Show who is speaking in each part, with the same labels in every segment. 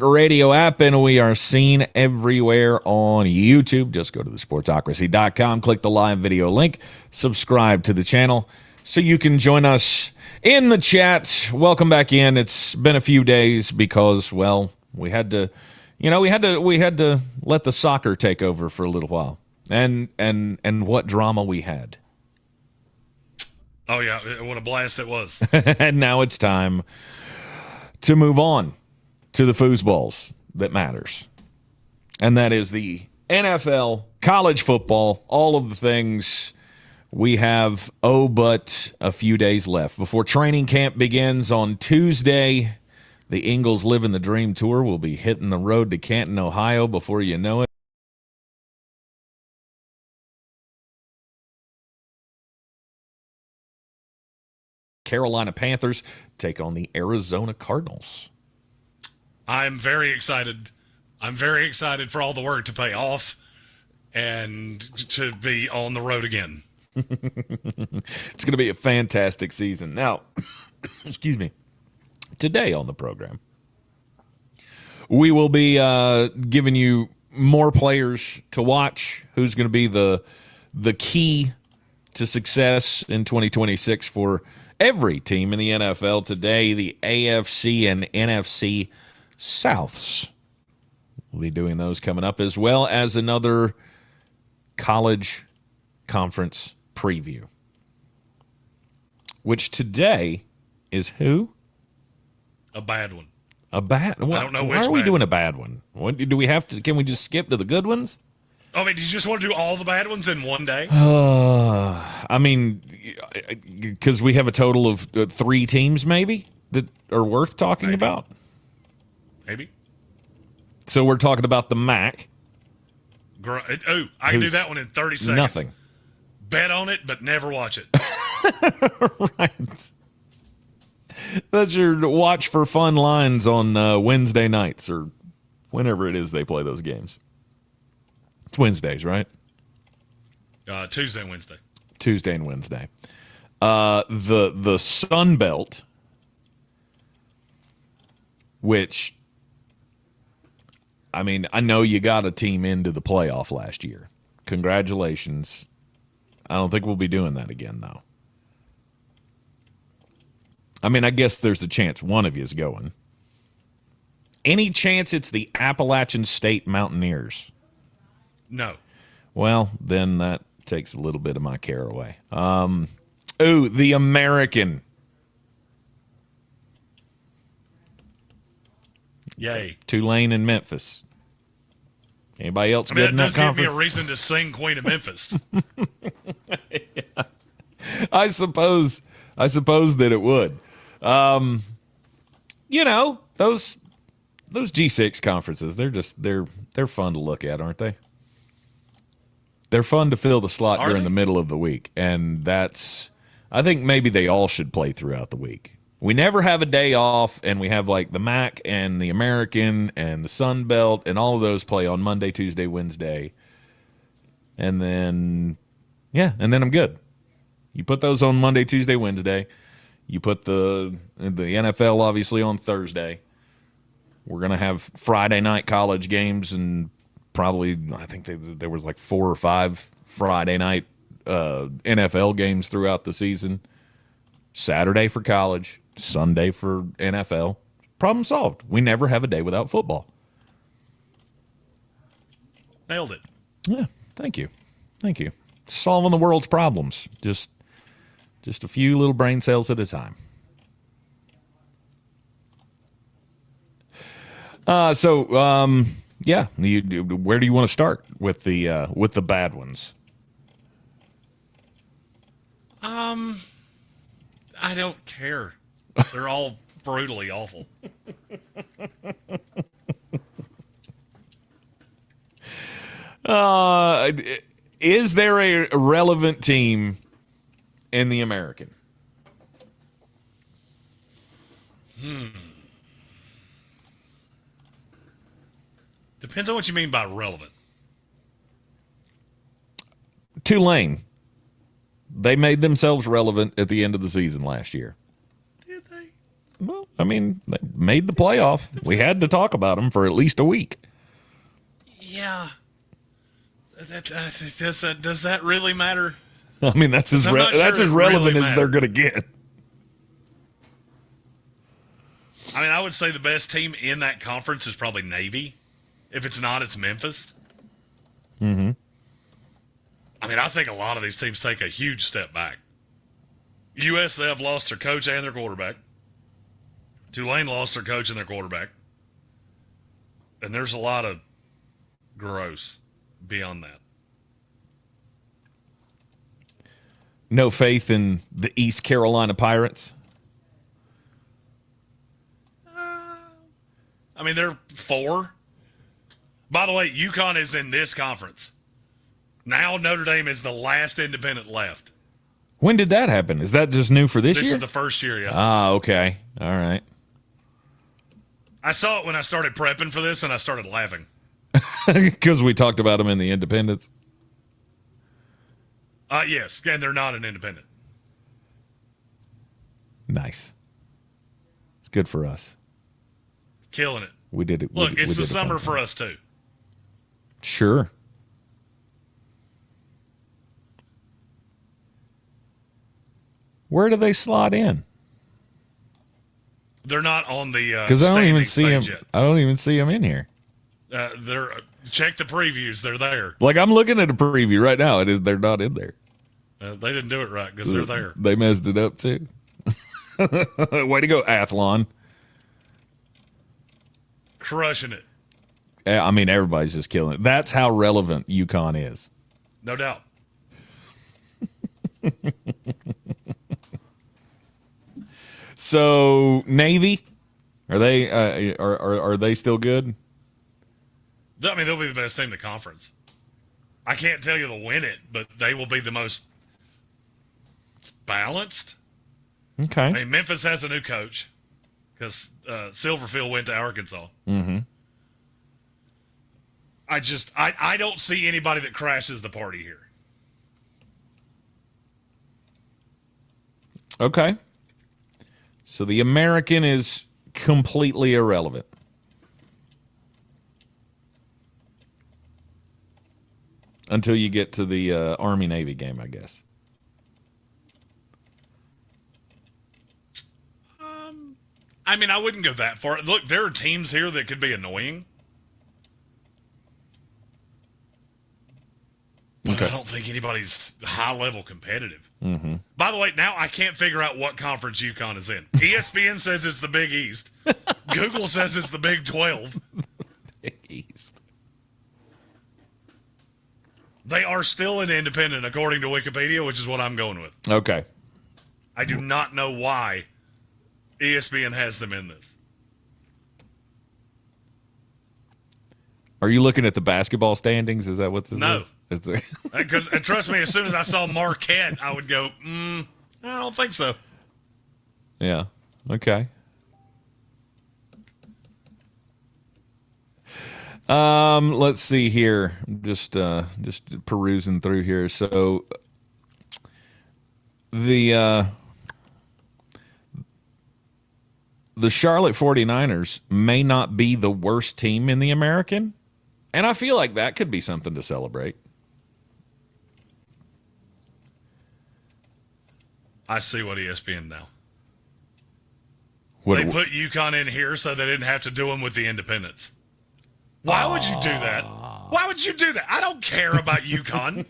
Speaker 1: Radio app, and we are seen everywhere on YouTube. Just go to the sportsocracy.com, click the live video link, subscribe to the channel so you can join us in the chat. Welcome back in. It's been a few days because, well, we had to let the soccer take over for a little while. And what drama we had.
Speaker 2: Oh yeah, what a blast it was.
Speaker 1: And now it's time to move on to the foosballs that matters. And that is the NFL, college football, all of the things. We have, but a few days left before training camp begins on Tuesday. The Eagles Living the Dream Tour will be hitting the road to Canton, Ohio before you know it. Carolina Panthers take on the Arizona Cardinals.
Speaker 2: I'm very excited. I'm very excited for all the work to pay off and to be on the road again.
Speaker 1: It's going to be a fantastic season. Now, excuse me, today on the program, we will be giving you more players to watch, who's going to be the key to success in 2026 for every team in the NFL. Today, the AFC and NFC Souths. We'll be doing those coming up, as well as another college conference preview, which today is who?
Speaker 2: A bad one.
Speaker 1: A bad one?
Speaker 2: I don't know which.
Speaker 1: Why are we doing a bad one? What, do we have to? Can we just skip to the good ones?
Speaker 2: Oh, wait, did you just want to do all the bad ones in one day?
Speaker 1: I mean, because we have a total of 3 teams maybe that are worth talking about.
Speaker 2: Maybe.
Speaker 1: So we're talking about the MAC.
Speaker 2: Oh, I can do that one in 30 seconds.
Speaker 1: Nothing.
Speaker 2: Bet on it, but never watch it.
Speaker 1: Right. That's your watch for fun lines on Wednesday nights or whenever it is they play those games. It's Wednesdays, right?
Speaker 2: Tuesday and Wednesday.
Speaker 1: Tuesday and Wednesday. The Sun Belt, which, I mean, I know you got a team into the playoff last year. Congratulations. I don't think we'll be doing that again, though. I mean, I guess there's a chance one of you is going. Any chance it's the Appalachian State Mountaineers?
Speaker 2: No.
Speaker 1: Well, then that takes a little bit of my care away. The American.
Speaker 2: Yay.
Speaker 1: Tulane and Memphis. Anybody else good in that conference?
Speaker 2: That does give me a reason to sing Queen of Memphis.
Speaker 1: Yeah. I suppose that it would. Those G6 conferences, they're fun to look at, aren't they? They're fun to fill the slot during the middle of the week, and I think maybe they all should play throughout the week. We never have a day off, and we have like the MAC and the American and the Sun Belt, and all of those play on Monday, Tuesday, Wednesday. And then I'm good. You put those on Monday, Tuesday, Wednesday. You put the NFL, obviously, on Thursday. We're going to have Friday night college games, and probably, I think there was like 4 or 5 Friday night NFL games throughout the season. Saturday for college, Sunday for NFL. Problem solved. We never have a day without football.
Speaker 2: Nailed it.
Speaker 1: Yeah, thank you. Solving the world's problems. Just a few little brain cells at a time. Where do you want to start with the bad ones?
Speaker 2: I don't care. They're all brutally awful.
Speaker 1: Is there a relevant team in the American?
Speaker 2: Depends on what you mean by relevant.
Speaker 1: Tulane. They made themselves relevant at the end of the season last year.
Speaker 2: Did they?
Speaker 1: Well, I mean, they made the playoff. We had to talk about them for at least a week.
Speaker 2: Yeah. Does that really matter?
Speaker 1: I mean, that's as relevant as they're going to get.
Speaker 2: I mean, I would say the best team in that conference is probably Navy. If it's not, it's Memphis.
Speaker 1: Mm-hmm.
Speaker 2: I mean, I think a lot of these teams take a huge step back. USF lost their coach and their quarterback. Tulane lost their coach and their quarterback. And there's a lot of gross beyond that.
Speaker 1: No faith in the East Carolina Pirates?
Speaker 2: I mean, they're 4. By the way, UConn is in this conference. Now Notre Dame is the last independent left.
Speaker 1: When did that happen? Is that just new for this year?
Speaker 2: This is the first year, yeah.
Speaker 1: Ah, okay. All right.
Speaker 2: I saw it when I started prepping for this, and I started laughing.
Speaker 1: Because we talked about them in the independents?
Speaker 2: Yes, and they're not an independent.
Speaker 1: Nice. It's good for us.
Speaker 2: Killing it.
Speaker 1: We did it.
Speaker 2: Look, it's the summer for us, too.
Speaker 1: Sure. Where do they slot in?
Speaker 2: They're not on the
Speaker 1: because I don't even see them.
Speaker 2: Yet.
Speaker 1: I don't even see them in here.
Speaker 2: They're check the previews. They're there.
Speaker 1: Like I'm looking at a preview right now. They're not in there.
Speaker 2: They didn't do it right because they're there.
Speaker 1: They messed it up too. Way to go, Athlon.
Speaker 2: Crushing it.
Speaker 1: I mean, everybody's just killing it. That's how relevant UConn is.
Speaker 2: No doubt.
Speaker 1: So Navy, are they are they still good?
Speaker 2: I mean, they'll be the best team in the conference. I can't tell you they'll win it, but they will be the most balanced.
Speaker 1: Okay.
Speaker 2: I mean, Memphis has a new coach because Silverfield went to Arkansas.
Speaker 1: Mm-hmm.
Speaker 2: I don't see anybody that crashes the party here.
Speaker 1: Okay. So the American is completely irrelevant. Until you get to the Army-Navy game, I guess.
Speaker 2: I mean, I wouldn't go that far. Look, there are teams here that could be annoying. But okay. I don't think anybody's high-level competitive.
Speaker 1: Mm-hmm.
Speaker 2: By the way, now I can't figure out what conference UConn is in. ESPN says it's the Big East. Google says it's the Big 12.
Speaker 1: Big East.
Speaker 2: They are still an independent, according to Wikipedia, which is what I'm going with.
Speaker 1: Okay.
Speaker 2: I do not know why ESPN has them in this.
Speaker 1: Are you looking at the basketball standings? Is that what this
Speaker 2: no.
Speaker 1: is?
Speaker 2: No. Because trust me, as soon as I saw Marquette, I would go, I don't think so.
Speaker 1: Yeah. Okay. Let's see here. Just perusing through here. So the Charlotte 49ers may not be the worst team in the American, and I feel like that could be something to celebrate.
Speaker 2: I see what ESPN now. They put UConn in here so they didn't have to do them with the independents. Why would you do that? Why would you do that? I don't care about UConn.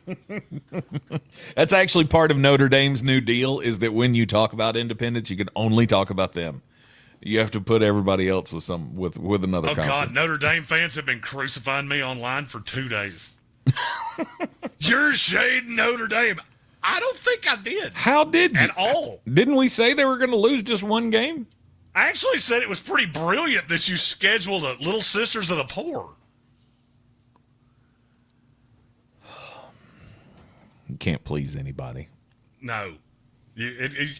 Speaker 1: That's actually part of Notre Dame's new deal is that when you talk about independents, you can only talk about them. You have to put everybody else with another conference.
Speaker 2: God, Notre Dame fans have been crucifying me online for 2 days. You're shading Notre Dame. I don't think I did.
Speaker 1: How did you?
Speaker 2: At all.
Speaker 1: Didn't we say they were going to lose just one game?
Speaker 2: I actually said it was pretty brilliant that you scheduled a Little Sisters of the Poor.
Speaker 1: You can't please anybody.
Speaker 2: No.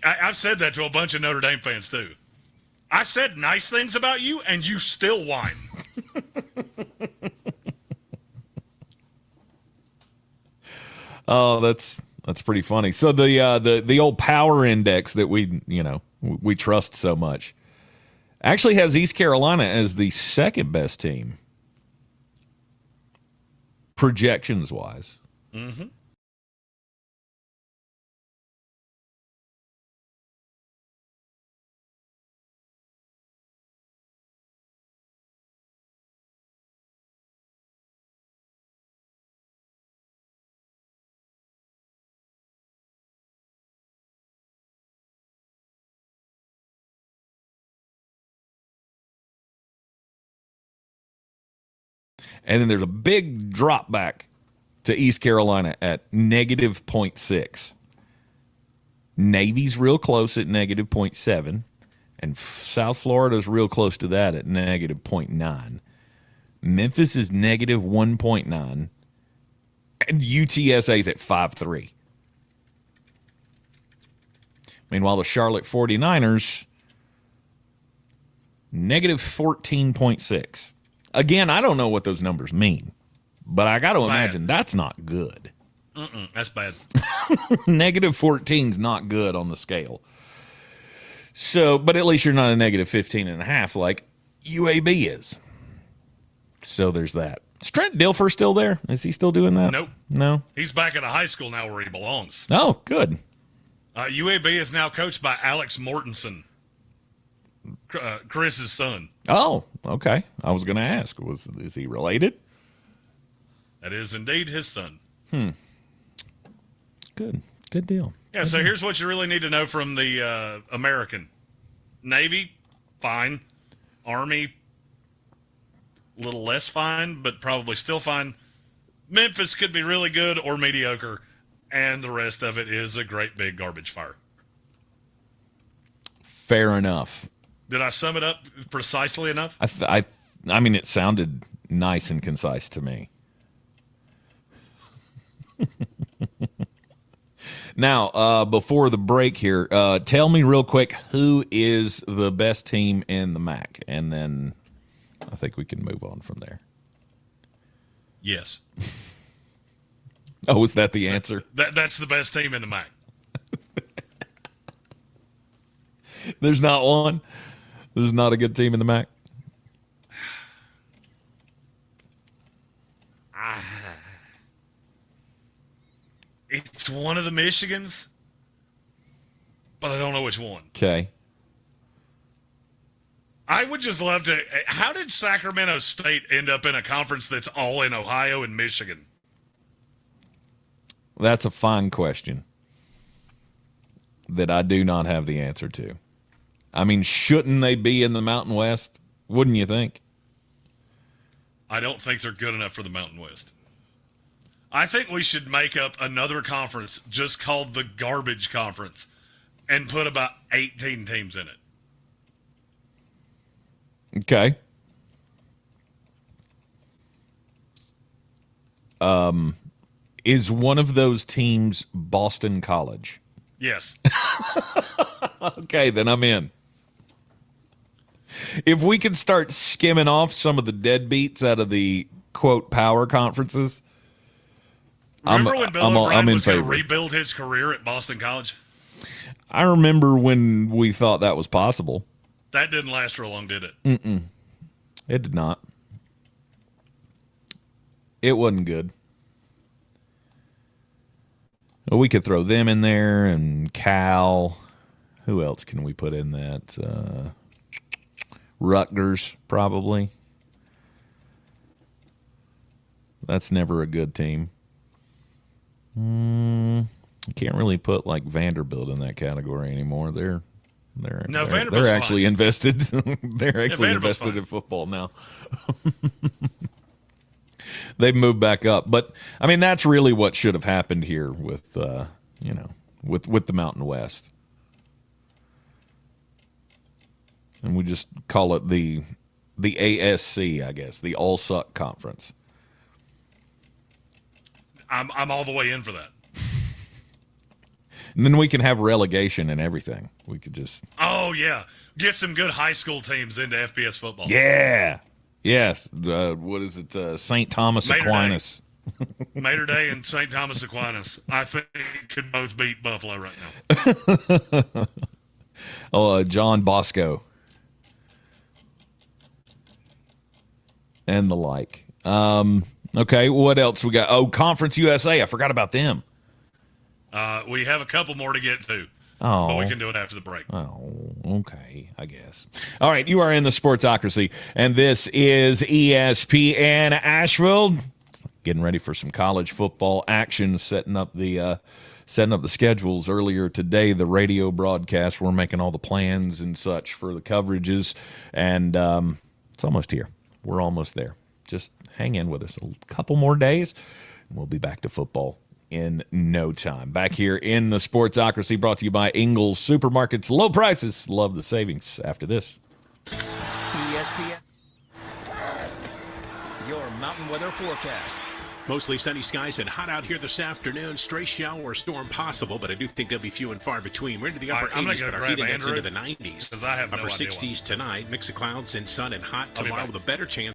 Speaker 2: I've said that to a bunch of Notre Dame fans, too. I said nice things about you, and you still whine.
Speaker 1: Oh, that's pretty funny. So the old power index that we trust so much, Actually has East Carolina as the second best team, projections-wise.
Speaker 2: Mm-hmm.
Speaker 1: And then there's a big drop back to East Carolina at negative 0.6. Navy's real close at negative 0.7. And South Florida's real close to that at negative 0.9. Memphis is negative 1.9. And UTSA's at 5.3. Meanwhile, the Charlotte 49ers, negative 14.6. Again, I don't know what those numbers mean, but I got to imagine that's not good.
Speaker 2: That's bad.
Speaker 1: Negative 14 is not good on the scale. So, but at least you're not a negative 15.5 like UAB is. So there's that. Is Trent Dilfer still there? Is he still doing that?
Speaker 2: Nope.
Speaker 1: No?
Speaker 2: He's back at a high school now where he belongs.
Speaker 1: Oh, good.
Speaker 2: UAB is now coached by Alex Mortensen, Chris's son.
Speaker 1: Oh, okay. I was going to ask, is he related?
Speaker 2: That is indeed his son.
Speaker 1: Good deal.
Speaker 2: Yeah, so here's what you really need to know from the American. Navy, fine. Army, a little less fine, but probably still fine. Memphis could be really good or mediocre, and the rest of it is a great big garbage fire.
Speaker 1: Fair enough.
Speaker 2: Did I sum it up precisely enough?
Speaker 1: I mean, it sounded nice and concise to me. Now, before the break here, tell me real quick who is the best team in the MAC, and then I think we can move on from there.
Speaker 2: Yes.
Speaker 1: Oh, is that the answer?
Speaker 2: That's the best team in the MAC.
Speaker 1: There's not one? There's not a good team in the MAC?
Speaker 2: It's one of the Michigans, but I don't know which one.
Speaker 1: Okay.
Speaker 2: I would just love to. How did Sacramento State end up in a conference that's all in Ohio and Michigan?
Speaker 1: That's a fine question that I do not have the answer to. I mean, shouldn't they be in the Mountain West? Wouldn't you think?
Speaker 2: I don't think they're good enough for the Mountain West. I think we should make up another conference just called the Garbage Conference and put about 18 teams in it.
Speaker 1: Okay. Is one of those teams Boston College?
Speaker 2: Yes.
Speaker 1: Okay, then I'm in. If we could start skimming off some of the deadbeats out of the, quote, power conferences.
Speaker 2: Remember when Bill O'Brien was going to
Speaker 1: favor.
Speaker 2: rebuild his career at Boston College?
Speaker 1: I remember when we thought that was possible.
Speaker 2: That didn't last for long, did it?
Speaker 1: It did not. It wasn't good. Well, we could throw them in there and Cal. Who else can we put in that? Rutgers, probably. That's never a good team. You can't really put like Vanderbilt in that category anymore. They're actually invested. They're actually invested in football now. They've moved back up, but I mean that's really what should have happened here with with the Mountain West, and we just call it the ASC, I guess, the All Suck Conference.
Speaker 2: I'm all the way in for that.
Speaker 1: And then we can have relegation and everything. We could just...
Speaker 2: Oh, yeah. Get some good high school teams into FBS football.
Speaker 1: Yeah. Yes. What is it? St. Thomas Aquinas.
Speaker 2: Mater Day and St. Thomas Aquinas, I think, could both beat Buffalo right now.
Speaker 1: John Bosco. and the like. Okay, what else we got? Oh, Conference USA. I forgot about them.
Speaker 2: We have a couple more to get to, but we
Speaker 1: Oh.
Speaker 2: can do it after the break.
Speaker 1: Oh, okay, I guess. All right, you are in the Sportsocracy, and this is ESPN Asheville. Getting ready for some college football action, setting up the schedules earlier today. The radio broadcast, we're making all the plans and such for the coverages, and it's almost here. We're almost there. Just hang in with us a couple more days, and we'll be back to football in no time. Back here in the Sportsocracy, brought to you by Ingles Supermarkets. Low prices, love the savings. After this,
Speaker 3: ESPN, your mountain weather forecast.
Speaker 4: Mostly sunny skies and hot out here this afternoon. Stray shower or storm possible, but I do think they'll be few and far between. We're into the upper
Speaker 2: I'm gonna
Speaker 4: 80s,
Speaker 2: go
Speaker 4: but our
Speaker 2: grab
Speaker 4: heat index
Speaker 2: Andrew,
Speaker 4: into the 90s.
Speaker 2: 'cause I have no
Speaker 4: upper
Speaker 2: idea
Speaker 4: 60s tonight. Mix of clouds and sun and hot
Speaker 2: I'll be
Speaker 4: tomorrow
Speaker 2: back.
Speaker 4: with a better chance.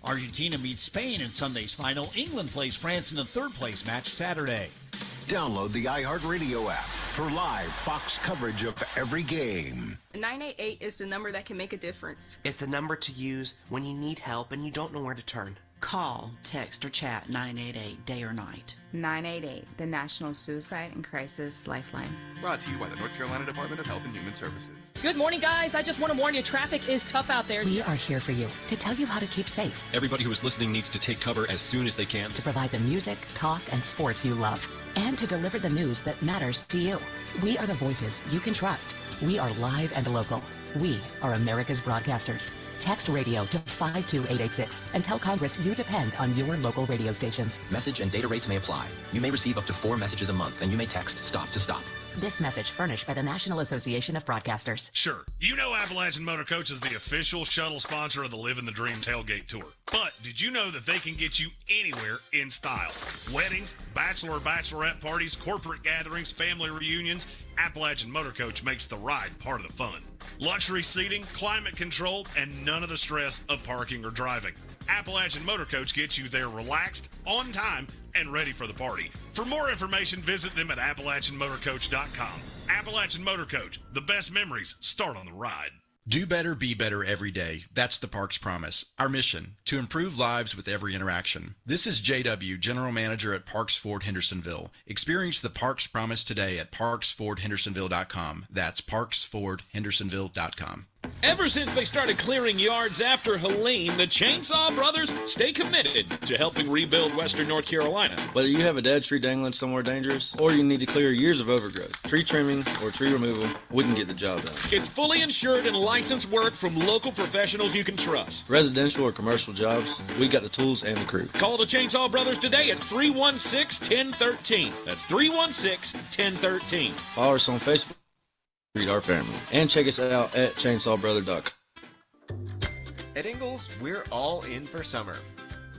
Speaker 3: Argentina meets Spain in Sunday's final. England plays France in the third-place match Saturday.
Speaker 5: Download the iHeartRadio app for live Fox coverage of every game.
Speaker 6: 988 is the number that can make a difference.
Speaker 7: It's the number to use when you need help and you don't know where to turn.
Speaker 8: Call, text, or chat 988 day or night.
Speaker 9: 988, the National Suicide and Crisis Lifeline.
Speaker 10: Brought to you by the North Carolina Department of Health and Human Services.
Speaker 11: Good morning, guys. I just want to warn you, traffic is tough out there.
Speaker 8: We are here for you to tell you how to keep safe.
Speaker 12: Everybody who is listening needs to take cover as soon as they can.
Speaker 8: To provide the music, talk, and sports you love. And to deliver the news that matters to you. We are the voices you can trust. We are live and local. We are America's broadcasters. Text radio to 52886 and tell Congress you depend on your local radio stations.
Speaker 13: Message and data rates may apply. You may receive up to 4 messages a month, and you may text STOP to stop.
Speaker 8: This message furnished by the National Association of Broadcasters.
Speaker 2: Sure, you know Appalachian Motor Coach is the official shuttle sponsor of the Living the Dream Tailgate Tour. But did you know that they can get you anywhere in style? Weddings, bachelorette parties, corporate gatherings, family reunions, Appalachian Motor Coach makes the ride part of the fun. Luxury seating, climate control, and none of the stress of parking or driving. Appalachian Motor Coach gets you there relaxed, on time, and ready for the party. For more information, visit them at AppalachianMotorCoach.com. Appalachian Motor Coach, the best memories start on the ride.
Speaker 14: Do better, be better every day. That's the Parks Promise. Our mission, to improve lives with every interaction. This is JW, General Manager at Parks Ford Hendersonville. Experience the Parks Promise today at ParksFordHendersonville.com. That's ParksFordHendersonville.com.
Speaker 15: Ever since they started clearing yards after Helene, the Chainsaw Brothers stay committed to helping rebuild Western North Carolina.
Speaker 16: Whether you have a dead tree dangling somewhere dangerous, or you need to clear years of overgrowth, tree trimming, or tree removal, we can get the job done.
Speaker 15: It's fully insured and licensed work from local professionals you can trust.
Speaker 16: Residential or commercial jobs, we got the tools and the crew.
Speaker 15: Call the Chainsaw Brothers today at 316-1013. That's 316-1013.
Speaker 16: Follow us on Facebook. Read our family. And check us out at chainsawbrother.com.
Speaker 17: At Ingles, we're all in for summer.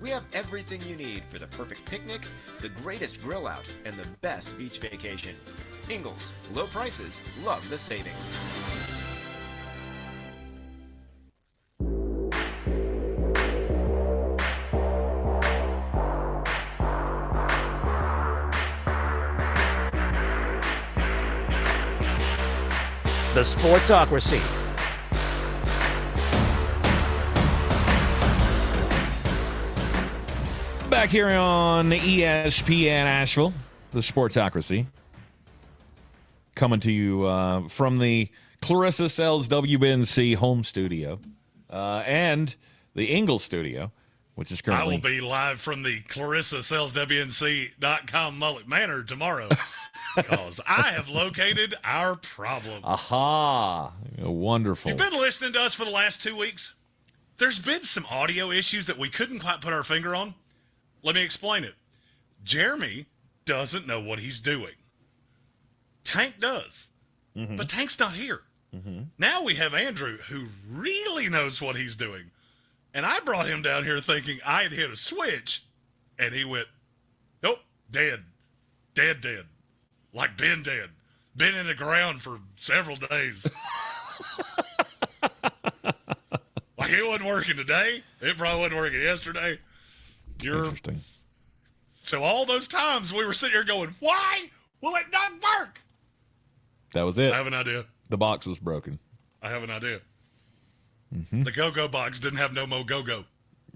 Speaker 17: We have everything you need for the perfect picnic, the greatest grill out, and the best beach vacation. Ingles, low prices, love the savings.
Speaker 3: The Sportsocracy.
Speaker 1: Back here on ESPN Asheville, the Sportsocracy. Coming to you from the Clarissa Sells WNC home studio and the Ingalls studio, which is currently...
Speaker 2: I will be live from the ClarissaSellsWNC.com Mullet Manor tomorrow. Because I have located our problem.
Speaker 1: Aha. Wonderful.
Speaker 2: You've been listening to us for the last 2 weeks. There's been some audio issues that we couldn't quite put our finger on. Let me explain it. Jeremy doesn't know what he's doing. Tank does. Mm-hmm. But Tank's not here. Mm-hmm. Now we have Andrew, who really knows what he's doing. And I brought him down here thinking I had hit a switch. And he went, nope, dead. Dead. Like been dead. Been in the ground for several days. Like it wasn't working today. It probably wasn't working yesterday.
Speaker 1: Interesting.
Speaker 2: So all those times we were sitting here going, why will it not work?
Speaker 1: That was it.
Speaker 2: I have an idea.
Speaker 1: The box was broken.
Speaker 2: I have an idea.
Speaker 1: Mm-hmm.
Speaker 2: The go-go box didn't have no more go-go.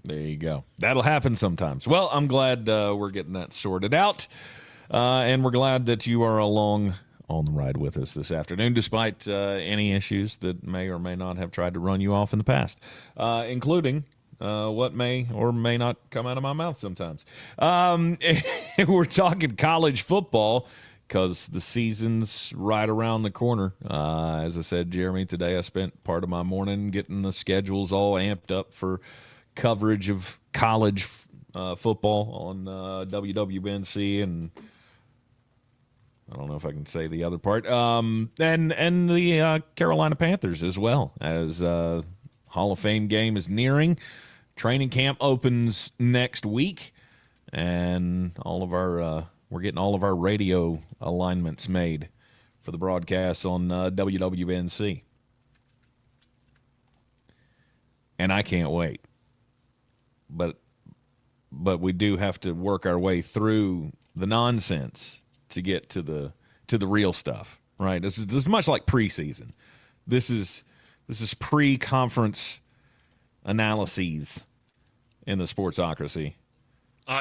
Speaker 1: There you go. That'll happen sometimes. Well, I'm glad we're getting that sorted out. And we're glad that you are along on the ride with us this afternoon, despite any issues that may or may not have tried to run you off in the past, including what may or may not come out of my mouth sometimes. We're talking college football because the season's right around the corner. As I said, Jeremy, today I spent part of my morning getting the schedules all amped up for coverage of college football on WWNC and I don't know if I can say the other part. And the Carolina Panthers as well, as Hall of Fame game is nearing. Training camp opens next week, and all of our we're getting all of our radio alignments made for the broadcasts on WWNC. And I can't wait. but we do have to work our way through the nonsense to get to the real stuff, right? This is much like preseason. This is pre-conference analyses in the Sportsocracy.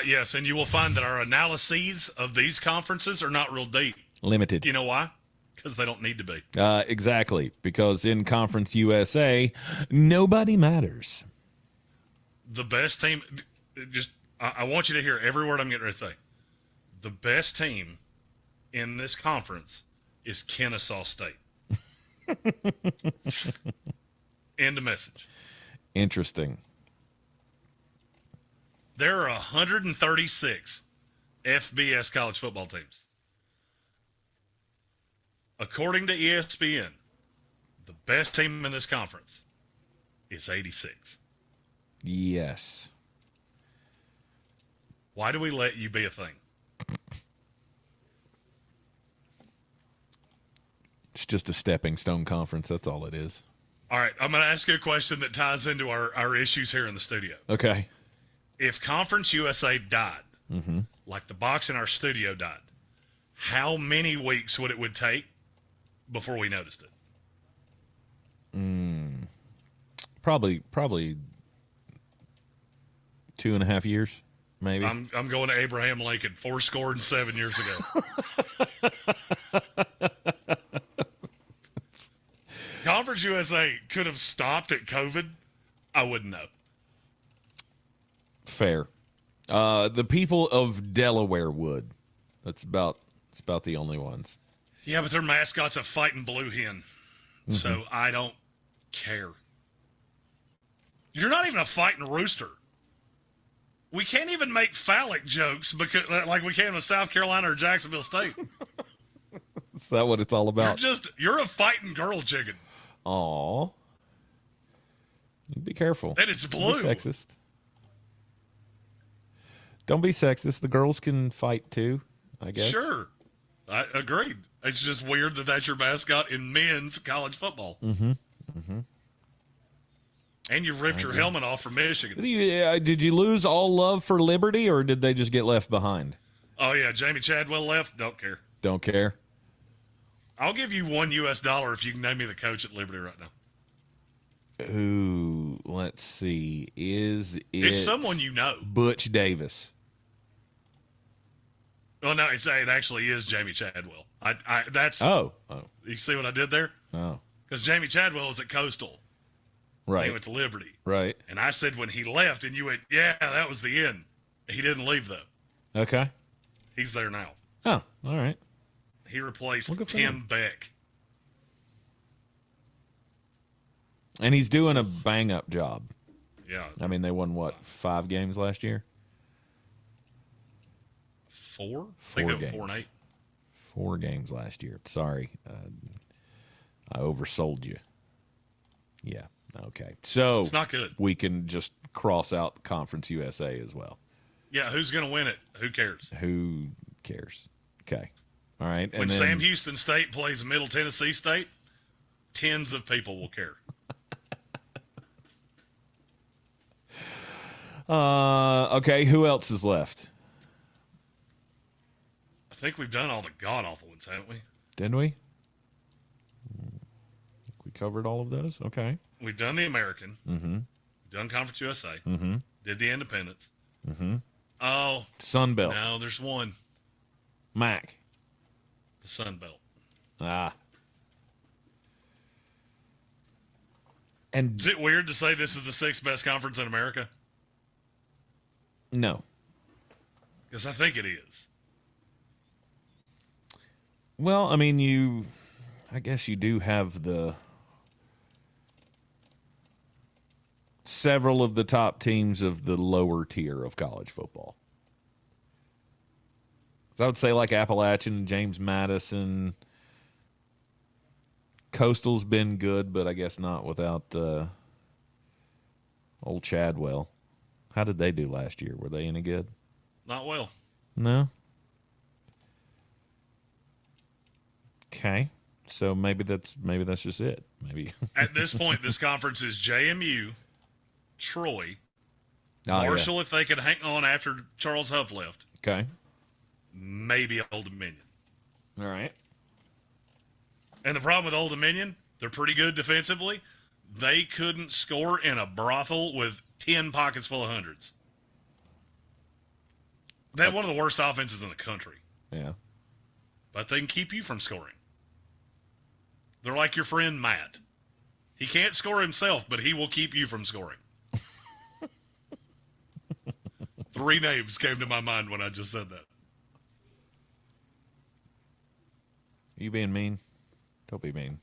Speaker 2: Yes, and you will find that our analyses of these conferences are not real deep.
Speaker 1: Limited.
Speaker 2: You know why? Because they don't need to be.
Speaker 1: Exactly, because in Conference USA, nobody matters.
Speaker 2: The best team, I want you to hear every word I'm getting ready to say. The best team in this conference is Kennesaw State. End of message.
Speaker 1: Interesting.
Speaker 2: There are 136 FBS college football teams. According to ESPN, the best team in this conference is 86.
Speaker 1: Yes.
Speaker 2: Why do we let you be a thing?
Speaker 1: It's just a stepping stone conference. That's all it is.
Speaker 2: All right, I'm going to ask you a question that ties into our issues here in the studio.
Speaker 1: Okay.
Speaker 2: If Conference USA died, like the box in our studio died, how many weeks would it take before we noticed it?
Speaker 1: Probably 2.5 years, maybe.
Speaker 2: I'm going to Abraham Lincoln, 407 years ago. Conference USA could have stopped at COVID. I wouldn't know.
Speaker 1: Fair. The people of Delaware would. It's about the only ones.
Speaker 2: Yeah, but their mascot's a fighting blue hen. So I don't care. You're not even a fighting rooster. We can't even make phallic jokes because, like we can with South Carolina or Jacksonville State.
Speaker 1: Is that what it's all about?
Speaker 2: You're a fighting girl chicken.
Speaker 1: Aw. Be careful.
Speaker 2: And it's blue.
Speaker 1: Don't be sexist. Don't be sexist. The girls can fight too, I guess.
Speaker 2: Sure. I agreed. It's just weird that that's your mascot in men's college football. And you ripped your helmet off for Michigan.
Speaker 1: Did you lose all love for Liberty, or did they just get left behind?
Speaker 2: Oh, yeah. Jamie Chadwell left. Don't care.
Speaker 1: Don't care.
Speaker 2: I'll give you $1 if you can name me the coach at Liberty right now.
Speaker 1: Ooh, let's see.
Speaker 2: It's someone you know.
Speaker 1: Butch Davis.
Speaker 2: Well, no, it actually is Jamie Chadwell. That's
Speaker 1: Oh.
Speaker 2: You see what I did there?
Speaker 1: Oh.
Speaker 2: Because Jamie Chadwell is at Coastal.
Speaker 1: Right.
Speaker 2: He went to Liberty.
Speaker 1: Right.
Speaker 2: And I said when he left, and you went, yeah, that was the end. He didn't leave, though.
Speaker 1: Okay.
Speaker 2: He's there now.
Speaker 1: Oh, all right.
Speaker 2: He replaced
Speaker 1: Well,
Speaker 2: Tim Beck.
Speaker 1: And he's doing a bang-up job.
Speaker 2: Yeah.
Speaker 1: I mean, they won, 5 games last year?
Speaker 2: 4?
Speaker 1: 4
Speaker 2: I think they
Speaker 1: games.
Speaker 2: were 4-8.
Speaker 1: 4 games last year. Sorry. I oversold you. Yeah. Okay. So
Speaker 2: It's not good.
Speaker 1: We can just cross out Conference USA as well.
Speaker 2: Yeah, who's going to win it? Who cares?
Speaker 1: Who cares? Okay. All right.
Speaker 2: When Sam Houston State plays Middle Tennessee State, tens of people will care.
Speaker 1: Okay, who else is left?
Speaker 2: I think we've done all the god-awful ones, haven't we?
Speaker 1: Didn't we? We covered all of those? Okay.
Speaker 2: We've done the American.
Speaker 1: Mm-hmm.
Speaker 2: We've done Conference USA.
Speaker 1: Mm-hmm.
Speaker 2: Did the Independents.
Speaker 1: Mm-hmm.
Speaker 2: Oh.
Speaker 1: Sun Belt.
Speaker 2: No, there's one.
Speaker 1: MAC.
Speaker 2: The Sun Belt.
Speaker 1: Ah. And
Speaker 2: is it weird to say this is the 6th best conference in America?
Speaker 1: No.
Speaker 2: Because I think it is.
Speaker 1: Well, I mean, I guess you do have several of the top teams of the lower tier of college football. So I would say like Appalachian, James Madison. Coastal's been good, but I guess not without old Chadwell. How did they do last year? Were they any good?
Speaker 2: Not well.
Speaker 1: No? Okay. So maybe that's just it. Maybe
Speaker 2: at this point, this conference is JMU, Troy, Marshall, if they could hang on after Charles Huff left.
Speaker 1: Okay.
Speaker 2: Maybe Old Dominion.
Speaker 1: All right.
Speaker 2: And the problem with Old Dominion, they're pretty good defensively. They couldn't score in a brothel with 10 pockets full of hundreds. They have one of the worst offenses in the country.
Speaker 1: Yeah.
Speaker 2: But they can keep you from scoring. They're like your friend Matt. He can't score himself, but he will keep you from scoring. 3 names came to my mind when I just said that.
Speaker 1: You being mean? Don't be mean.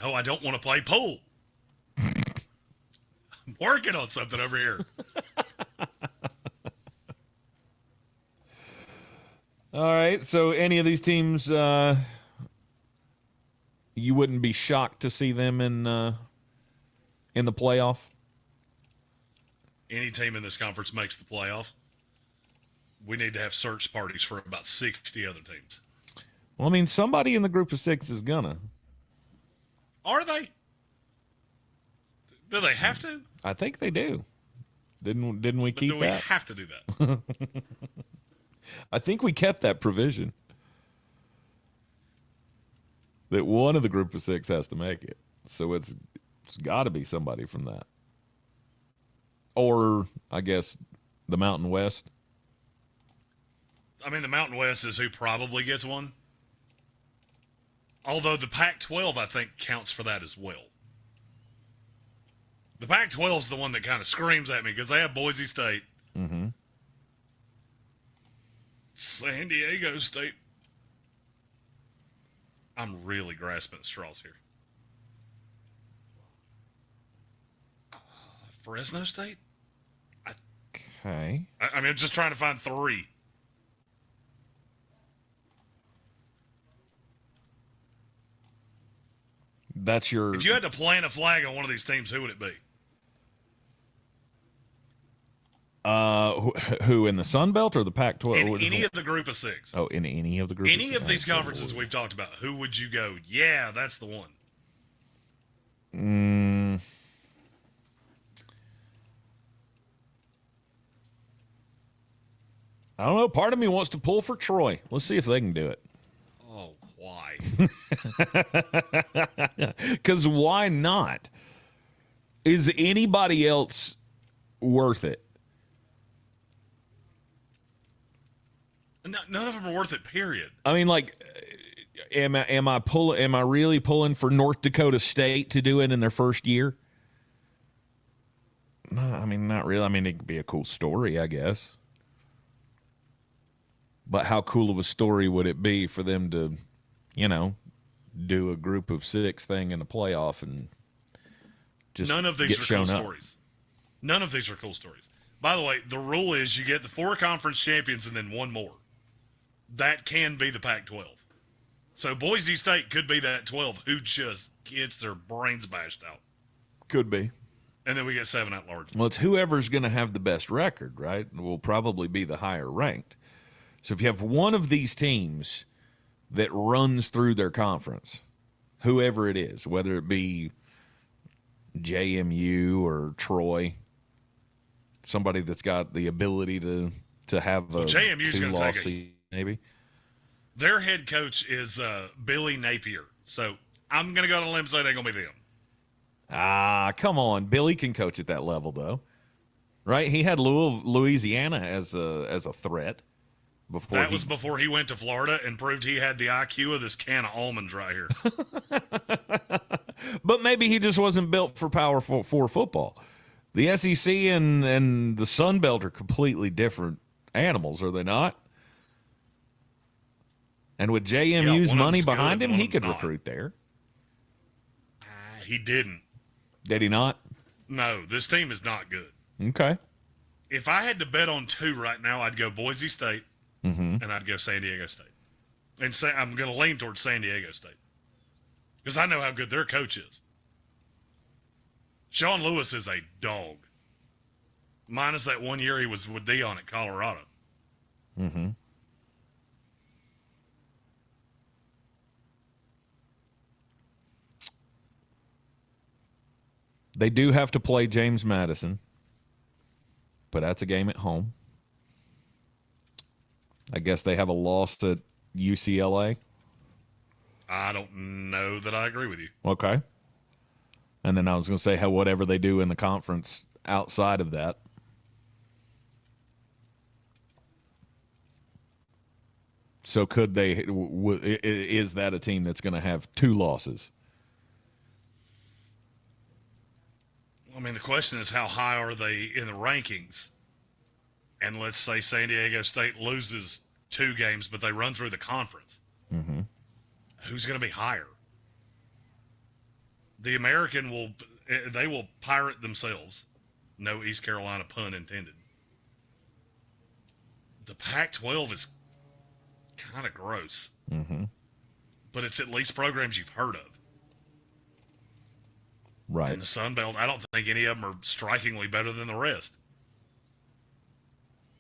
Speaker 2: No, I don't want to play pool. I'm working on something over here.
Speaker 1: All right. So any of these teams, you wouldn't be shocked to see them in the playoff?
Speaker 2: Any team in this conference makes the playoff. We need to have search parties for about 60 other teams.
Speaker 1: Well, I mean, somebody in the group of 6 is gonna.
Speaker 2: Are they? Do they have to?
Speaker 1: I think they do. Didn't we keep
Speaker 2: do we
Speaker 1: that?
Speaker 2: have to do that?
Speaker 1: I think we kept that provision that one of the group of 6 has to make it. So it's got to be somebody from that. Or, I guess, the Mountain West.
Speaker 2: I mean, the Mountain West is who probably gets one. Although the Pac-12, I think, counts for that as well. The Pac-12 is the one that kind of screams at me because they have Boise State.
Speaker 1: Mm-hmm.
Speaker 2: San Diego State. I'm really grasping at straws here. Fresno State?
Speaker 1: Okay.
Speaker 2: I mean, just trying to find 3.
Speaker 1: That's your...
Speaker 2: If you had to plant a flag on one of these teams, who would it be?
Speaker 1: Who in the Sun Belt or the Pac-12?
Speaker 2: In any of the group of 6.
Speaker 1: Oh, in any of the group
Speaker 2: Any
Speaker 1: of
Speaker 2: of these conferences we've talked about, who would you go, yeah, that's the one?
Speaker 1: I don't know. Part of me wants to pull for Troy. Let's see if they can do it.
Speaker 2: Oh, why?
Speaker 1: Because why not? Is anybody else worth it?
Speaker 2: None of them are worth it, period.
Speaker 1: I mean, like, am I really pulling for North Dakota State to do it in their first year? No, I mean, not really. I mean, it could be a cool story, I guess. But how cool of a story would it be for them to, do a group of 6 thing in the playoff and just
Speaker 2: None of these
Speaker 1: get
Speaker 2: are
Speaker 1: shown
Speaker 2: cool
Speaker 1: up?
Speaker 2: stories. None of these are cool stories. By the way, the rule is you get the 4 conference champions and then 1 more. That can be the Pac-12. So Boise State could be that 12 who just gets their brains bashed out.
Speaker 1: Could be.
Speaker 2: And then we get 7 at large.
Speaker 1: Well, it's whoever's going to have the best record, right? Will probably be the higher ranked. So if you have one of these teams that runs through their conference, whoever it is, whether it be JMU or Troy, somebody that's got the ability to have a
Speaker 2: JMU's going to take
Speaker 1: season, maybe.
Speaker 2: Their head coach is Billy Napier. So I'm going to go on a limb and say they're going to be them.
Speaker 1: Ah, come on. Billy can coach at that level, though. Right? He had Louisiana as a threat.
Speaker 2: Before he went to Florida and proved he had the IQ of this can of almonds right here.
Speaker 1: But maybe he just wasn't built for Power 4 football. The SEC and the Sun Belt are completely different animals, are they not? And with JMU's money behind him, he could recruit there.
Speaker 2: He didn't.
Speaker 1: Did he not?
Speaker 2: No, this team is not good.
Speaker 1: Okay.
Speaker 2: If I had to bet on 2 right now, I'd go Boise State
Speaker 1: and
Speaker 2: I'd go San Diego State. And say I'm going to lean towards San Diego State because I know how good their coach is. Sean Lewis is a dog. Minus that 1 year he was with Dion at Colorado.
Speaker 1: Mm-hmm. They do have to play James Madison, but that's a game at home. I guess they have a loss at UCLA.
Speaker 2: I don't know that I agree with you.
Speaker 1: Okay. And then I was going to say whatever they do in the conference outside of that. So could they? Is that a team that's going to have 2 losses?
Speaker 2: I mean, the question is how high are they in the rankings? And let's say San Diego State loses 2 games, but they run through the conference.
Speaker 1: Mm-hmm.
Speaker 2: Who's going to be higher? The American will pirate themselves. No East Carolina pun intended. The Pac-12 is kind of gross.
Speaker 1: Mm-hmm.
Speaker 2: But it's at least programs you've heard of.
Speaker 1: Right.
Speaker 2: In the Sun Belt, I don't think any of them are strikingly better than the rest.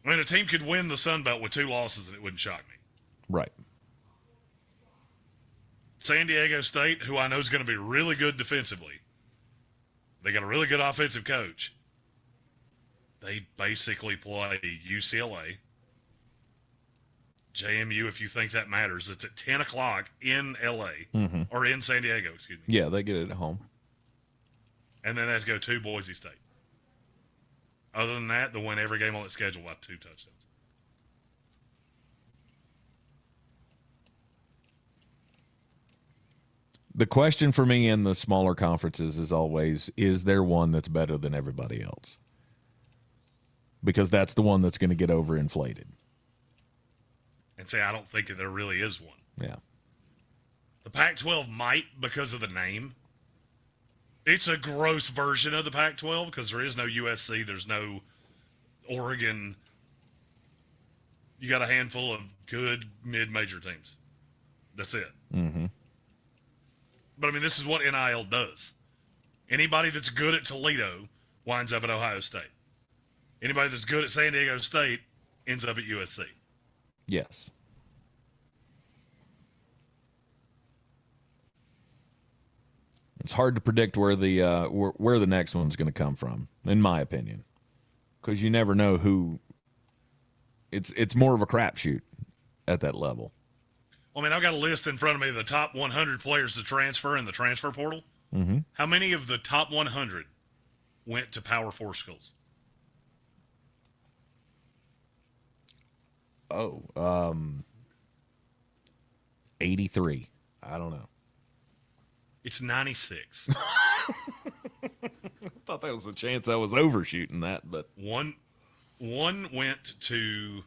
Speaker 2: I mean, a team could win the Sun Belt with 2 losses and it wouldn't shock me.
Speaker 1: Right.
Speaker 2: San Diego State, who I know is going to be really good defensively. They got a really good offensive coach. They basically play UCLA. JMU, if you think that matters. It's at 10 o'clock in L.A.
Speaker 1: Mm-hmm.
Speaker 2: Or in San Diego, excuse me.
Speaker 1: Yeah, they get it at home.
Speaker 2: And then they have to go to Boise State. Other than that, they'll win every game on that schedule by 2 touchdowns.
Speaker 1: The question for me in the smaller conferences is always, is there one that's better than everybody else? Because that's the one that's going to get overinflated.
Speaker 2: And say, I don't think that there really is one.
Speaker 1: Yeah.
Speaker 2: The Pac-12 might because of the name. It's a gross version of the Pac-12 because there is no USC. There's no Oregon. You got a handful of good mid-major teams. That's it.
Speaker 1: Mm-hmm.
Speaker 2: But, I mean, this is what NIL does. Anybody that's good at Toledo winds up at Ohio State. Anybody that's good at San Diego State ends up at USC.
Speaker 1: Yes. It's hard to predict where the next one's going to come from, in my opinion, because you never know who. It's more of a crapshoot at that level.
Speaker 2: Well, I mean, I've got a list in front of me of the top 100 players to transfer in the transfer portal.
Speaker 1: Mm-hmm.
Speaker 2: How many of the top 100 went to Power 4 schools?
Speaker 1: 83. I don't know.
Speaker 2: It's 96.
Speaker 1: I thought that was a chance I was overshooting that, but
Speaker 2: one went to.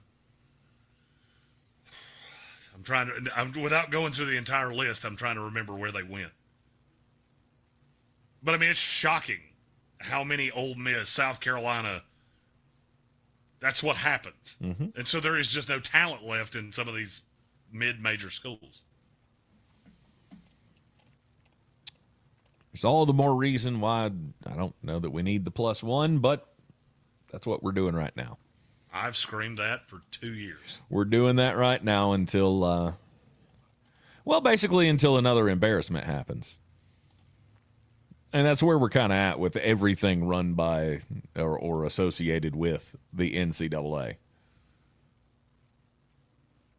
Speaker 2: Without going through the entire list, I'm trying to remember where they went. But I mean, it's shocking how many Ole Miss, South Carolina. That's what happens.
Speaker 1: Mm-hmm.
Speaker 2: And so there is just no talent left in some of these mid-major schools.
Speaker 1: There's all the more reason why I don't know that we need the +1, but that's what we're doing right now.
Speaker 2: I've screamed that for 2 years.
Speaker 1: We're doing that right now until, basically until another embarrassment happens. And that's where we're kind of at with everything run by or associated with the NCAA.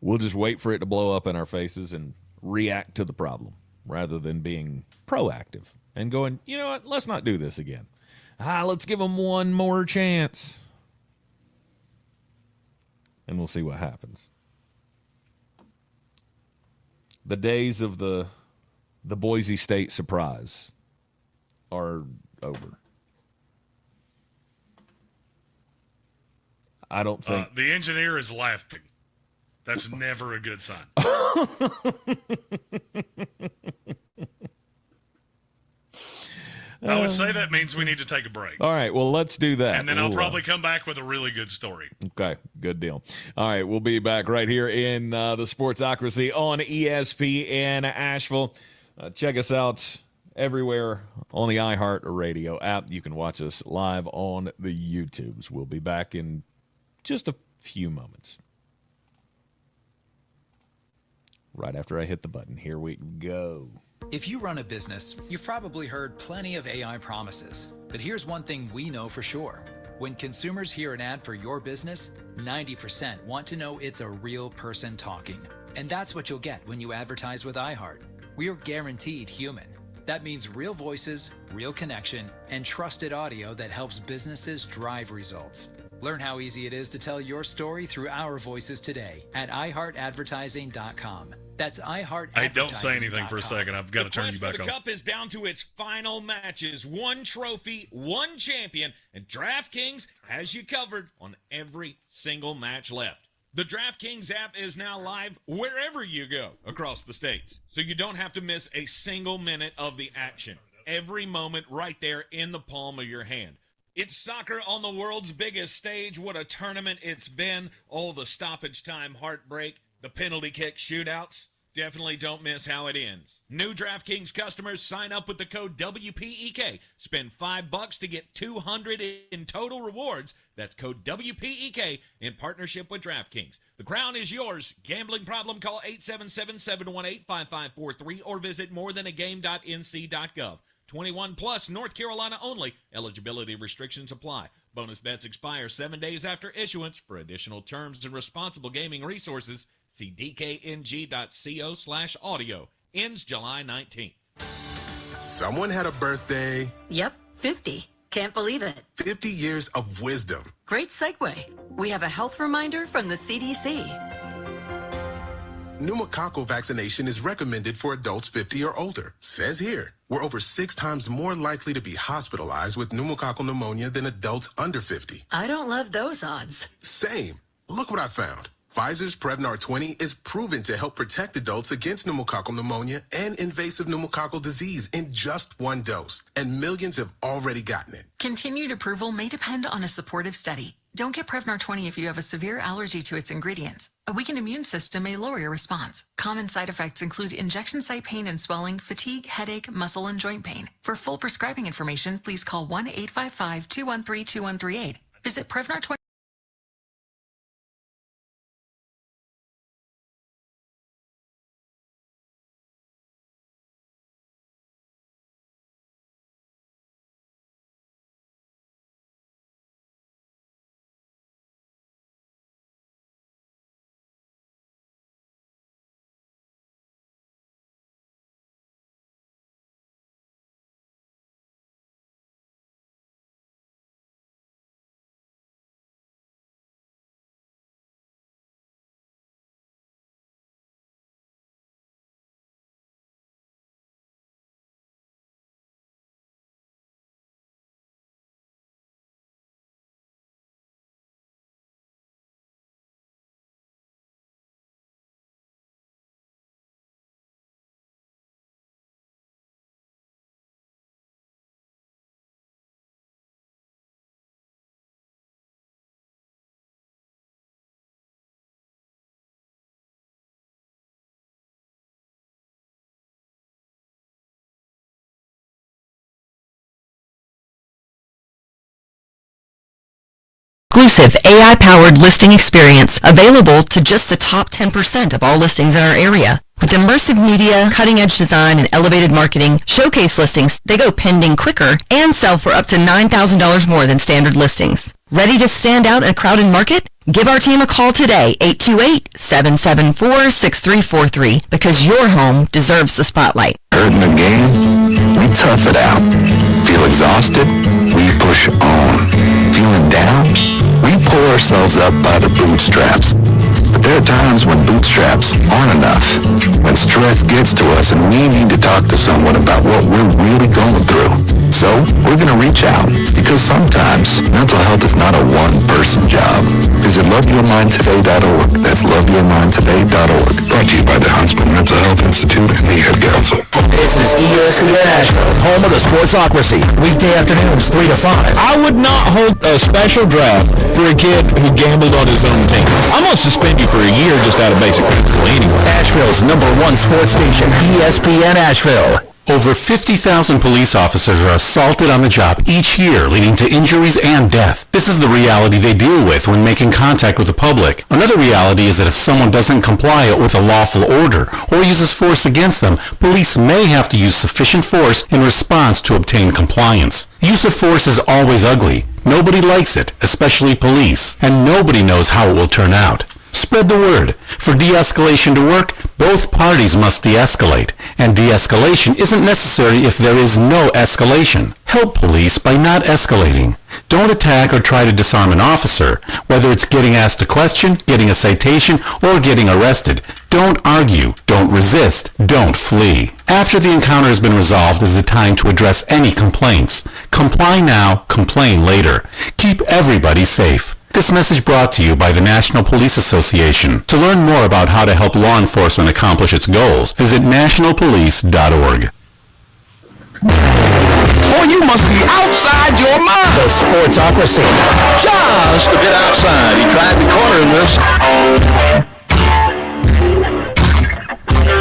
Speaker 1: We'll just wait for it to blow up in our faces and react to the problem rather than being proactive and going, you know what, let's not do this again. Let's give them one more chance. And we'll see what happens. The days of the Boise State surprise are over. I don't think...
Speaker 2: the engineer is laughing. That's never a good sign. I would say that means we need to take a break.
Speaker 1: All right, well, let's do that.
Speaker 2: And then I'll probably come back with a really good story.
Speaker 1: Okay, good deal. All right, we'll be back right here in the Sportsocracy on ESPN Asheville. Check us out everywhere on the iHeart Radio app. You can watch us live on the YouTubes. We'll be back in just a few moments. Right after I hit the button. Here we go.
Speaker 18: If you run a business, you've probably heard plenty of AI promises. But here's one thing we know for sure. When consumers hear an ad for your business, 90% want to know it's a real person talking. And that's what you'll get when you advertise with iHeart. We're guaranteed human. That means real voices, real connection, and trusted audio that helps businesses drive results. Learn how easy it is to tell your story through our voices today at iHeartAdvertising.com. That's iHeartAdvertising.com.
Speaker 2: Hey, don't say anything for a second. I've got to turn you back on.
Speaker 15: The Cup is down to its final matches. One trophy, one champion, and DraftKings has you covered on every single match left. The DraftKings app is now live wherever you go across the states, so you don't have to miss a single minute of the action. Every moment right there in the palm of your hand. It's soccer on the world's biggest stage. What a tournament it's been. All the stoppage time heartbreak, the penalty kick shootouts. Definitely don't miss how it ends. New DraftKings customers sign up with the code WPEK. Spend $5 to get $200 in total rewards. That's code WPEK in partnership with DraftKings. The crown is yours. Gambling problem? Call 877-718-5543 or visit morethanagame.nc.gov. 21 plus, North Carolina only. Eligibility restrictions apply. Bonus bets expire 7 days after issuance. For additional terms and responsible gaming resources, see dkng.co/audio. Ends July 19th.
Speaker 19: Someone had a birthday.
Speaker 20: Yep, 50. Can't believe it.
Speaker 19: 50 years of wisdom.
Speaker 20: Great segue. We have a health reminder from the CDC.
Speaker 19: Pneumococcal vaccination is recommended for adults 50 or older. Says here, we're over 6 times more likely to be hospitalized with pneumococcal pneumonia than adults under 50.
Speaker 20: I don't love those odds.
Speaker 19: Same. Look what I found. Pfizer's Prevnar 20 is proven to help protect adults against pneumococcal pneumonia and invasive pneumococcal disease in just 1 dose. And millions have already gotten it.
Speaker 8: Continued approval may depend on a supportive study. Don't get Prevnar 20 if you have a severe allergy to its ingredients. A weakened immune system may lower your response. Common side effects include injection site pain and swelling, fatigue, headache, muscle, and joint pain. For full prescribing information, please call 1-855-213-2138. Visit Prevnar 20.
Speaker 21: Exclusive AI-powered listing experience available to just the top 10% of all listings in our area. With immersive media, cutting-edge design, and elevated marketing, Showcase listings, they go pending quicker and sell for up to $9,000 more than standard listings. Ready to stand out in a crowded market? Give our team a call today, 828-774-6343, because your home deserves the spotlight.
Speaker 22: Hurting the game? We tough it out. Feel exhausted? We push on. Feeling down? We pull ourselves up by the bootstraps. But there are times when bootstraps aren't enough. When stress gets to us and we need to talk to someone about what we're really going through. So we're going to reach out, because sometimes mental health is not a one-person job. Visit loveyourmindtoday.org. That's loveyourmindtoday.org. Brought to you by the Huntsman Mental Health Institute and the Head Council.
Speaker 23: This is ESPN Asheville, home of the Sportsocracy. Weekday afternoons, 3 to 5.
Speaker 24: I would not hold a special draft for a kid who gambled on his own team. I'm going to suspend you for a year just out of basic principle anyway.
Speaker 23: Asheville's #1 sports station, ESPN Asheville.
Speaker 4: Over 50,000 police officers are assaulted on the job each year, leading to injuries and death. This is the reality they deal with when making contact with the public. Another reality is that if someone doesn't comply with a lawful order or uses force against them, police may have to use sufficient force in response to obtain compliance. Use of force is always ugly. Nobody likes it, especially police, and nobody knows how it will turn out. Spread the word. For de-escalation to work, both parties must de-escalate, and de-escalation isn't necessary if there is no escalation. Help police by not escalating. Don't attack or try to disarm an officer, whether it's getting asked a question, getting a citation, or getting arrested. Don't argue, don't resist, don't flee. After the encounter has been resolved is the time to address any complaints. Comply now, complain later. Keep everybody safe. This message brought to you by the National Police Association. To learn more about how to help law enforcement accomplish its goals, visit nationalpolice.org.
Speaker 23: Boy, you must be outside your mind. The Sportsocracy. Just a bit outside. He tried the corner in this.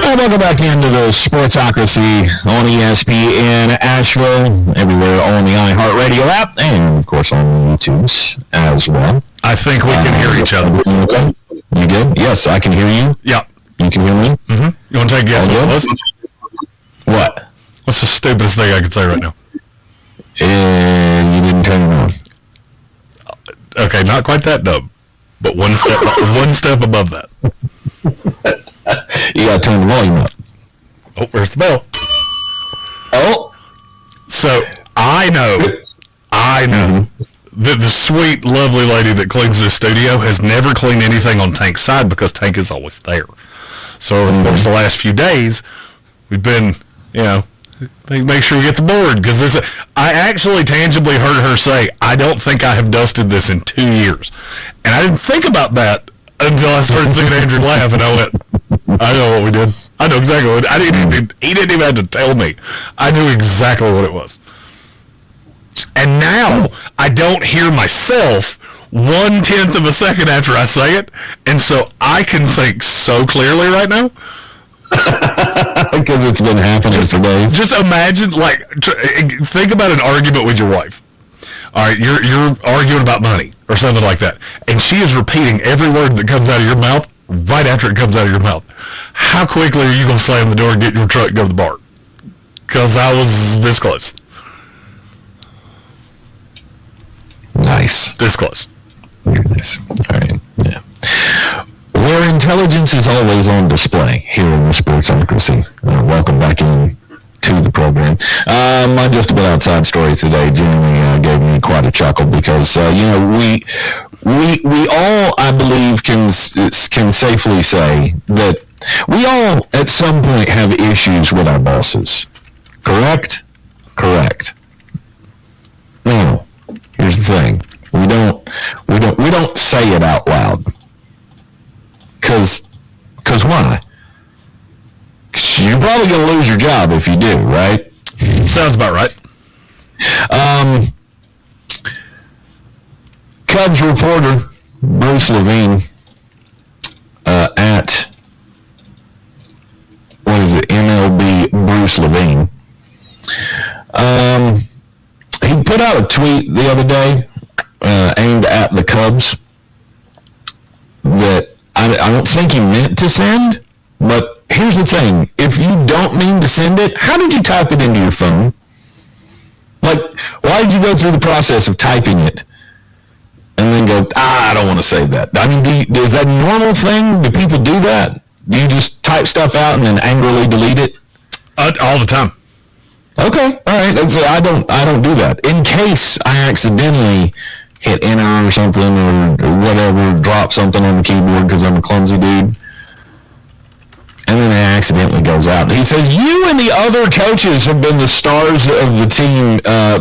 Speaker 23: And welcome back into the Sportsocracy on ESPN Asheville, everywhere on the iHeartRadio app, and of course on the YouTubes as well.
Speaker 2: I think we can hear each other.
Speaker 23: Okay. You good? Yes, I can hear you.
Speaker 2: Yeah.
Speaker 23: You can hear me?
Speaker 2: Mm-hmm. You want to take a guess what it was?
Speaker 23: What?
Speaker 2: What's the stupidest thing I could say right now?
Speaker 23: You didn't turn it on.
Speaker 2: Okay, not quite that dumb, but one step above that.
Speaker 23: You got to turn the volume up.
Speaker 2: Oh, where's the bell?
Speaker 23: Oh.
Speaker 2: So, I know that the sweet, lovely lady that cleans this studio has never cleaned anything on Tank's side because Tank is always there. So, of course, the last few days, we've been, make sure we get the board, because I actually tangibly heard her say, I don't think I have dusted this in 2 years. And I didn't think about that until I started seeing Andrew laugh, and I went, I know what we did. I know exactly what he didn't even have to tell me. I knew exactly what it was. And now I don't hear myself 1/10 of a second after I say it, and so I can think so clearly right now.
Speaker 23: Because it's been happening for days.
Speaker 2: Just imagine, think about an argument with your wife. All right, you're arguing about money or something like that, and she is repeating every word that comes out of your mouth right after it comes out of your mouth. How quickly are you going to slam the door and get in your truck and go to the bar? Because I was this close.
Speaker 23: Nice.
Speaker 2: This close.
Speaker 23: Very nice. All right. Yeah. Where intelligence is always on display here in the Sportsocracy. Welcome back in to the program. My just a bit outside story today genuinely gave me quite a chuckle because we all, I believe, can safely say that we all at some point have issues with our bosses. Correct? Correct. Now, here's the thing: we don't say it out loud. Cause why? 'Cause you're probably gonna lose your job if you do, right?
Speaker 2: Sounds about right.
Speaker 23: Cubs reporter Bruce Levine at MLB Bruce Levine. He put out a tweet the other day aimed at the Cubs that I don't think he meant to send, but here's the thing. If you don't mean to send it, how did you type it into your phone? Like, why did you go through the process of typing it and then go, I don't want to say that? I mean, is that a normal thing? Do people do that? Do you just type stuff out and then angrily delete it?
Speaker 2: All the time.
Speaker 23: Okay, all right. I don't do that. In case I accidentally hit enter or something or whatever, drop something on the keyboard because I'm a clumsy dude, and then it accidentally goes out. He says, you and the other coaches have been the stars of the team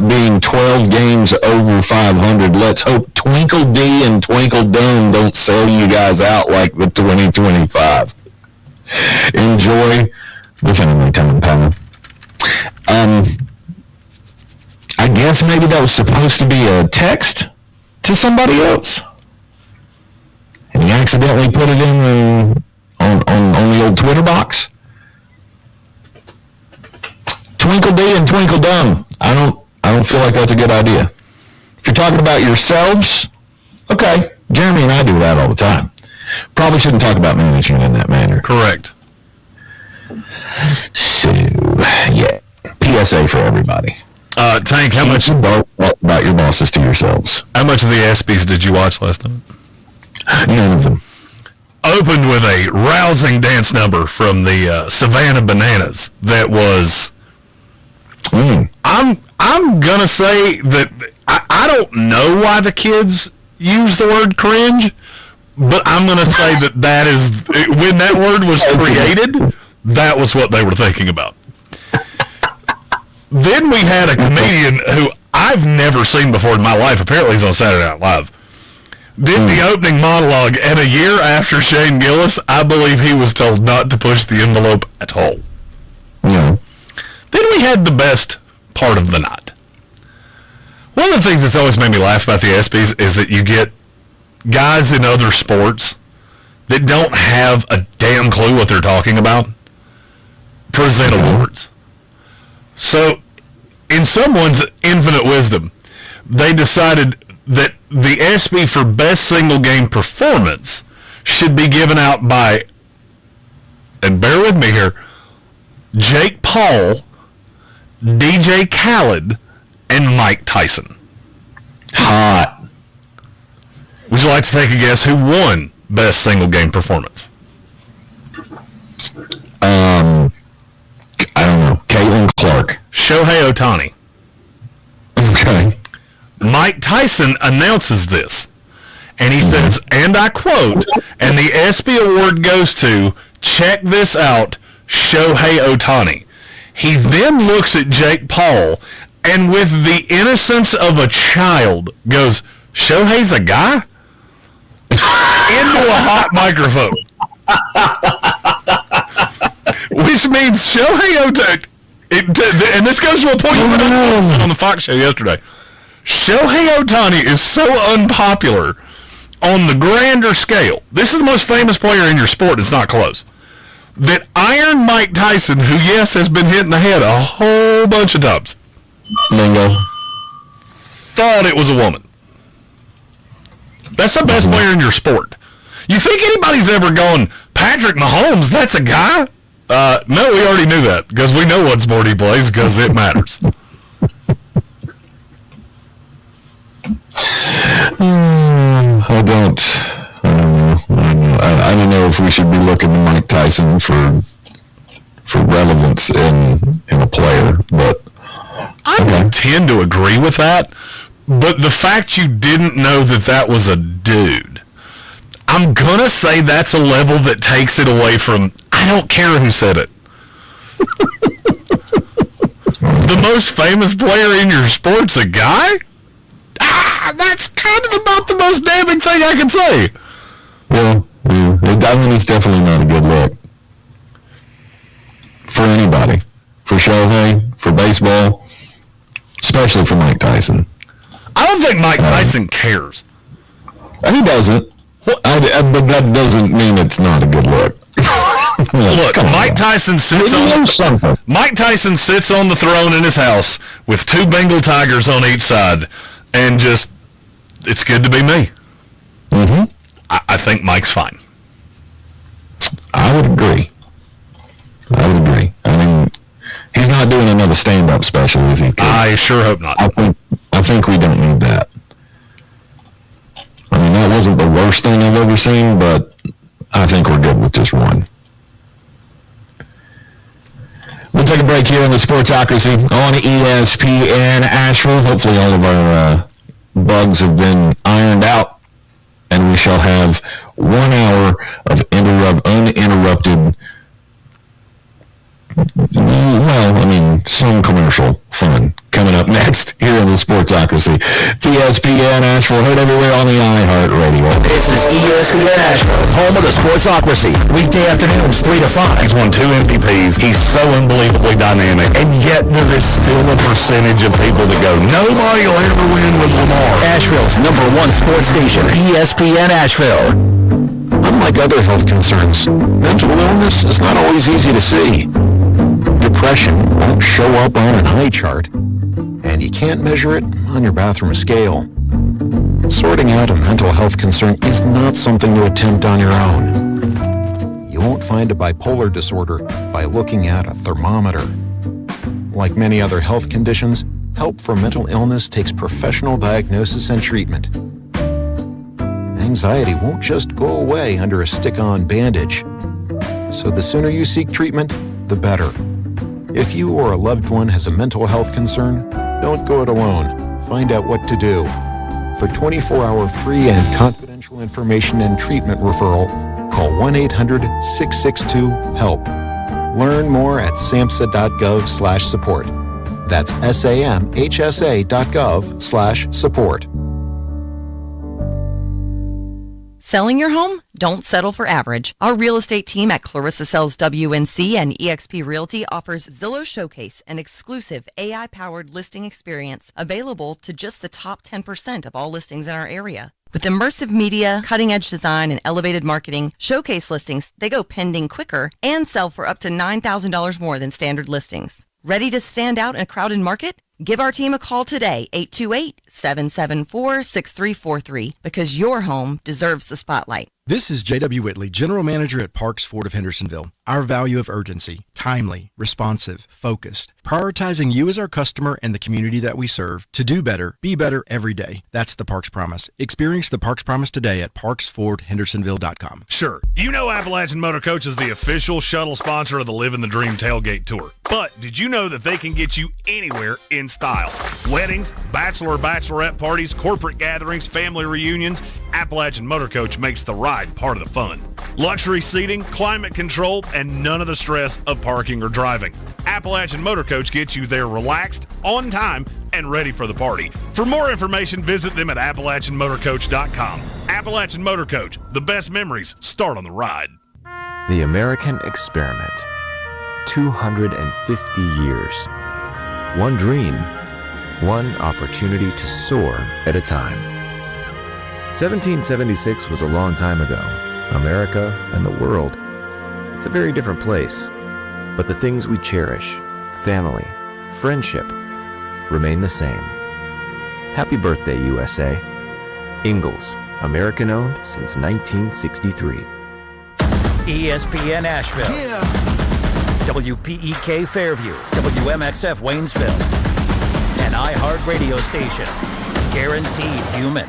Speaker 23: being 12 games over 500. Let's hope Twinkle D and Twinkle Dome don't sell you guys out like the 2025. Enjoy the family time, pal. I guess maybe that was supposed to be a text to somebody else, and he accidentally put it in on the old Twitter box. Twinkle Dee and Twinkle Dumb. I don't feel like that's a good idea. If you're talking about yourselves, okay, Jeremy and I do that all the time. Probably shouldn't talk about management in that manner.
Speaker 5: Correct.
Speaker 23: So, yeah, PSA for everybody.
Speaker 5: Tank, how much
Speaker 23: about your bosses to yourselves?
Speaker 5: How much of the ESPYs did you watch last night?
Speaker 23: None of them.
Speaker 5: Opened with a rousing dance number from the Savannah Bananas that was... I'm gonna say that I don't know why the kids use the word cringe, but I'm gonna say that is when that word was created, that was what they were thinking about. Then we had a comedian who I've never seen before in my life. Apparently he's on Saturday Night Live. Did the opening monologue, and a year after Shane Gillis, I believe he was told not to push the envelope at all.
Speaker 23: Yeah.
Speaker 5: Then we had the best part of the night. One of the things that's always made me laugh about the ESPYs is that you get guys in other sports that don't have a damn clue what they're talking about present awards. So, in someone's infinite wisdom, they decided that the ESPY for Best Single Game Performance should be given out by, and bear with me here, Jake Paul, DJ Khaled, and Mike Tyson.
Speaker 23: Hot.
Speaker 5: Would you like to take a guess who won Best Single Game Performance?
Speaker 23: I don't know. Caitlin Clark.
Speaker 5: Shohei Ohtani.
Speaker 23: Okay.
Speaker 5: Mike Tyson announces this, and he says, and I quote, and the ESPY award goes to, check this out, Shohei Ohtani. He then looks at Jake Paul, and with the innocence of a child, goes, Shohei's a guy? Into a hot microphone. Which means Shohei Ohtani, and this goes to a point on the Fox show yesterday. Shohei Ohtani is so unpopular on the grander scale. This is the most famous player in your sport. It's not close. That Iron Mike Tyson, who, yes, has been hit in the head a whole bunch of times,
Speaker 23: Bingo.
Speaker 5: thought it was a woman. That's the best player in your sport. You think anybody's ever gone, Patrick Mahomes, that's a guy? No, we already knew that, because we know what sport he plays, because it matters.
Speaker 23: I don't know if we should be looking to Mike Tyson for relevance in a player, but
Speaker 5: I tend to agree with that, but the fact you didn't know that was a dude, I'm gonna say that's a level that takes it away from, I don't care who said it. The most famous player in your sport's a guy? That's kind of about the most damning thing I can say.
Speaker 23: Well, I mean, it's definitely not a good look for anybody. For Shohei, for baseball, especially for Mike Tyson.
Speaker 5: I don't think Mike Tyson cares.
Speaker 23: He doesn't. But that doesn't mean it's not a good look.
Speaker 5: Look, Mike Tyson sits on the throne in his house with two Bengal tigers on each side, and just, it's good to be me.
Speaker 23: Mm-hmm.
Speaker 5: I think Mike's fine.
Speaker 23: I would agree. I mean, he's not doing another stand-up special, is he?
Speaker 5: I sure hope not.
Speaker 23: I think we don't need that. I mean, that wasn't the worst thing I've ever seen, but I think we're good with just one. We'll take a break here on the Sportsocracy on ESPN Asheville. Hopefully all of our bugs have been ironed out, and we shall have 1 hour of uninterrupted, some commercial fun coming up next here on the Sportsocracy. It's ESPN Asheville, heard everywhere on the iHeartRadio.
Speaker 6: This is ESPN Asheville, home of the Sportsocracy. Weekday afternoons, 3 to 5.
Speaker 5: He's won 2 MVPs. He's so unbelievably dynamic. And yet there is still a percentage of people that go, nobody will ever win with Lamar.
Speaker 6: Asheville's #1 sports station, ESPN Asheville.
Speaker 22: Unlike other health concerns, mental illness is not always easy to see.
Speaker 4: depression won't show up on an eye chart, and you can't measure it on your bathroom scale. Sorting out a mental health concern is not something to attempt on your own. You won't find a bipolar disorder by looking at a thermometer. Like many other health conditions, help for mental illness takes professional diagnosis and treatment. Anxiety won't just go away under a stick-on bandage. So the sooner you seek treatment, the better. If you or a loved one has a mental health concern, don't go it alone. Find out what to do. For 24-hour free and confidential information and treatment referral, call 1-800-662-HELP. Learn more at samhsa.gov/support. That's samhsa.gov/support.
Speaker 21: Selling your home? Don't settle for average. Our real estate team at Clarissa Sells WNC and eXp Realty offers Zillow Showcase, an exclusive AI-powered listing experience available to just the top 10% of all listings in our area. With immersive media, cutting-edge design, and elevated marketing, Showcase listings, they go pending quicker and sell for up to $9,000 more than standard listings. Ready to stand out in a crowded market? Give our team a call today, 828-774-6343, because your home deserves the spotlight.
Speaker 14: This is J.W. Whitley, General Manager at Parks Ford of Hendersonville. Our value of urgency, timely, responsive, focused, prioritizing you as our customer and the community that we serve to do better, be better every day. That's the Parks Promise. Experience the Parks Promise today at parksfordhendersonville.com.
Speaker 2: Sure, you know Appalachian Motor Coach is the official shuttle sponsor of the Living the Dream Tailgate Tour. But did you know that they can get you anywhere in style? Weddings, bachelorette parties, corporate gatherings, family reunions. Appalachian Motor Coach makes the ride part of the fun. Luxury seating, climate control, and none of the stress of parking or driving. Appalachian Motor Coach gets you there relaxed, on time, and ready for the party. For more information, visit them at AppalachianMotorCoach.com. Appalachian Motor Coach, the best memories start on the ride.
Speaker 7: The American Experiment. 250 years. One dream, one opportunity to soar at a time. 1776 was a long time ago. America and the world, it's a very different place. But the things we cherish, family, friendship, remain the same. Happy birthday, USA. Ingalls, American-owned since 1963.
Speaker 3: ESPN Asheville. Yeah. WPEK Fairview. WMXF Waynesville. An iHeart radio station. Guaranteed human.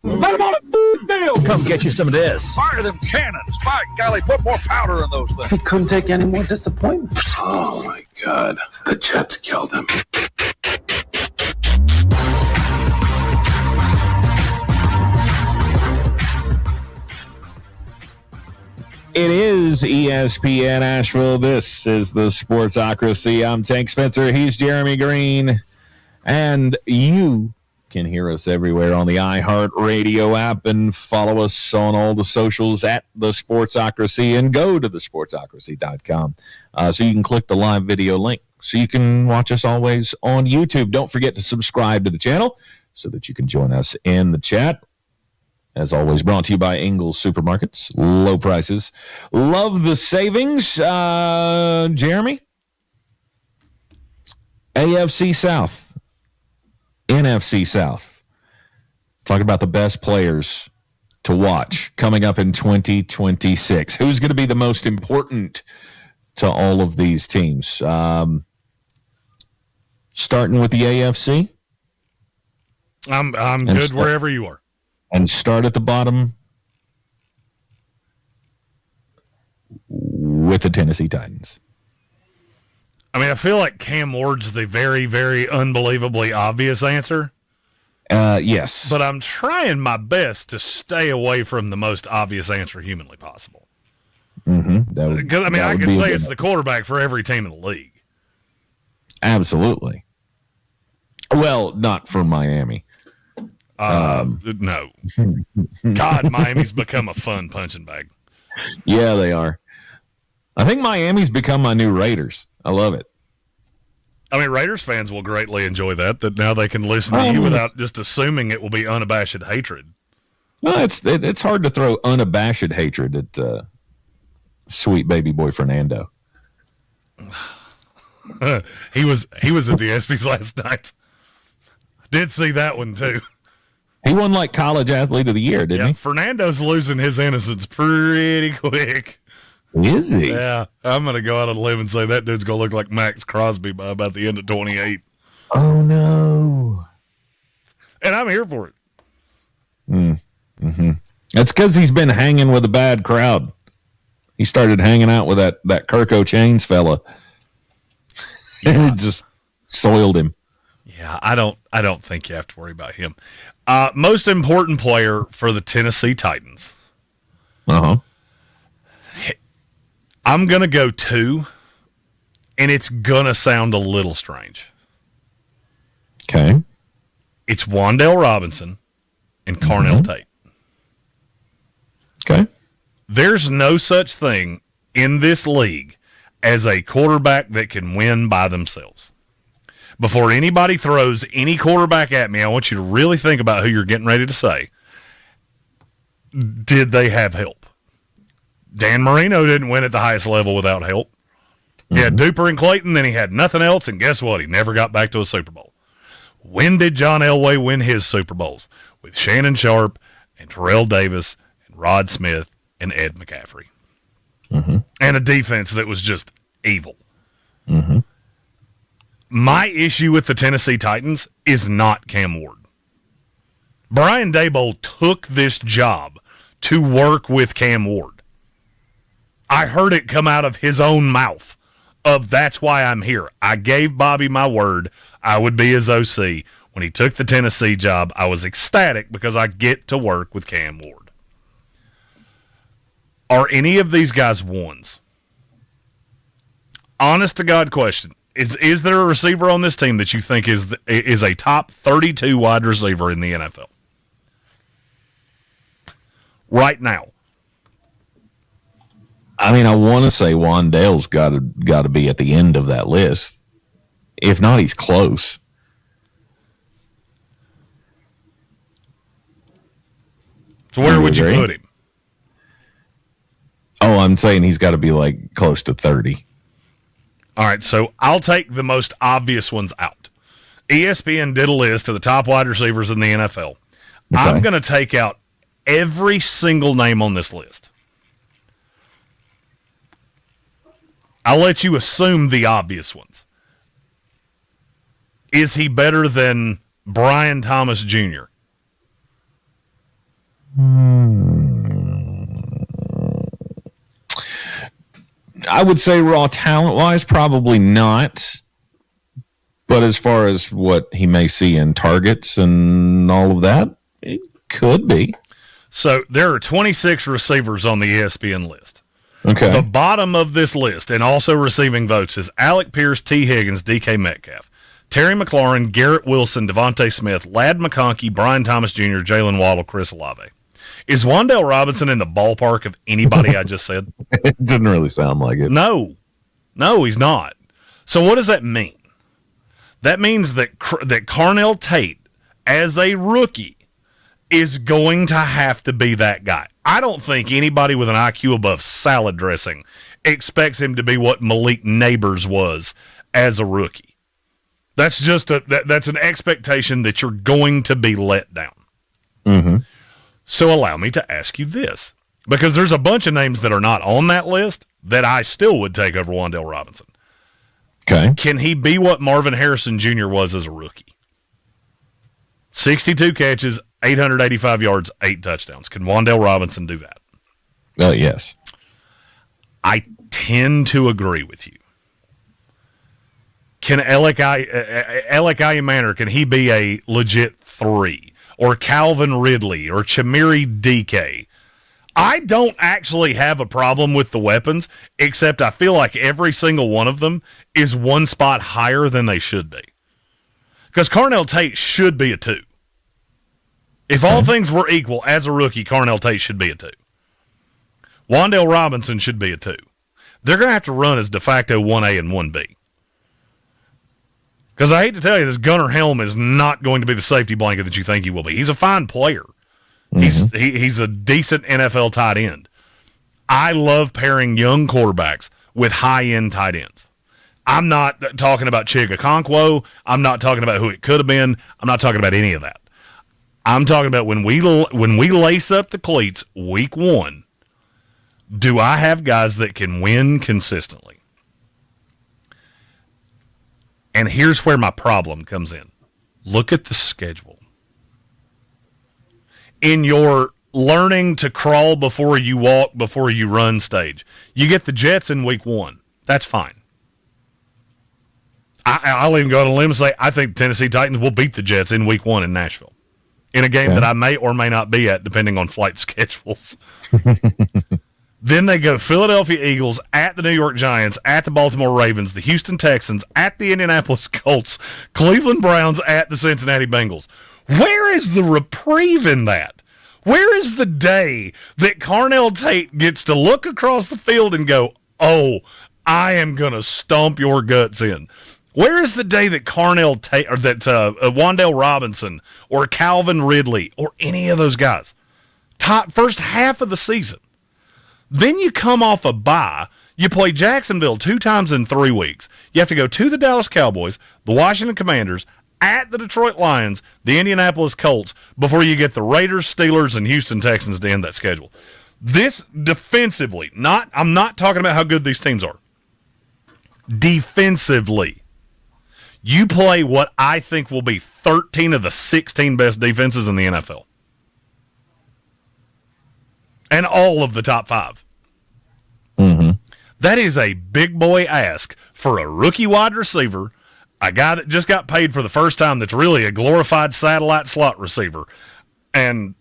Speaker 9: Put them on a field.
Speaker 3: Come get you some of this.
Speaker 9: Fire them cannons. By golly, put more powder in those things.
Speaker 6: He couldn't take any more disappointment.
Speaker 19: Oh my God. The Jets killed him.
Speaker 1: It is ESPN Asheville. This is the Sportsocracy. I'm Tank Spencer. He's Jeremy Greene. And you can hear us everywhere on the iHeart Radio app and follow us on all the socials at the Sportsocracy and go to thesportsocracy.com so you can click the live video link so you can watch us always on YouTube. Don't forget to subscribe to the channel so that you can join us in the chat. As always, brought to you by Ingalls Supermarkets. Low prices. Love the savings. Jeremy? AFC South. NFC South. Talk about the best players to watch coming up in 2026. Who's going to be the most important to all of these teams? Starting with the AFC?
Speaker 2: I'm good wherever you are.
Speaker 1: And start at the bottom with the Tennessee Titans.
Speaker 2: I mean, I feel like Cam Ward's the very, very unbelievably obvious answer.
Speaker 1: Yes.
Speaker 2: But I'm trying my best to stay away from the most obvious answer humanly possible.
Speaker 1: Mm-hmm.
Speaker 2: Because, I mean, I could say it's the quarterback for every team in the league.
Speaker 1: Absolutely. Well, not for Miami.
Speaker 2: No. God, Miami's become a fun punching bag.
Speaker 1: Yeah, they are. I think Miami's become my new Raiders. I love it.
Speaker 2: I mean, Raiders fans will greatly enjoy that now they can listen to you without just assuming it will be unabashed hatred.
Speaker 1: No, it's hard to throw unabashed hatred at sweet baby boy Fernando.
Speaker 2: He was at the ESPYs last night. Did see that one too.
Speaker 1: He won like college athlete of the year, didn't he?
Speaker 2: Fernando's losing his innocence pretty quick.
Speaker 1: Is he?
Speaker 2: Yeah, I'm going to go out on a limb and say that dude's going to look like Max Crosby by about the end of 28.
Speaker 1: Oh, no.
Speaker 2: And I'm here for it.
Speaker 1: Mm-hmm. That's because he's been hanging with a bad crowd. He started hanging out with that Kirko Chains fella. And it just soiled him.
Speaker 2: Yeah, I don't think you have to worry about him. Most important player for the Tennessee Titans.
Speaker 1: Uh-huh.
Speaker 2: I'm going to go 2, and it's going to sound a little strange.
Speaker 1: Okay.
Speaker 2: It's Wan'Dale Robinson and Carnell Tate.
Speaker 1: Okay.
Speaker 2: There's no such thing in this league as a quarterback that can win by themselves. Before anybody throws any quarterback at me, I want you to really think about who you're getting ready to say. Did they have help? Dan Marino didn't win at the highest level without help. He had Duper and Clayton, then he had nothing else, and guess what? He never got back to a Super Bowl. When did John Elway win his Super Bowls? With Shannon Sharp and Terrell Davis and Rod Smith and Ed McCaffrey. And a defense that was just evil. My issue with the Tennessee Titans is not Cam Ward. Brian Daboll took this job to work with Cam Ward. I heard it come out of his own mouth of that's why I'm here. I gave Bobby my word I would be his OC. When he took the Tennessee job, I was ecstatic because I get to work with Cam Ward. Are any of these guys ones? Honest to God question. Is there a receiver on this team that you think is a top 32 wide receiver in the NFL? Right now.
Speaker 1: I mean, I want to say Wan'Dale's got to be at the end of that list. If not, he's close.
Speaker 2: So where would you put him?
Speaker 1: Oh, I'm saying he's got to be like close to 30.
Speaker 2: All right, so I'll take the most obvious ones out. ESPN did a list of the top wide receivers in the NFL. Okay. I'm going to take out every single name on this list. I'll let you assume the obvious ones. Is he better than Brian Thomas Jr.?
Speaker 1: I would say raw talent-wise, probably not. But as far as what he may see in targets and all of that, it could be.
Speaker 2: So there are 26 receivers on the ESPN list.
Speaker 1: Okay.
Speaker 2: The bottom of this list, and also receiving votes, is Alec Pierce, T. Higgins, DK Metcalf, Terry McLaurin, Garrett Wilson, Devontae Smith, Ladd McConkey, Brian Thomas Jr., Jalen Waddle, Chris Olave. Is Wan'Dale Robinson in the ballpark of anybody I just said?
Speaker 1: It didn't really sound like it.
Speaker 2: No, he's not. So what does that mean? That means that Carnell Tate, as a rookie, is going to have to be that guy. I don't think anybody with an IQ above salad dressing expects him to be what Malik Neighbors was as a rookie. That's just that's an expectation that you're going to be let down.
Speaker 1: Mm-hmm.
Speaker 2: So allow me to ask you this, because there's a bunch of names that are not on that list that I still would take over Wan'Dale Robinson.
Speaker 1: Okay.
Speaker 2: Can he be what Marvin Harrison Jr. was as a rookie? 62 catches, 885 yards, 8 touchdowns. Can Wan'Dale Robinson do that?
Speaker 1: Yes.
Speaker 2: I tend to agree with you. Can Alec Manor, can he be a legit 3? Or Calvin Ridley, or Chimere DK? I don't actually have a problem with the weapons, except I feel like every single one of them is one spot higher than they should be. Because Carnell Tate should be a 2. If all things were equal, as a rookie, Carnell Tate should be a 2. Wan'Dale Robinson should be a 2. They're going to have to run as de facto 1A and 1B. Because I hate to tell you, this Gunnar Helm is not going to be the safety blanket that you think he will be. He's a fine player. He's a decent NFL tight end. I love pairing young quarterbacks with high-end tight ends. I'm not talking about Chig Okonkwo. I'm not talking about who it could have been. I'm not talking about any of that. I'm talking about when we lace up the cleats week 1, do I have guys that can win consistently? And here's where my problem comes in. Look at the schedule. In your learning to crawl before you walk, before you run stage, you get the Jets in week 1. That's fine. I'll even go on a limb and say I think the Tennessee Titans will beat the Jets in week 1 in Nashville in a game that I may or may not be at, depending on flight schedules. Then they go Philadelphia Eagles, at the New York Giants, at the Baltimore Ravens, the Houston Texans, at the Indianapolis Colts, Cleveland Browns, at the Cincinnati Bengals. Where is the reprieve in that? Where is the day that Carnell Tate gets to look across the field and go, oh, I am going to stomp your guts in? Where is the day that Carnell Tate or that Wan'Dale Robinson or Calvin Ridley or any of those guys, first half of the season? Then you come off a bye. You play Jacksonville 2 times in 3 weeks. You have to go to the Dallas Cowboys, the Washington Commanders, at the Detroit Lions, the Indianapolis Colts, before you get the Raiders, Steelers, and Houston Texans to end that schedule. This defensively, I'm not talking about how good these teams are. Defensively, you play what I think will be 13 of the 16 best defenses in the NFL. And all of the top 5.
Speaker 1: Mm-hmm.
Speaker 2: That is a big boy ask for a rookie wide receiver, a guy that just got paid for the first time that's really a glorified satellite slot receiver. And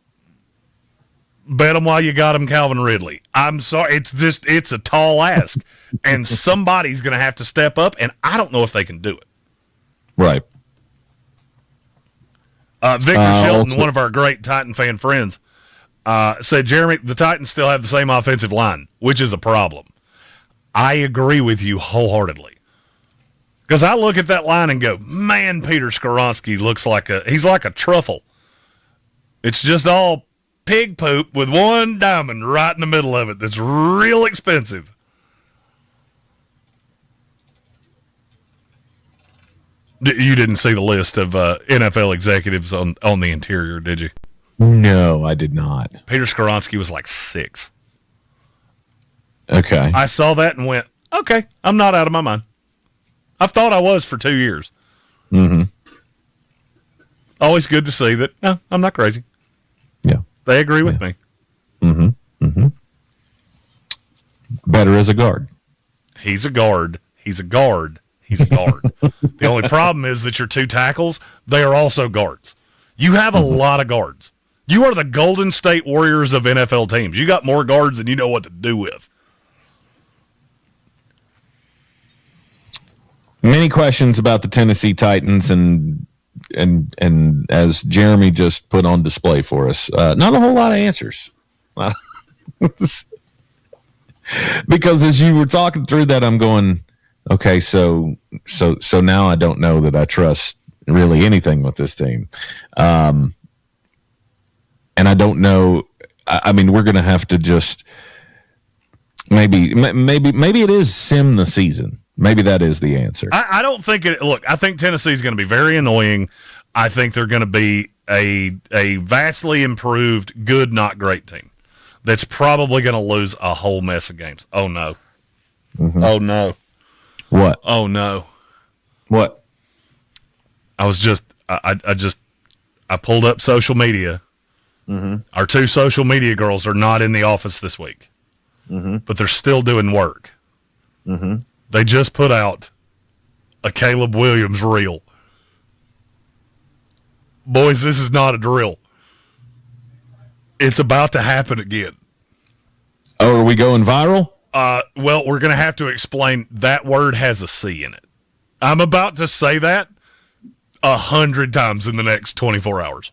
Speaker 2: bet him while you got him, Calvin Ridley. I'm sorry, it's a tall ask. And somebody's going to have to step up, and I don't know if they can do it.
Speaker 1: Right.
Speaker 2: Victor Shelton, one of our great Titan fan friends, said, Jeremy, the Titans still have the same offensive line, which is a problem. I agree with you wholeheartedly. Because I look at that line and go, man, Peter Skoronski looks like he's like a truffle. It's just all pig poop with one diamond right in the middle of it that's real expensive. You didn't see the list of NFL executives on the interior, did you?
Speaker 1: No, I did not.
Speaker 2: Peter Skoronski was like 6.
Speaker 1: Okay.
Speaker 2: I saw that and went, okay, I'm not out of my mind. I've thought I was for 2 years.
Speaker 1: Mm-hmm.
Speaker 2: Always good to see that, no, I'm not crazy.
Speaker 1: Yeah.
Speaker 2: They agree with me.
Speaker 1: Mm-hmm. Mm-hmm. Better as a guard.
Speaker 2: He's a guard. He's a guard. He's a guard. The only problem is that your 2 tackles, they are also guards. You have a lot of guards. You are the Golden State Warriors of NFL teams. You got more guards than you know what to do with.
Speaker 1: Many questions about the Tennessee Titans, and as Jeremy just put on display for us, not a whole lot of answers. Because as you were talking through that, I'm going, okay, so now I don't know that I trust really anything with this team. And I don't know. I mean, we're going to have to just maybe it is sim the season. Maybe that is the answer.
Speaker 2: I don't think it. Look, I think Tennessee's going to be very annoying. I think they're going to be a vastly improved, good, not great team that's probably going to lose a whole mess of games. Oh no!
Speaker 1: Mm-hmm.
Speaker 2: Oh no!
Speaker 1: What?
Speaker 2: Oh no!
Speaker 1: What?
Speaker 2: I was just I pulled up social media.
Speaker 1: Mm-hmm.
Speaker 2: Our 2 social media girls are not in the office this week, but they're still doing work.
Speaker 1: Mm-hmm.
Speaker 2: They just put out a Caleb Williams reel. Boys, this is not a drill. It's about to happen again.
Speaker 1: Oh, are we going viral?
Speaker 2: Well, we're going to have to explain that word has a C in it. I'm about to say that 100 times in the next 24 hours.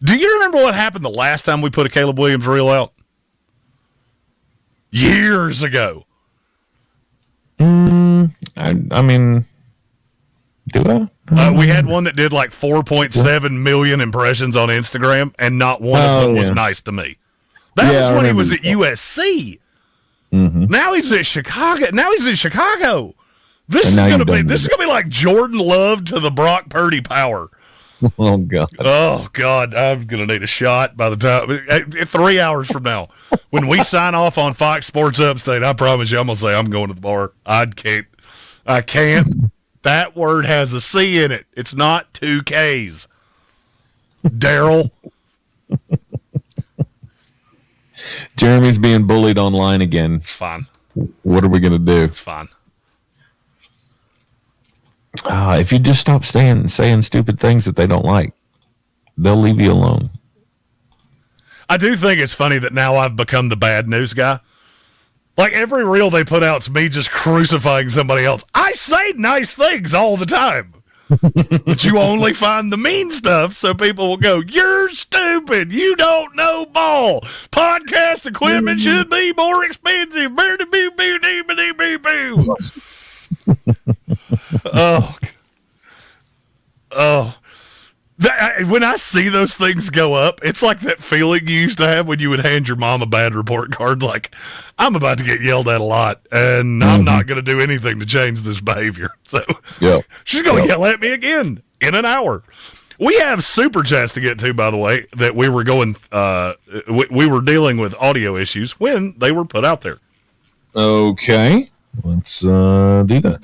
Speaker 2: Do you remember what happened the last time we put a Caleb Williams reel out? Years ago.
Speaker 1: I mean,
Speaker 23: Do I?
Speaker 2: We had one that did like 4.7 million impressions on Instagram, and not one of them was nice to me. That was when he was at USC.
Speaker 23: Mm-hmm.
Speaker 2: Now he's at Chicago. This is gonna be like Jordan Love to the Brock Purdy power.
Speaker 23: Oh God!
Speaker 2: Oh God! I'm gonna need a shot by the time 3 hours from now, when we sign off on Fox Sports Upstate. I promise you, I'm gonna say I'm going to the bar. I can't. That word has a C in it. It's not 2 Ks. Daryl.
Speaker 1: Jeremy's being bullied online again.
Speaker 2: It's fine.
Speaker 1: What are we gonna do?
Speaker 2: It's fine.
Speaker 1: If you just stop saying stupid things that they don't like, they'll leave you alone.
Speaker 2: I do think it's funny that now I've become the bad news guy. Like, every reel they put out's me just crucifying somebody else. I say nice things all the time. But you only find the mean stuff, so people will go, "You're stupid. You don't know ball. Podcast equipment should be more expensive." When I see those things go up, it's like that feeling you used to have when you would hand your mom a bad report card, like, I'm about to get yelled at a lot, and I'm not going to do anything to change this behavior. So she's going to yell at me again in an hour. We have super chats to get to, by the way, that we were going, we were dealing with audio issues when they were put out there.
Speaker 1: Okay, let's do that.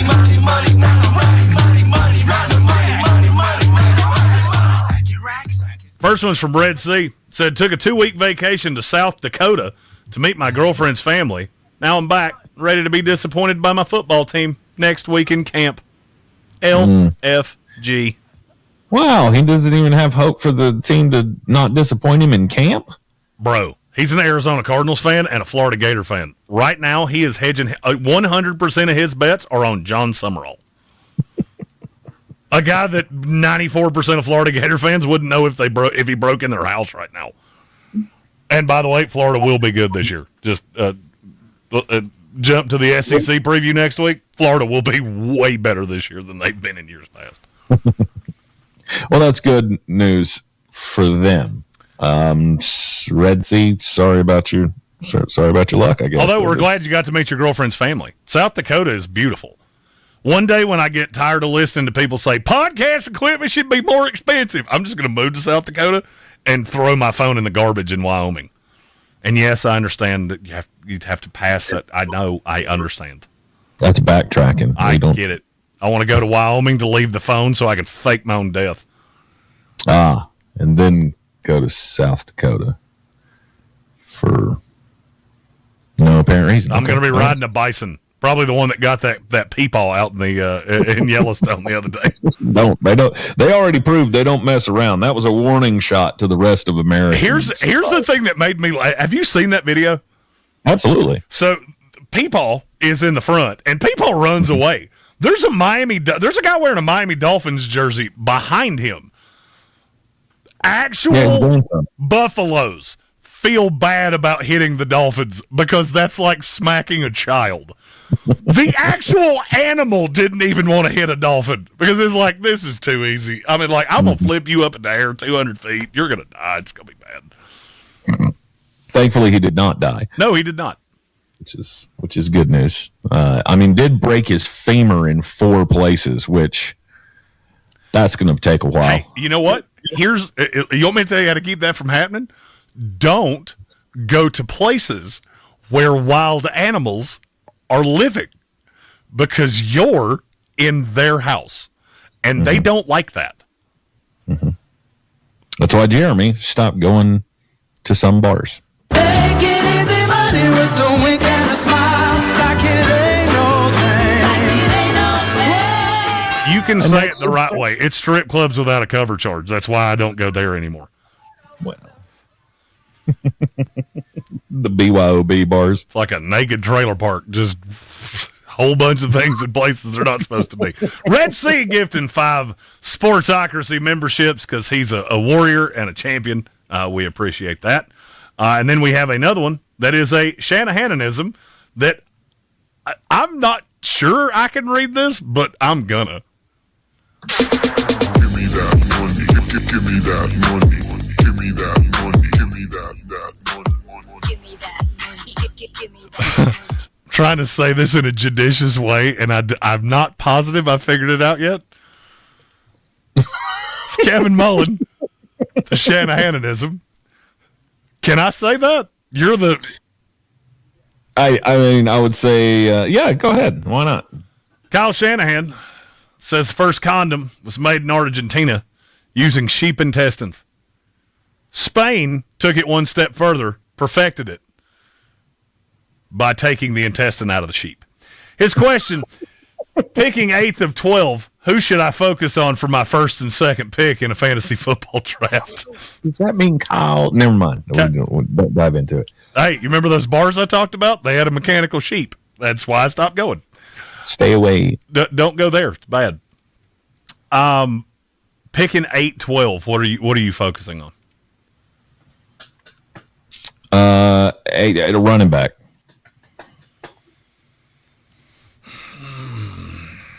Speaker 2: First one's from Red Sea. Said, took a 2-week vacation to South Dakota to meet my girlfriend's family. Now I'm back, ready to be disappointed by my football team next week in camp. LFG.
Speaker 1: Wow, he doesn't even have hope for the team to not disappoint him in camp?
Speaker 2: Bro, he's an Arizona Cardinals fan and a Florida Gator fan. Right now, he is hedging 100% of his bets are on John Summerall. A guy that 94% of Florida Gator fans wouldn't know if he broke in their house right now. And by the way, Florida will be good this year. Just jump to the SEC preview next week. Florida will be way better this year than they've been in years past.
Speaker 1: Well, that's good news for them. Red Sea, sorry about your luck, I guess.
Speaker 2: Although we're glad you got to meet your girlfriend's family. South Dakota is beautiful. One day when I get tired of listening to people say, podcast equipment should be more expensive, I'm just going to move to South Dakota and throw my phone in the garbage in Wyoming. And yes, I understand that you'd have to pass it. I know. I understand.
Speaker 1: That's backtracking.
Speaker 2: I get it. I want to go to Wyoming to leave the phone so I can fake my own death.
Speaker 1: And then go to South Dakota for no apparent reason.
Speaker 2: I'm going to be riding a bison. Probably the one that got that peepaw out in the in Yellowstone the other day.
Speaker 1: They already proved they don't mess around. That was a warning shot to the rest of America.
Speaker 2: Here's the thing that made me. Have you seen that video?
Speaker 1: Absolutely.
Speaker 2: So peepaw is in the front, and peepaw runs away. There's a guy wearing a Miami Dolphins jersey behind him. Actual buffaloes feel bad about hitting the Dolphins because that's like smacking a child. The actual animal didn't even want to hit a dolphin because it's like, this is too easy. I mean, like, I'm going to flip you up in the air 200 feet. You're going to die. It's going to be bad.
Speaker 1: Thankfully, he did not die.
Speaker 2: No, he did not.
Speaker 1: Which is good news. Did break his femur in 4 places, which that's going to take a while.
Speaker 2: Hey, you know what? You want me to tell you how to keep that from happening? Don't go to places where wild animals are living because you're in their house and they don't like that.
Speaker 1: Mm-hmm. That's why Jeremy stopped going to some bars.
Speaker 6: Take it easy, money with the wink and a smile, like it ain't no thing.
Speaker 2: You can say it the right way. It's strip clubs without a cover charge. That's why I don't go there anymore.
Speaker 1: Well. The BYOB bars.
Speaker 2: It's like a naked trailer park. Just a whole bunch of things in places they're not supposed to be. Red Sea gifting 5 Sportsocracy memberships because he's a warrior and a champion. We appreciate that. And then we have another one that is a Shanahanism that I'm not sure I can read this, but I'm gonna.
Speaker 10: Give me that money. Give me that money. Give me that money. Give me that money. Give me that money. Give me that money.
Speaker 5: Trying to say this in a judicious way, and I'm not positive I figured it out yet. It's Kevin Mullen, the Shanahanism. Can I say that? You're the...
Speaker 1: I mean, I would say, yeah, go ahead. Why not?
Speaker 5: Kyle Shanahan says the first condom was made in Argentina using sheep intestines. Spain took it one step further, perfected it by taking the intestine out of the sheep. His question, picking 8th of 12, who should I focus on for my first and second pick in a fantasy football draft?
Speaker 1: Does that mean Kyle? Never mind. Don't dive into it.
Speaker 5: Hey, you remember those bars I talked about? They had a mechanical sheep. That's why I stopped going.
Speaker 1: Stay away.
Speaker 5: Don't go there. It's bad. Picking 8-12, what are you focusing on?
Speaker 1: A running back.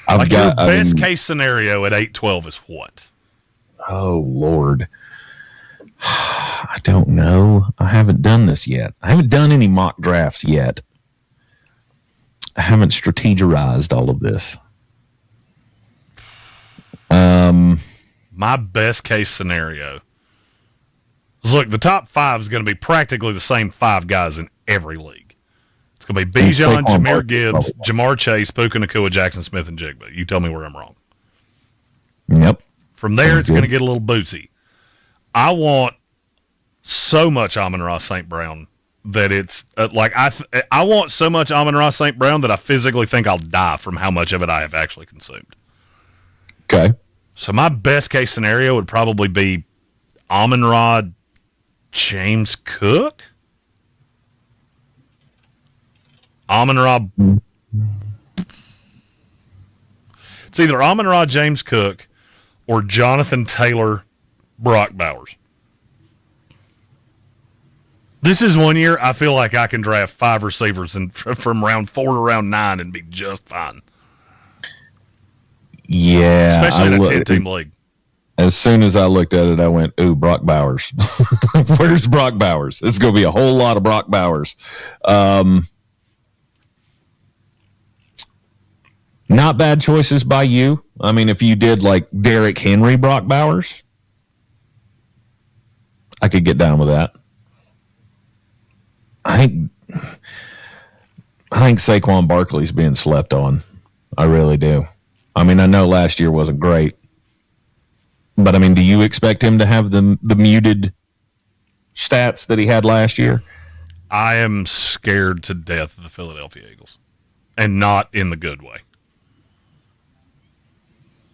Speaker 5: Your best case scenario at 8-12 is what?
Speaker 1: Oh, Lord. I don't know. I haven't done this yet. I haven't done any mock drafts yet. I haven't strategized all of this.
Speaker 5: My best case scenario is, look, the top 5 is going to be practically the same 5 guys in every league. It's going to be Bijan, Jahmyr Gibbs, Jamar Chase, Puka Nacua, Jackson Smith, and Jigba. You tell me where I'm wrong.
Speaker 1: Yep.
Speaker 5: From there, it's going to get a little bootsy. I want so much Amon-Ra St. Brown that it's I want so much Amon-Ra St. Brown that I physically think I'll die from how much of it I have actually consumed.
Speaker 1: Okay.
Speaker 5: So my best case scenario would probably be Amon-Ra James Cook. Amon-Ra. It's either Amon-Ra James Cook or Jonathan Taylor Brock Bowers. This is one year I feel like I can draft 5 receivers from round 4 to round 9 and be just fine.
Speaker 1: Yeah.
Speaker 5: Especially in a 10-team league.
Speaker 1: As soon as I looked at it, I went, ooh, Brock Bowers. Where's Brock Bowers? It's going to be a whole lot of Brock Bowers. Not bad choices by you. I mean, if you did like Derrick Henry, Brock Bowers, I could get down with that. I think Saquon Barkley's being slept on. I really do. I mean, I know last year wasn't great, but I mean, do you expect him to have the muted stats that he had last year?
Speaker 5: I am scared to death of the Philadelphia Eagles, and not in the good way.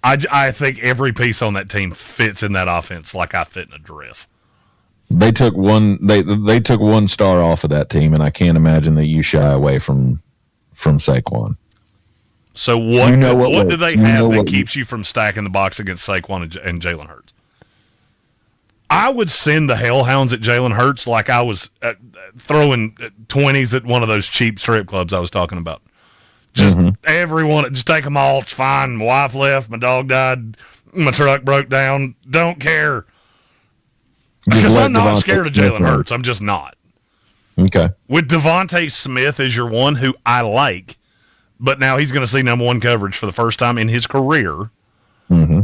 Speaker 5: I think every piece on that team fits in that offense like I fit in a dress.
Speaker 1: They took one. They took one star off of that team, and I can't imagine that you shy away from Saquon.
Speaker 5: So what do they have that keeps you from stacking the box against Saquon and Jalen Hurts? I would send the hellhounds at Jalen Hurts like I was throwing 20s at one of those cheap strip clubs I was talking about. Just everyone, just take them all. It's fine. My wife left. My dog died. My truck broke down. Don't care. Because I'm not scared of Jalen Hurts. I'm just not.
Speaker 1: Okay.
Speaker 5: With Devontae Smith as your one who I like, but now he's going to see number 1 coverage for the first time in his career.
Speaker 1: Mm-hmm.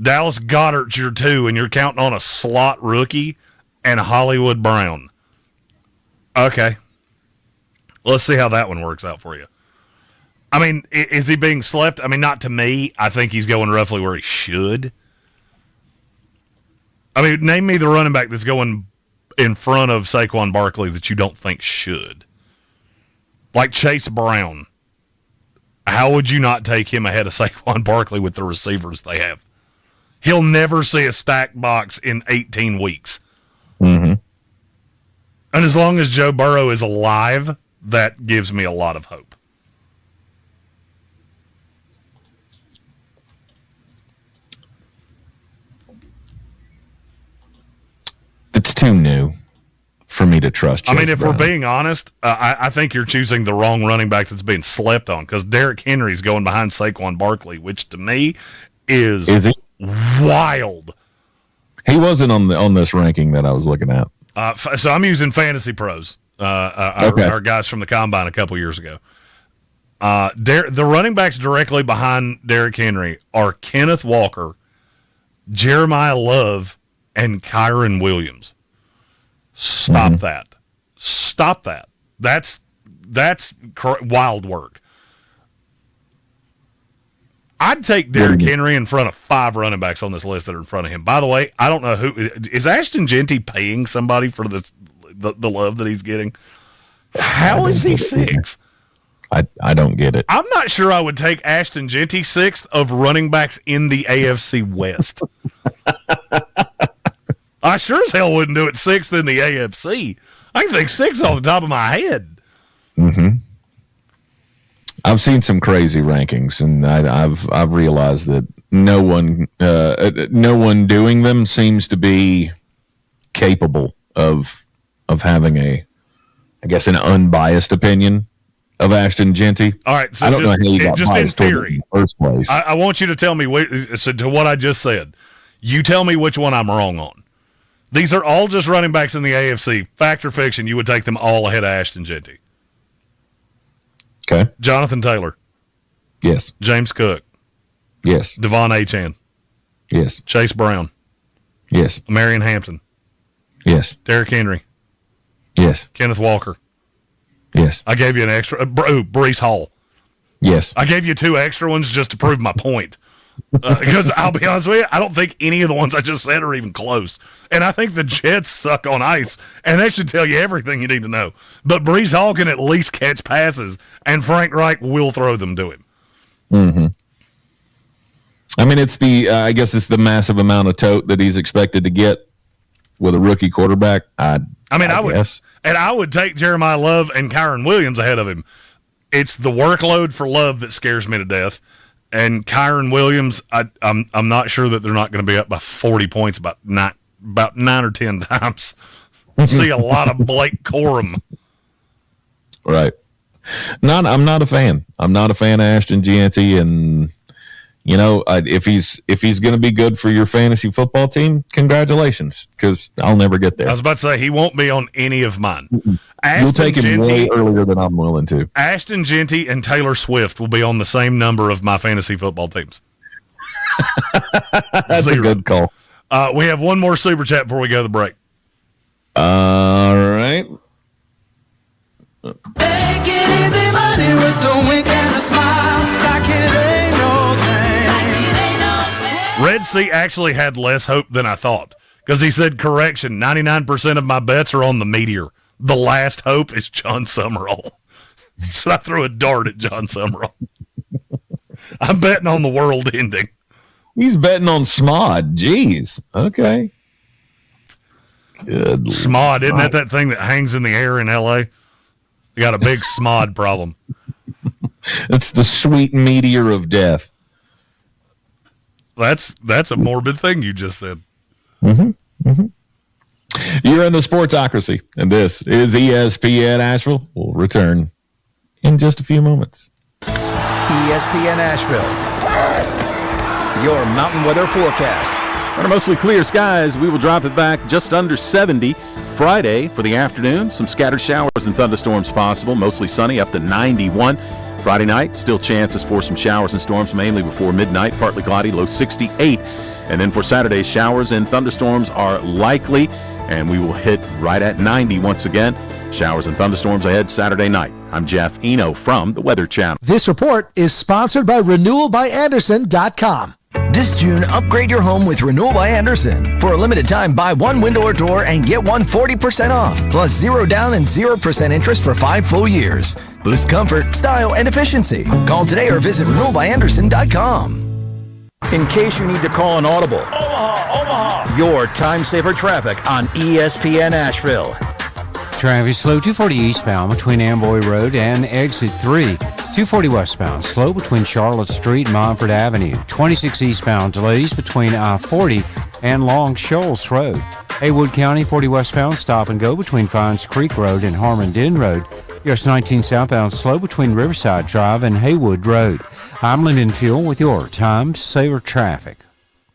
Speaker 5: Dallas Goedert's your 2, and you're counting on a slot rookie and Hollywood Brown. Okay. Let's see how that one works out for you. I mean, is he being slept? I mean, not to me. I think he's going roughly where he should. I mean, name me the running back that's going in front of Saquon Barkley that you don't think should. Like Chase Brown. How would you not take him ahead of Saquon Barkley with the receivers they have? He'll never see a stacked box in 18 weeks.
Speaker 1: Mm-hmm.
Speaker 5: And as long as Joe Burrow is alive, that gives me a lot of hope.
Speaker 1: It's too new for me to trust Chase
Speaker 5: I mean, if
Speaker 1: Brown.
Speaker 5: we're being honest, I think you're choosing the wrong running back that's being slept on because Derrick Henry's going behind Saquon Barkley, which to me
Speaker 2: is
Speaker 1: he?
Speaker 2: wild.
Speaker 1: He wasn't on this ranking that I was looking at.
Speaker 2: So I'm using Fantasy Pros, our guys from the Combine a couple years ago. The running backs directly behind Derrick Henry are Kenneth Walker, Jeremiah Love, and Kyron Williams. Stop that. Stop that. That's wild work. I'd take Derrick Henry in front of 5 running backs on this list that are in front of him. By the way, I don't know who is Ashton Jeanty paying somebody for the love that he's getting. How is he 6?
Speaker 1: I don't get it.
Speaker 2: I'm not sure I would take Ashton Jeanty 6th of running backs in the AFC West. I sure as hell wouldn't do it 6th in the AFC. I can think 6th off the top of my head.
Speaker 1: I've seen some crazy rankings, and I've realized that no one doing them seems to be capable of having an unbiased opinion of Ashton Jeanty.
Speaker 2: All right, so
Speaker 1: I don't know how you got
Speaker 2: just in
Speaker 1: biased toward him
Speaker 2: theory,
Speaker 1: in the first place.
Speaker 2: I want you to tell me to what I just said. You tell me which one I'm wrong on. These are all just running backs in the AFC. Fact or fiction, you would take them all ahead of Ashton Jeanty.
Speaker 1: Okay.
Speaker 2: Jonathan Taylor.
Speaker 1: Yes.
Speaker 2: James Cook.
Speaker 1: Yes.
Speaker 2: Devon Achane.
Speaker 1: Yes.
Speaker 2: Chase Brown.
Speaker 1: Yes.
Speaker 2: Marion Hampton.
Speaker 1: Yes.
Speaker 2: Derrick Henry.
Speaker 1: Yes.
Speaker 2: Kenneth Walker.
Speaker 1: Yes.
Speaker 2: I gave you an extra. Breece Hall.
Speaker 1: Yes.
Speaker 2: I gave you 2 extra ones just to prove my point. Because I'll be honest with you, I don't think any of the ones I just said are even close. And I think the Jets suck on ice, and that should tell you everything you need to know. But Breece Hall can at least catch passes, and Frank Reich will throw them to him.
Speaker 1: I mean, it's I guess it's the massive amount of tote that he's expected to get with a rookie quarterback. I would take Jeremiah Love and Kyron Williams ahead of him. It's the workload for Love that scares me to death. And Kyron Williams, I'm not sure that they're not going to be up by 40 points about 9 or 10 times. We'll see a lot of Blake Corum. Right. I'm not a fan. I'm not a fan of Ashton Jeanty, and if he's going to be good for your fantasy football team, congratulations, because I'll never get there.
Speaker 2: I was about to say he won't be on any of mine.
Speaker 1: You'll take him way earlier than I'm willing to.
Speaker 2: Ashton Jeanty and Taylor Swift will be on the same number of my fantasy football teams.
Speaker 1: That's 0. A good call.
Speaker 2: We have one more super chat before we go to the break.
Speaker 1: All right.
Speaker 6: Take it easy, money, with the wink and a smile, like it ain't no thing.
Speaker 2: Red Sea actually had less hope than I thought, because he said, correction, 99% of my bets are on the Meteor. The last hope is John Summerall. So I threw a dart at John Summerall. I'm betting on the world ending.
Speaker 1: He's betting on Smod. Jeez. Okay. Good.
Speaker 2: Smod, isn't that thing that hangs in the air in L.A.? We got a big Smod problem.
Speaker 1: It's the sweet meteor of death.
Speaker 2: That's a morbid thing you just said.
Speaker 1: You're in the Sportsocracy, and this is ESPN Asheville. We'll return in just a few moments.
Speaker 11: ESPN Asheville, your mountain weather forecast. Under mostly clear skies, we will drop it back just under 70 Friday for the afternoon. Some scattered showers and thunderstorms possible, mostly sunny, up to 91. Friday night, still chances for some showers and storms, mainly before midnight, partly cloudy, low 68. And then for Saturday, showers and thunderstorms are likely, and we will hit right at 90 once again. Showers and thunderstorms ahead Saturday night. I'm Jeff Eno from the Weather Channel.
Speaker 12: This report is sponsored by RenewalByAnderson.com.
Speaker 13: This June, upgrade your home with Renewal by Anderson. For a limited time, buy one window or door and get one 40% off, plus 0 down and 0% interest for 5 full years. Boost comfort, style, and efficiency. Call today or visit RenewalByAnderson.com.
Speaker 11: In case you need to call an audible, Omaha. Your time saver traffic on ESPN Asheville.
Speaker 16: Traffic slow 240 eastbound between Amboy Road and exit 3. 240 westbound slow between Charlotte Street and Montford Avenue. 26 eastbound delays between I-40 and Long Shoals Road. Haywood County 40 westbound stop and go between Fines Creek Road and Harmon Den Road. US 19 southbound slow between Riverside Drive and Haywood Road. I'm Lyndon Fuel with your Time Saver Traffic.